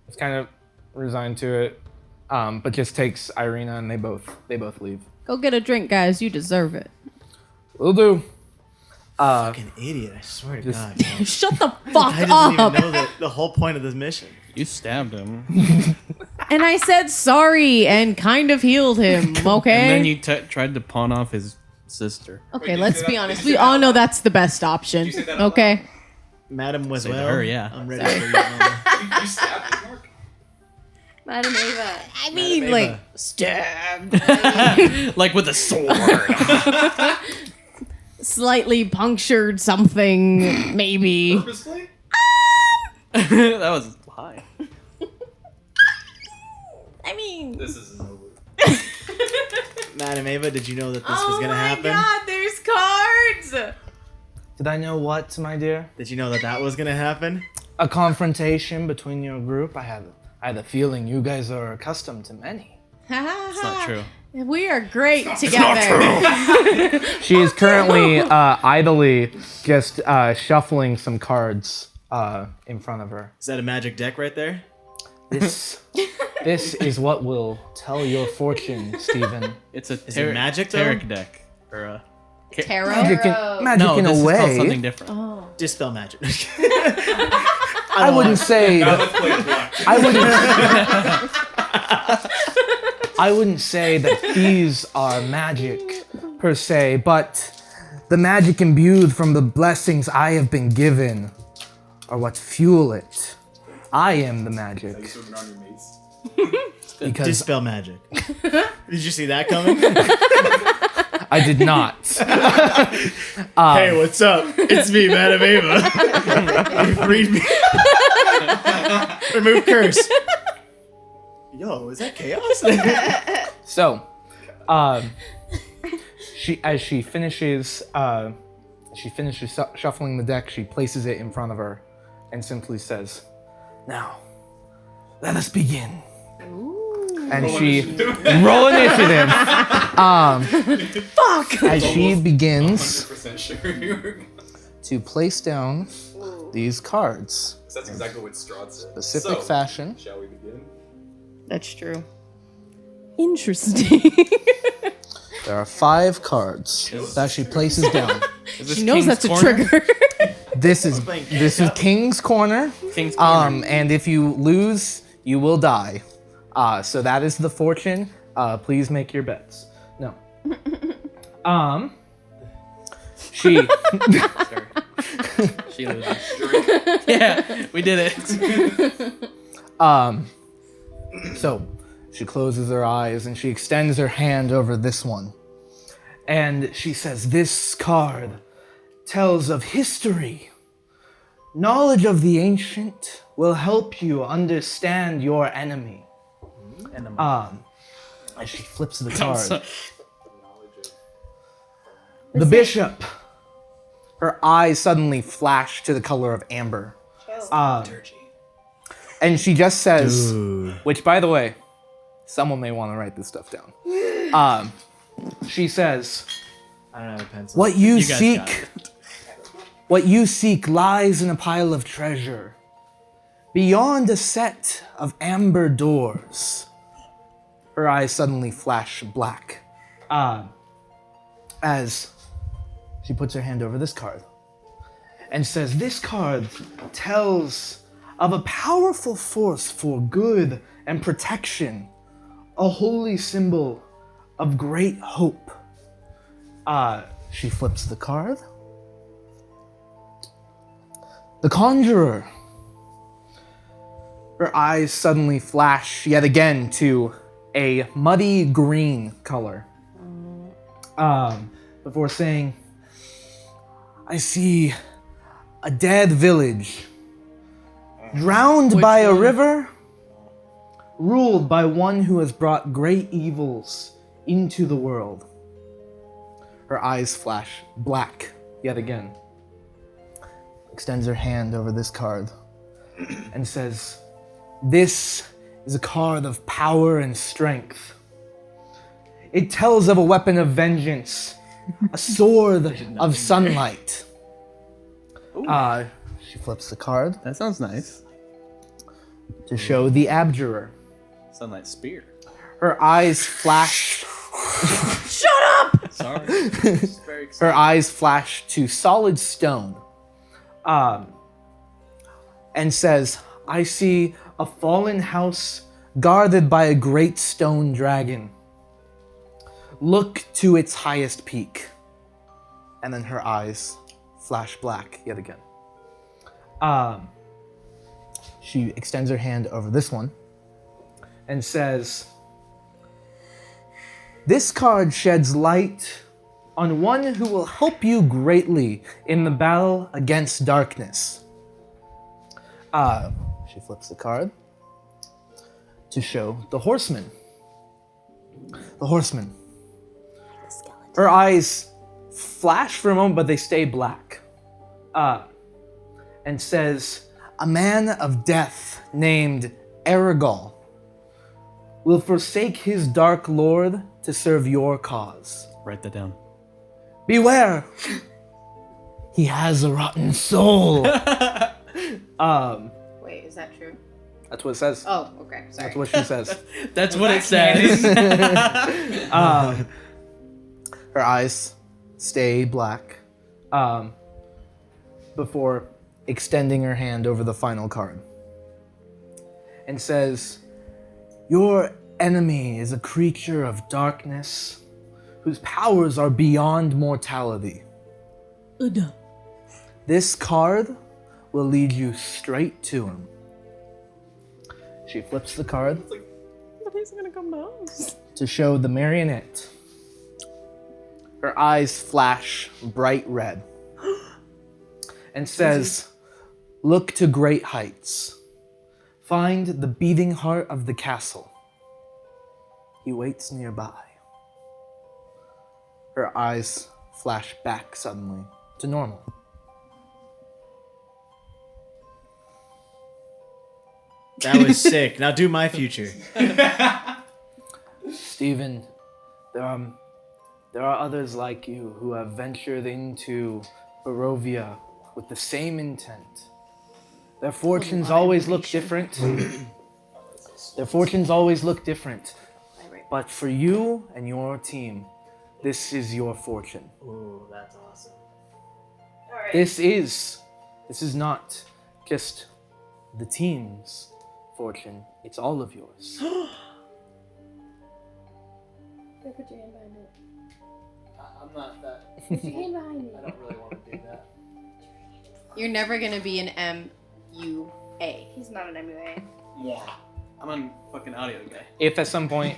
is kind of resigned to it, but just takes Irina and they both leave. Go get a drink, guys. You deserve it. Will do. Fucking idiot, I swear to God. man. Shut the fuck I didn't up. even know the whole point of this mission. You stabbed him, And I said sorry and kind of healed him, okay? and then you tried to pawn off his sister. Okay, Wait, let's did you be say that- honest. did you We say all that know out loud? that's the best option. you say that out Okay? Madam was Say to well. her, yeah. I'm ready for you. Mama. You stabbed him, Mark? Madam Ava. I mean, Ava. like, stabbed. Like with a sword. Slightly punctured something, maybe. Purposefully? That was high. I mean, This isn't over. Madam Ava, did you know that this oh was gonna my happen? God, there's cards. Did I know what, my dear? Did you know that was gonna happen? A confrontation between your group? I had a feeling you guys are accustomed to many. It's not true. We are great together. She is currently idly just shuffling some cards in front of her. Is that a magic deck right there? This is what will tell your fortune, Stephen. It's a Is it magic, though? Tarot deck or a Tarot. Magic no. in This a is way. called something different. Oh. Dispel magic. I wouldn't say Now that. let's play black. I wouldn't say that these are magic per se, but the magic imbued from the blessings I have been given are what fuel it. I am the You magic swimming on your mace. because Dispel magic. Did you see that coming? I did not. Hey, what's up? It's me, Madam Ava. You freed me. Remove curse. Yo, is that chaos? So, she finishes shuffling the deck. She places it in front of her, and simply says, "Now, let us begin." And she roll initiative. Fuck. As she begins 100% sure. to place down these cards, That's exactly what Strahd said. specific So, fashion. shall we begin? That's true. Interesting. There are 5 cards that she places down. Is this She knows King's that's a Corner? trigger. This is King's Corner. King's Corner. And if you lose, you will die. So that is the fortune. Please make your bets. No. She Sorry. She loses. Yeah, we did it. so she closes her eyes and she extends her hand over this one. And she says, "This card tells of history. Knowledge of the ancient will help you understand your enemy." As she flips the card, the bishop, her eyes suddenly flash to the color of amber. And she just says, which by the way, someone may want to write this stuff down. She says, I don't have a pencil. What you You guys got seek, what you seek lies in a pile of treasure, beyond a set of amber doors. Her eyes suddenly flash black, as she puts her hand over this card, and says, "This card tells of a powerful force for good and protection, a holy symbol of great hope." She flips the card. The Conjurer. Her eyes suddenly flash yet again to a muddy green color. Before saying, "I see a dead village, drowned by a river, ruled by one who has brought great evils into the world." Her eyes flash black yet again. Extends her hand over this card and says, "This is a card of power and strength. It tells of a weapon of vengeance, a sword of sunlight." She flips the card That sounds nice. to show the Abjurer. Sunlight spear. Her eyes flash. Sorry. It's very exciting. Her eyes flash to solid stone, and says, "I see a fallen house guarded by a great stone dragon. Look to its highest peak." And then her eyes flash black yet again. She extends her hand over this one and says, "This card sheds light on one who will help you greatly in the battle against darkness." She flips the card to show the Horseman. The Horseman. Her eyes flash for a moment, but they stay black. And says, "A man of death named Aragol will forsake his dark lord to serve your cause. Write that down. Beware! He has a rotten soul." Wait, is that true? That's what it says. Oh, okay. Sorry. That's what she says. That's what it says. Her eyes stay black before extending her hand over the final card and says, "Your enemy is a creature of darkness whose powers are beyond mortality. This card will lead you straight to him." She flips the card to show the marionette. Her eyes flash bright red and says, "Look to great heights. Find the beating heart of the castle. He waits nearby." Her eyes flash back suddenly to normal. That was sick. Now do my future. Stephen, there are others like you who have ventured into Barovia with the same intent. Their fortunes always look different. Their fortunes always look different. But for you and your team, this is your fortune. Ooh, that's awesome. This is not just the team's fortune, it's all of yours. Put your hand behind it. I'm not that. Put your hand behind it. I don't really want to do that. You're never gonna be an MUA. He's not an MUA. Yeah. I'm on fucking audio guy. If at some point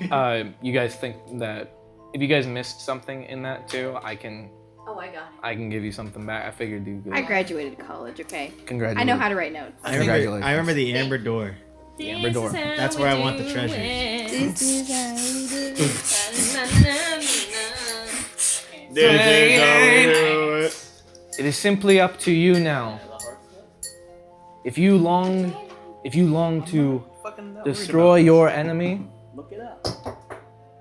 you guys think that if you guys missed something in that too, I can Oh, I got it. I can give you something back. I figured you could. I graduated college, okay? Congratulations. I know how to write notes. I remember the Amber Door. The Amber Door. That's where I want the treasures. This is how we do it. It is simply up to you now. If you long to destroy your enemy, Look it up.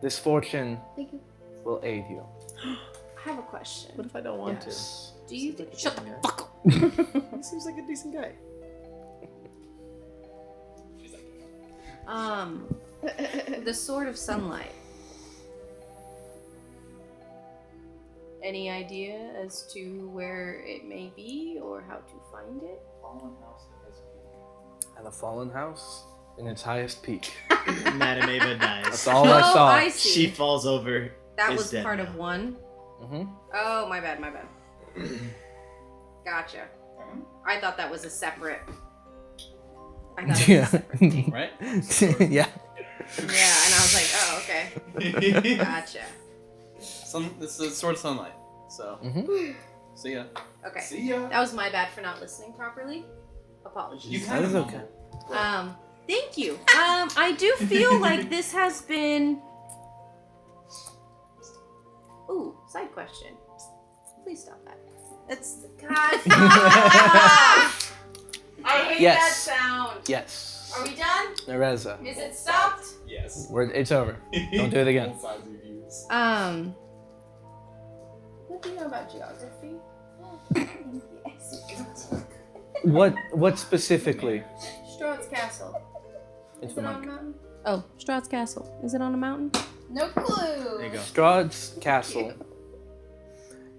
this fortune Thank you. will aid you. I have a question. question. What if I don't want Yes. Do you Seems like a shut the decent fuck up? He seems like a decent guy. The Sword of Sunlight. Any idea as to where it may be or how to find it? Fallen house that has peak. And the fallen house in its highest peak. Madame Ava dies. That's all I saw. I see. She falls over. That is was dead part now. of one. Mm-hmm. Oh, my bad. Gotcha. I thought that was a separate. I thought it was a Yeah. separate thing. Right? Yeah. Yeah, and I was like, oh, okay. Gotcha. This is Sword of Sunlight. So, Mm-hmm. see ya. Okay. See ya. That was my bad for not listening properly. Apologies. You That kind is of okay. Thank you. I do feel like this has been. Ooh, side question. Please stop that. That's God. I hate Yes. that sound. Yes. Are we done? Nereza. Is it stopped? Yes. It's over. Don't do it again. Both sides reviews. What do you know about geography? What specifically? Strahd's Castle. It's Is the it on a mic. mountain? Oh, Strahd's Castle. Is it on a mountain? No clue. There you go. Strahd's castle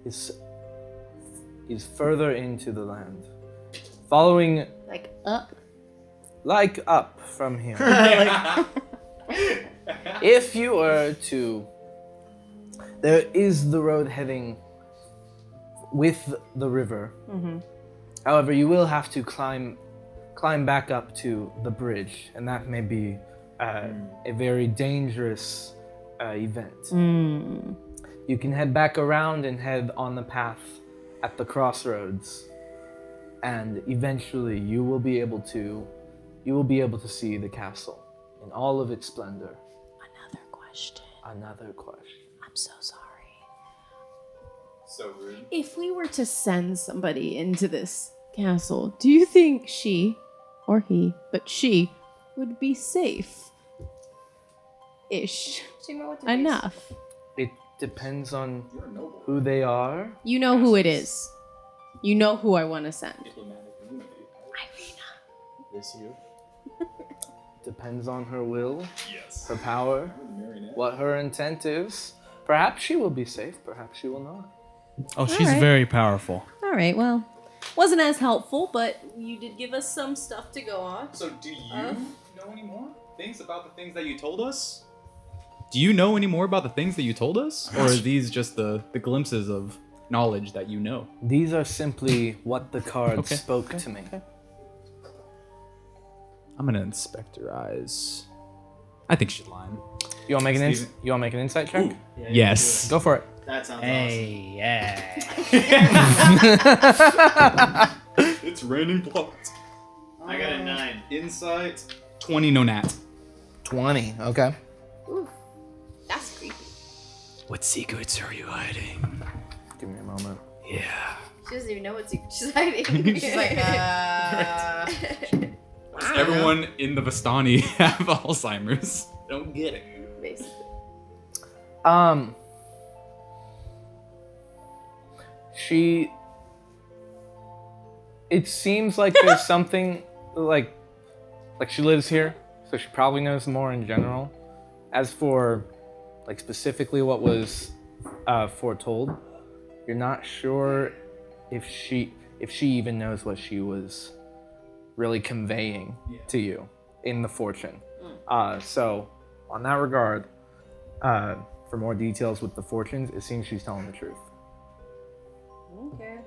is further into the land. Following Like up. like up from here. If you were to, there is the road heading with the river. Mm-hmm. However, you will have to climb back up to the bridge, and that may be a very dangerous event. Mm. You can head back around and head on the path at the crossroads, and eventually you will be able to see the castle in all of its splendor. Another question. I'm so sorry. So rude. If we were to send somebody into this castle, do you think she, or he, but she, would be safe? Ish. Enough. It depends on You're a noble. who they are. You know who it is. You know who I want to send. Diplomatic immunity. This you. Depends on her will, Yes. her power, Marionette. what her intent is. Perhaps she will be safe, perhaps she will not. Oh, she's Alright. very powerful. All right, well, wasn't as helpful, but you did give us some stuff to go on. So, do you know any more things about the things that you told us? Do you know any more about the things that you told us? Or are these just the glimpses of knowledge that you know? These are simply what the cards spoke to me. I'm gonna inspect her eyes. I think she's lying. You want to Steven. make an insight check? Yes. Go for it. That sounds yeah. It's raining plots. awesome. I got a 9. Insight. 20 no nat. 20. Okay. That's creepy. What secrets are you hiding? Give me a moment. Yeah. She doesn't even know what secret she's hiding. She's like, Does everyone in the Vistani have Alzheimer's? Don't get it. basically. It seems like there's something like she lives here, so she probably knows more in general. As for like specifically what was foretold, you're not sure if she even knows what she was really conveying to you in the fortune. So on that regard, for more details with the fortunes, it seems she's telling the truth. Okay.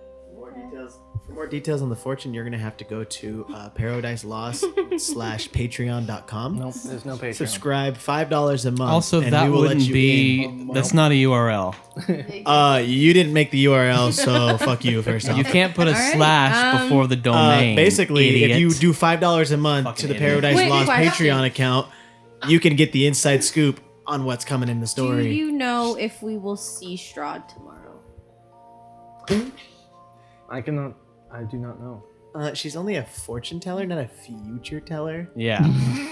For more details on the fortune, you're gonna have to go to paradiselost/patreon.com. Nope, there's no Patreon. Subscribe $5 a month. Also, and that we will let wouldn't you be. in. That's not a URL. You didn't make the URL, so fuck you. First off, You can't put a Alright, slash before the domain. basically, idiot. if you do $5 a month Fucking to the idiot. Paradise Wait, Lost question. Patreon account, you can get the inside scoop on what's coming in the Do story. you know if we will see Strahd tomorrow? I do not know. She's only a fortune teller, not a future teller. Yeah,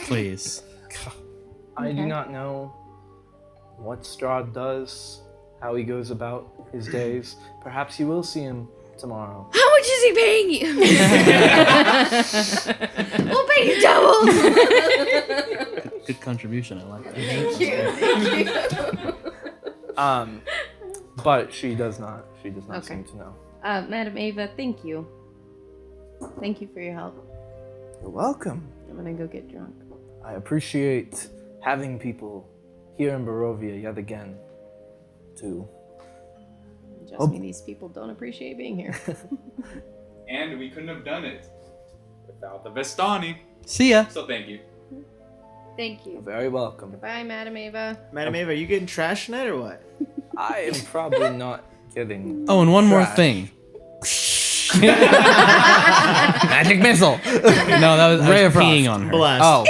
please. I do not know what Strahd does, how he goes about his days. Perhaps you will see him tomorrow. How much is he paying you? We'll pay you double. Good contribution. I like that. Thank you. But she does not. She does not Okay. seem to know. Madam Ava, thank you. Thank you for your help. You're welcome. I'm gonna go get drunk. I appreciate having people here in Barovia yet again. To Just me, these people don't appreciate being here. And we couldn't have done it without the Vistani. See ya. So thank you. Thank you're you. very welcome. Bye, Madam Ava. Madam Ava, are you getting trash tonight or what? I am probably not getting. Oh, and one more trash. thing. Magic missile. No, that was Ray I of was Frost. peeing on her. Blast. Oh,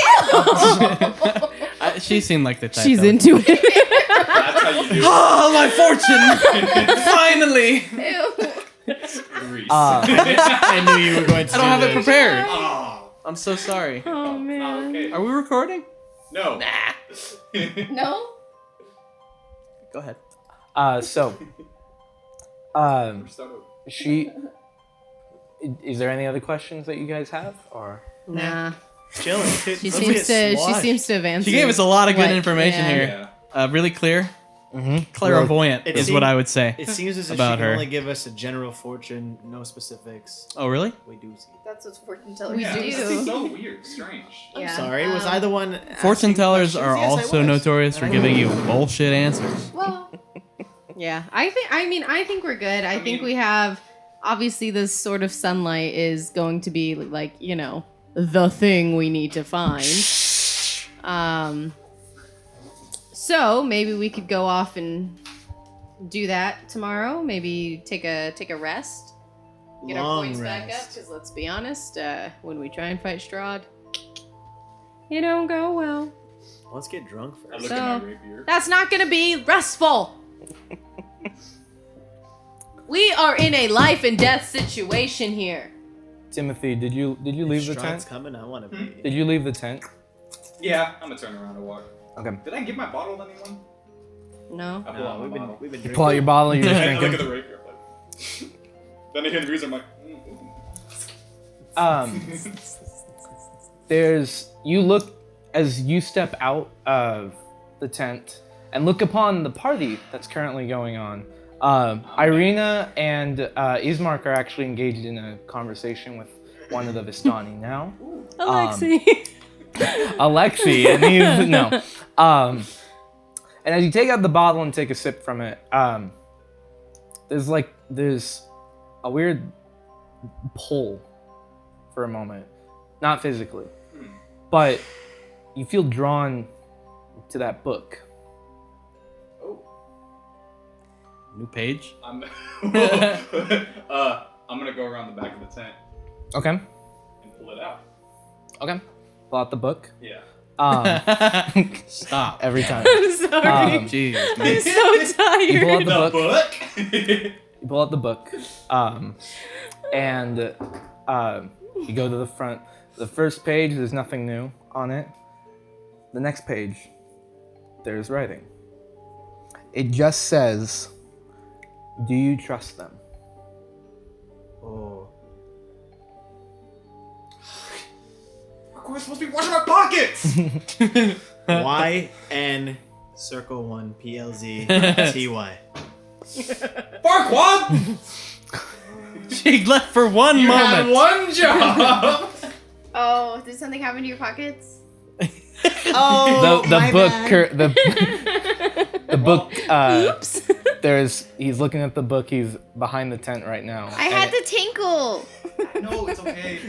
She seemed like the type. She's that would- into it. That's how you do it. Oh, my fortune! Finally! Grease. I knew you were going to I don't have it prepared. Oh, I'm so sorry. Oh, not man. okay. Are we recording? No. No? Go ahead. So, she. Is there any other questions that you guys have, or? Nah. Chilling. She seems to have answered. She gave us a lot of good what- information yeah. here. Yeah. Really clear. Mm-hmm. Clairvoyant It is seemed- what I would say. It seems as if About she can her. only give us a general fortune, no specifics. Oh, really? We do see. That's what fortune tellers We Yeah, do. this is so weird, strange. I'm Yeah, sorry. Was I the one? Fortune asking tellers questions? are Yes, I also was. notorious for giving you bullshit answers. Well, yeah. I think we're good. I think we have. Obviously, this sort of sunlight is going to be like, you know, the thing we need to find. So maybe we could go off and do that tomorrow. Maybe take a rest, get our Long points back up. rest. Because let's be honest, when we try and fight Strahd, it don't go well. Let's get drunk I first. look So- at my rapier. That's not gonna be restful. We are in a life and death situation here. Timothy, did you leave the Strahd's tent? coming. I want to be. Did you leave the tent? Yeah, I'm gonna turn around and walk. Okay. Did I give my bottle to anyone? No. I pull out No, my we've bottle. been You drinking. pull out your bottle and you're just I look at drinking. the rapier. Like, then I hear the music. I'm like, There's you look as you step out of the tent and look upon the party that's currently going on. Irina and Ismark are actually engaged in a conversation with one of the Vistani now. Alexi. Alexi, and he's no. And as you take out the bottle and take a sip from it, there's a weird pull for a moment, not physically, but you feel drawn to that book. New page. I'm gonna go around the back of the tent Okay. and pull it out. Okay. Pull out the book. Yeah. Stop. Every time. I'm sorry. Jeez, I'm man. so You pull out tired. the book. book. You pull out the book, and you go to the front. The first page, there's nothing new on it. The next page, there's writing. It just says, "Do you trust them?" Oh. Of course, supposed to be washing my pockets. YN circle 1 PLZ TY. Farquaad, She left for one you had moment. one job. Oh, did something happen to your pockets? Oh, The my book, bad. the book. Oops. He's looking at the book. He's behind the tent right now. I had the tinkle. No, it's okay.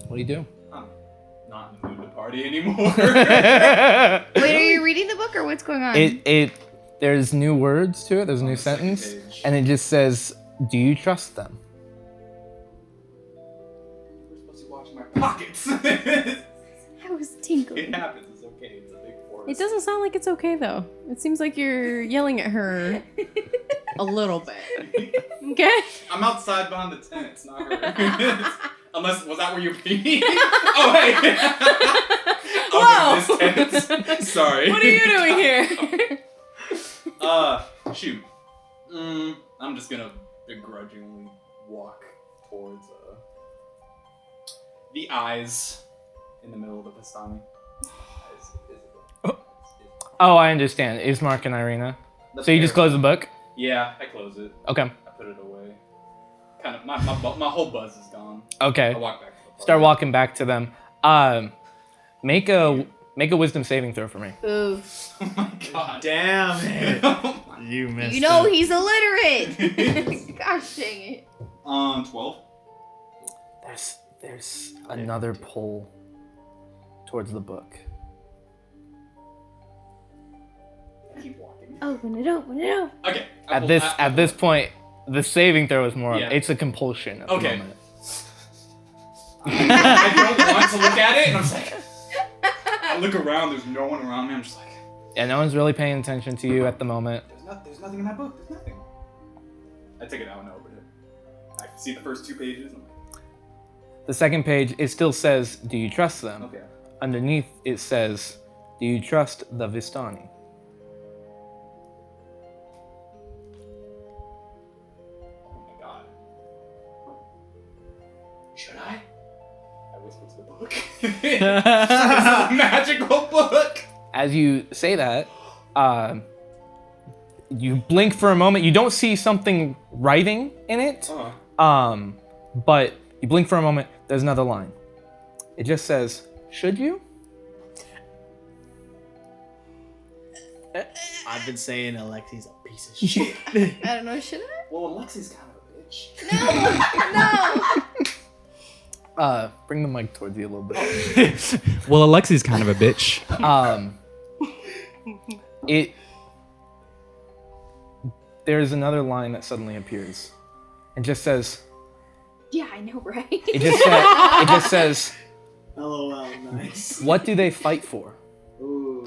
What do you do? I'm not in the mood to party anymore. Wait, are you reading the book or what's going on? There's new words to it. There's a new sentence, page. and it just says, "Do you trust them?" We're supposed to be washing my pockets. I was tinkling. It happens. It's okay. It's a big forest. It doesn't sound like it's okay though. It seems like you're yelling at her a little bit. Okay? I'm outside behind the tent. It's not her. Unless, was that where you're peeing? Oh, hey. Whoa. This tent. sorry. What are you doing here? Shoot. I'm just gonna begrudgingly walk towards the eyes in the middle of the Vistani. Oh, I understand. Ismark and Irina. So you just close the book? Yeah, I close it. Okay. I put it away. Kind of, my whole buzz is gone. Okay. I walk back to the party. Start walking back to them. Make a wisdom saving throw for me. Ooh. Oh my god. Damn it. Oh my- You missed You know it. he's illiterate. Gosh dang it. 12. There's another pull towards the book. Keep walking. Open it, open it, open. Okay. At this point, the saving throw is more. Yeah. It's a compulsion. At the Okay. moment. I don't want to look at it, and I'm just like, I look around. There's no one around me. I'm just like, Yeah, no one's really paying attention to you at the moment. there's nothing in that book. There's nothing. I take it out and open it. I see the first 2 pages. I'm like, The second page, it still says, "Do you trust them?" okay. Underneath, it says, "Do you trust the Vistani?" Oh my god. Should I? I whisper to the book. It's a magical book. As you say that, you blink for a moment. You don't see something writing in it, but you blink for a moment. There's another line. It just says, "Should you?" I've been saying Alexi's a piece of shit. I don't know, should Well, Alexi's kind of a bitch. I? No! Bring the mic towards you a little bit. Well, Alexi's kind of a bitch. There's another line that suddenly appears. It just says, Yeah, I know, right? it just says, LOL, nice. "What do they fight for?" Ooh.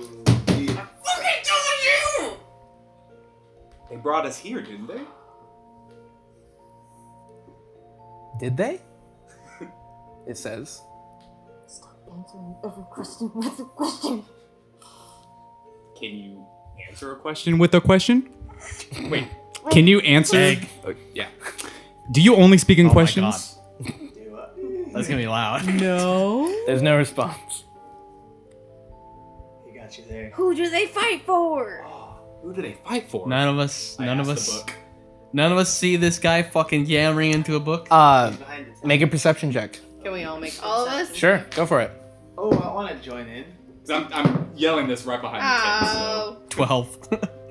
They brought us here, didn't they? Did they? It says. Answering every question with a question. Can you answer a question with a question? Wait, can you answer? Yeah. Do you only speak in Oh my questions? That's gonna be loud. No. There's no response. He got you there. Who do they fight for? Who do they fight for? None of us I asked the book. none of us see this guy fucking yammering into a book. Behind it. Make a perception check. Can we all make All of perception? us? Sure, go for it. Oh, I want to join in. 'Cause I'm yelling this right behind the kids. Oh. 12.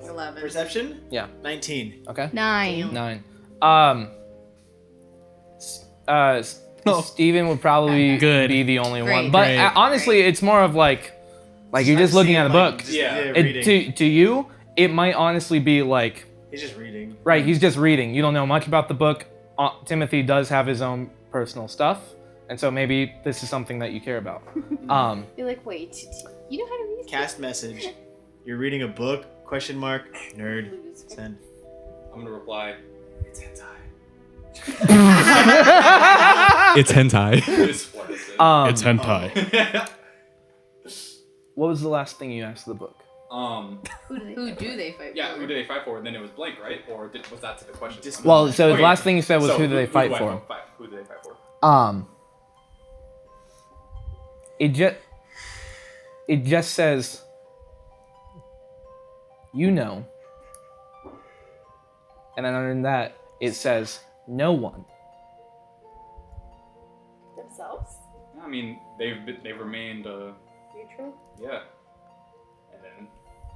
11. Perception? Yeah. 19. Okay. 9. 9. Oh. Steven would probably Good. be the only Great. one. But Great. Honestly, it's more of like you're just looking at a book. Yeah. Reading. To you, it might honestly be like, He's just reading. right, he's just reading. You don't know much about the book. Timothy does have his own personal stuff, and so maybe this is something that you care about. You're like, wait, you know how to read? Cast message. You're reading a book? Question mark. Nerd. Send. I'm gonna reply. It's hentai. It's hentai. It's what is it? It's hentai. What was the last thing you asked the book? Who do they fight Yeah, for? who do they fight for? And then it was blank, right? Or was that to the question? Well, so the Okay. last thing you said was So who do they fight do I for? Who do they fight for? It just says, you know, and then under that it says no one. Themselves? I mean, they've remained Neutral? yeah. And then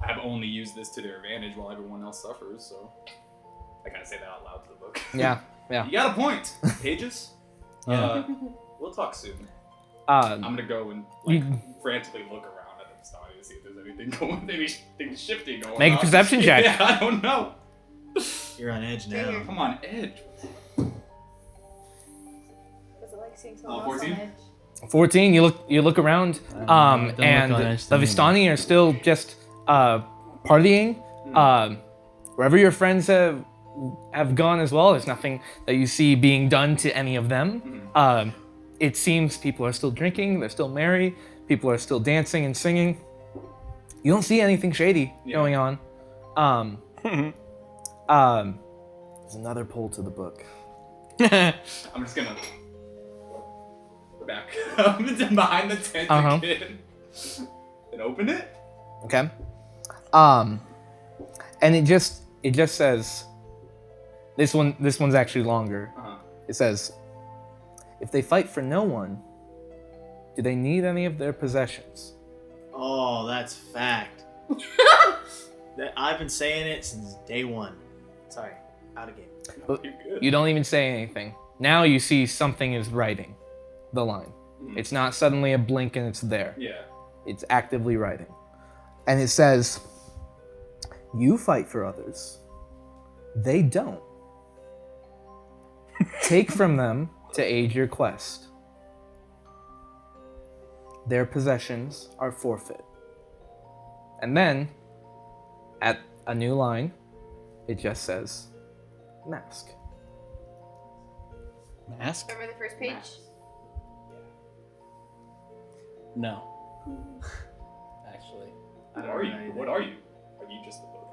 I've only used this to their advantage while everyone else suffers, so I gotta say that out loud to the book. Yeah, yeah. You got a point. Pages? Yeah. We'll talk soon. I'm Um, gonna go and frantically look around at the Vistani to see if there's anything anything shifting going on. Make a perception check. Yeah, I don't know. You're on edge now. Come on, Edge. Was it like seeing someone else on 14? 14. You look around, don't look and on edge the to me. Vistani are still just partying. Wherever your friends have gone as well, there's nothing that you see being done to any of them. It seems people are still drinking, they're still merry, people are still dancing and singing. You don't see anything shady going on. There's another pull to the book. I'm just gonna back up behind the tent again and open it. Okay. And it just says, this one's actually longer. It says, if they fight for no one, do they need any of their possessions? Oh, that's fact. I've been saying it since day one. Sorry, out of game. But you don't even say anything. Now you see something is writing the line. It's not suddenly a blink and it's there. Yeah. It's actively writing. And it says, you fight for others. They don't. Take from them to aid your quest. Their possessions are forfeit. And then, at a new line, it just says, mask. Mask? Remember the first page? No. Actually. What are you? What are you? Are you just a book?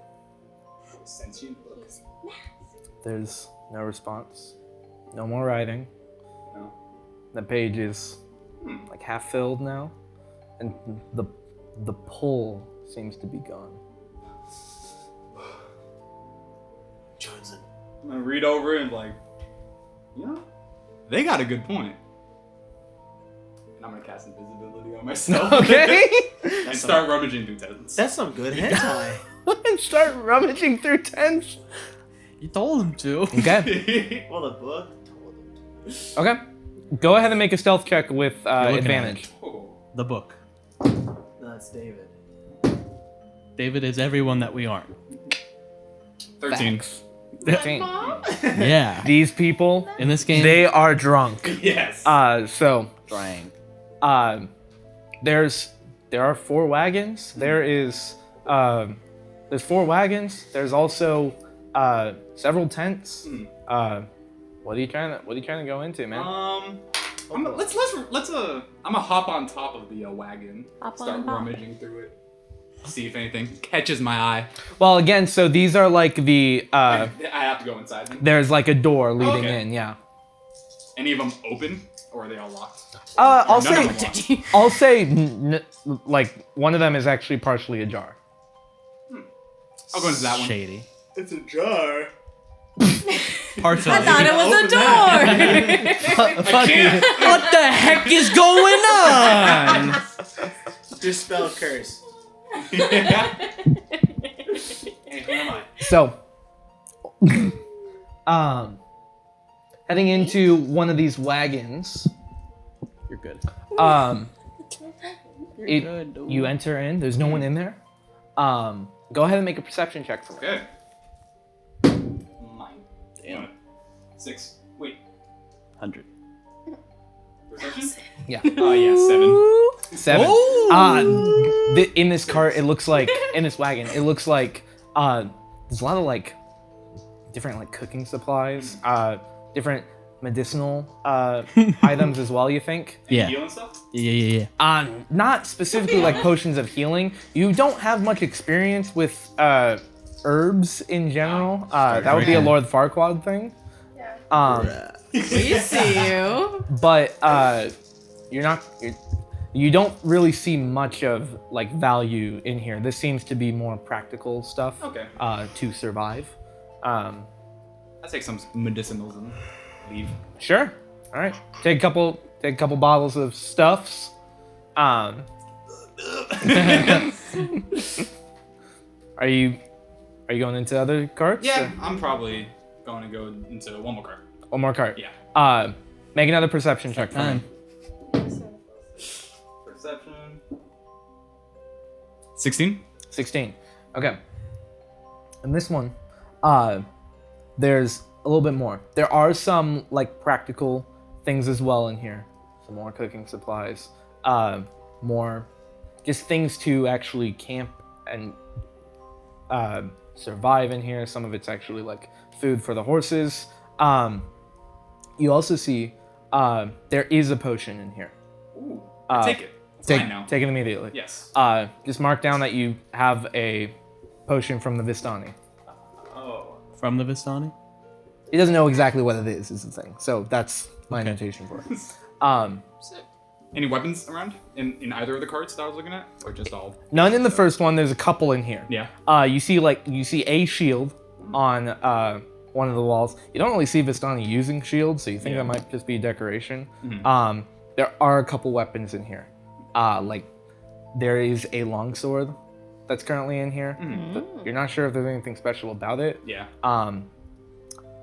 A sentient book? There's no response. No more writing. No. The page is like half filled now. And the pull seems to be gone. Chosen. I'm gonna read over it and they got a good point. And I'm gonna cast invisibility on myself. Okay. And start rummaging through tents. That's some good hentai. And start rummaging through tents. You told him to. Okay. Well, the book told him to. Okay. Go ahead and make a stealth check with advantage. The book. That's David. David is everyone that we aren't. 13. 15. Yeah. These people In this game, they are drunk. Yes. So drank. There are 4 wagons. There's 4 wagons. There's also several tents. What are you trying to go into, man? I'm gonna hop on top of the wagon. Start rummaging through it. See if anything catches my eye. Well, again, so these are like the I have to go inside them. there's like a door leading Okay. in, yeah. Any of them open, or are they all locked? I'll None of them say locked. I'll say like one of them is actually partially ajar. I'll go into that one. shady. It's a jar. Partially. I thought it was a door. Fuck you. What the heck is going on? Just spell curse. Hey, who am I? So, heading into one of these wagons, You're good. you enter in. There's no one in there. Go ahead and make a perception check for me. Okay. Mine. Damn. 6. Wait. 100. Perception? Yeah. Oh yeah, 7. 7. In this cart, it looks like in this wagon, it looks like there's a lot of like different like cooking supplies, different medicinal items as well. You think? Yeah. Healing stuff? Yeah. Not specifically like potions of healing. You don't have much experience with herbs in general. That would be a Lord Farquaad thing. We see you. But you don't really see much of like value in here. This seems to be more practical stuff. Okay. To survive. I take some medicinals and leave. Sure. All right. Take a couple bottles of stuffs. Are you going into other carts? Yeah, or- I'm probably going to go into one more cart. One more cart. Yeah. Make another perception check for me. Time. Perception. 16. 16. Okay. And this one, there's a little bit more. There are some like practical things as well in here. Some more cooking supplies. More just things to actually camp and survive in here. Some of it's actually like food for the horses. You also see there is a potion in here. Ooh. Uh, Take it. fine now. Take it immediately. Yes. Just mark down that you have a potion from the Vistani. Oh. From the Vistani? He doesn't know exactly what it is the thing. So that's my notation for it. Any weapons around in either of the carts that I was looking at, or just all? None in the first one. There's a couple in here. Yeah. You see a shield on one of the walls. You don't really see Vistani using shields, so you think that might just be decoration. There are a couple weapons in here. Like there is a longsword that's currently in here. But you're not sure if there's anything special about it. Yeah.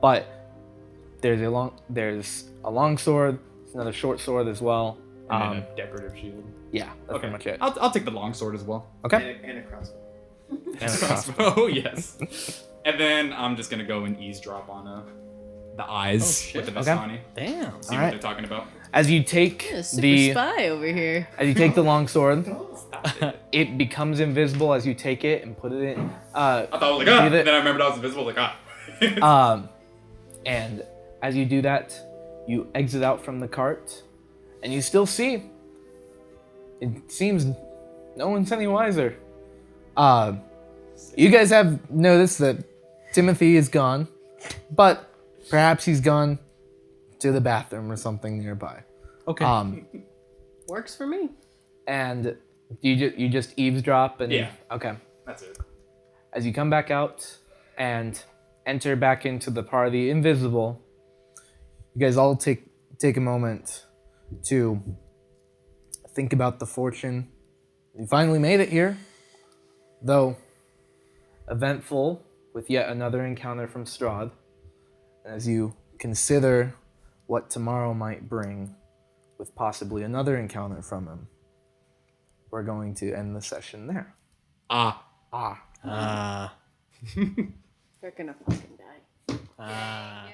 But there's a long sword. There's another short sword as well. And then a decorative shield. Yeah, that's pretty much it. I'll take the long sword as well. Okay. And a crossbow. And a crossbow. Oh yes. And then I'm just gonna go and eastdrop on the eyes with the Vistani. Damn. See what Alright. they're talking about. As you take Yeah, super the spy over here. as you take the long sword, Stop it. it becomes invisible as you take it and put it in. I thought I was like, breathe it. Then I remembered I was invisible. Like, ah. And as you do that, you exit out from the cart, and you still see. It seems no one's any wiser. You guys have noticed that Timothy is gone, but perhaps he's gone to the bathroom or something nearby. Okay. Works for me. And you just eavesdrop and Yeah. Okay. That's it. As you come back out and enter back into the party invisible, you guys all take a moment to think about the fortune. You finally made it here, though eventful with yet another encounter from Strahd. As you consider what tomorrow might bring with possibly another encounter from him, we're going to end the session there. Ah. Ah. Ah. They're gonna fucking die. Ah. Yeah.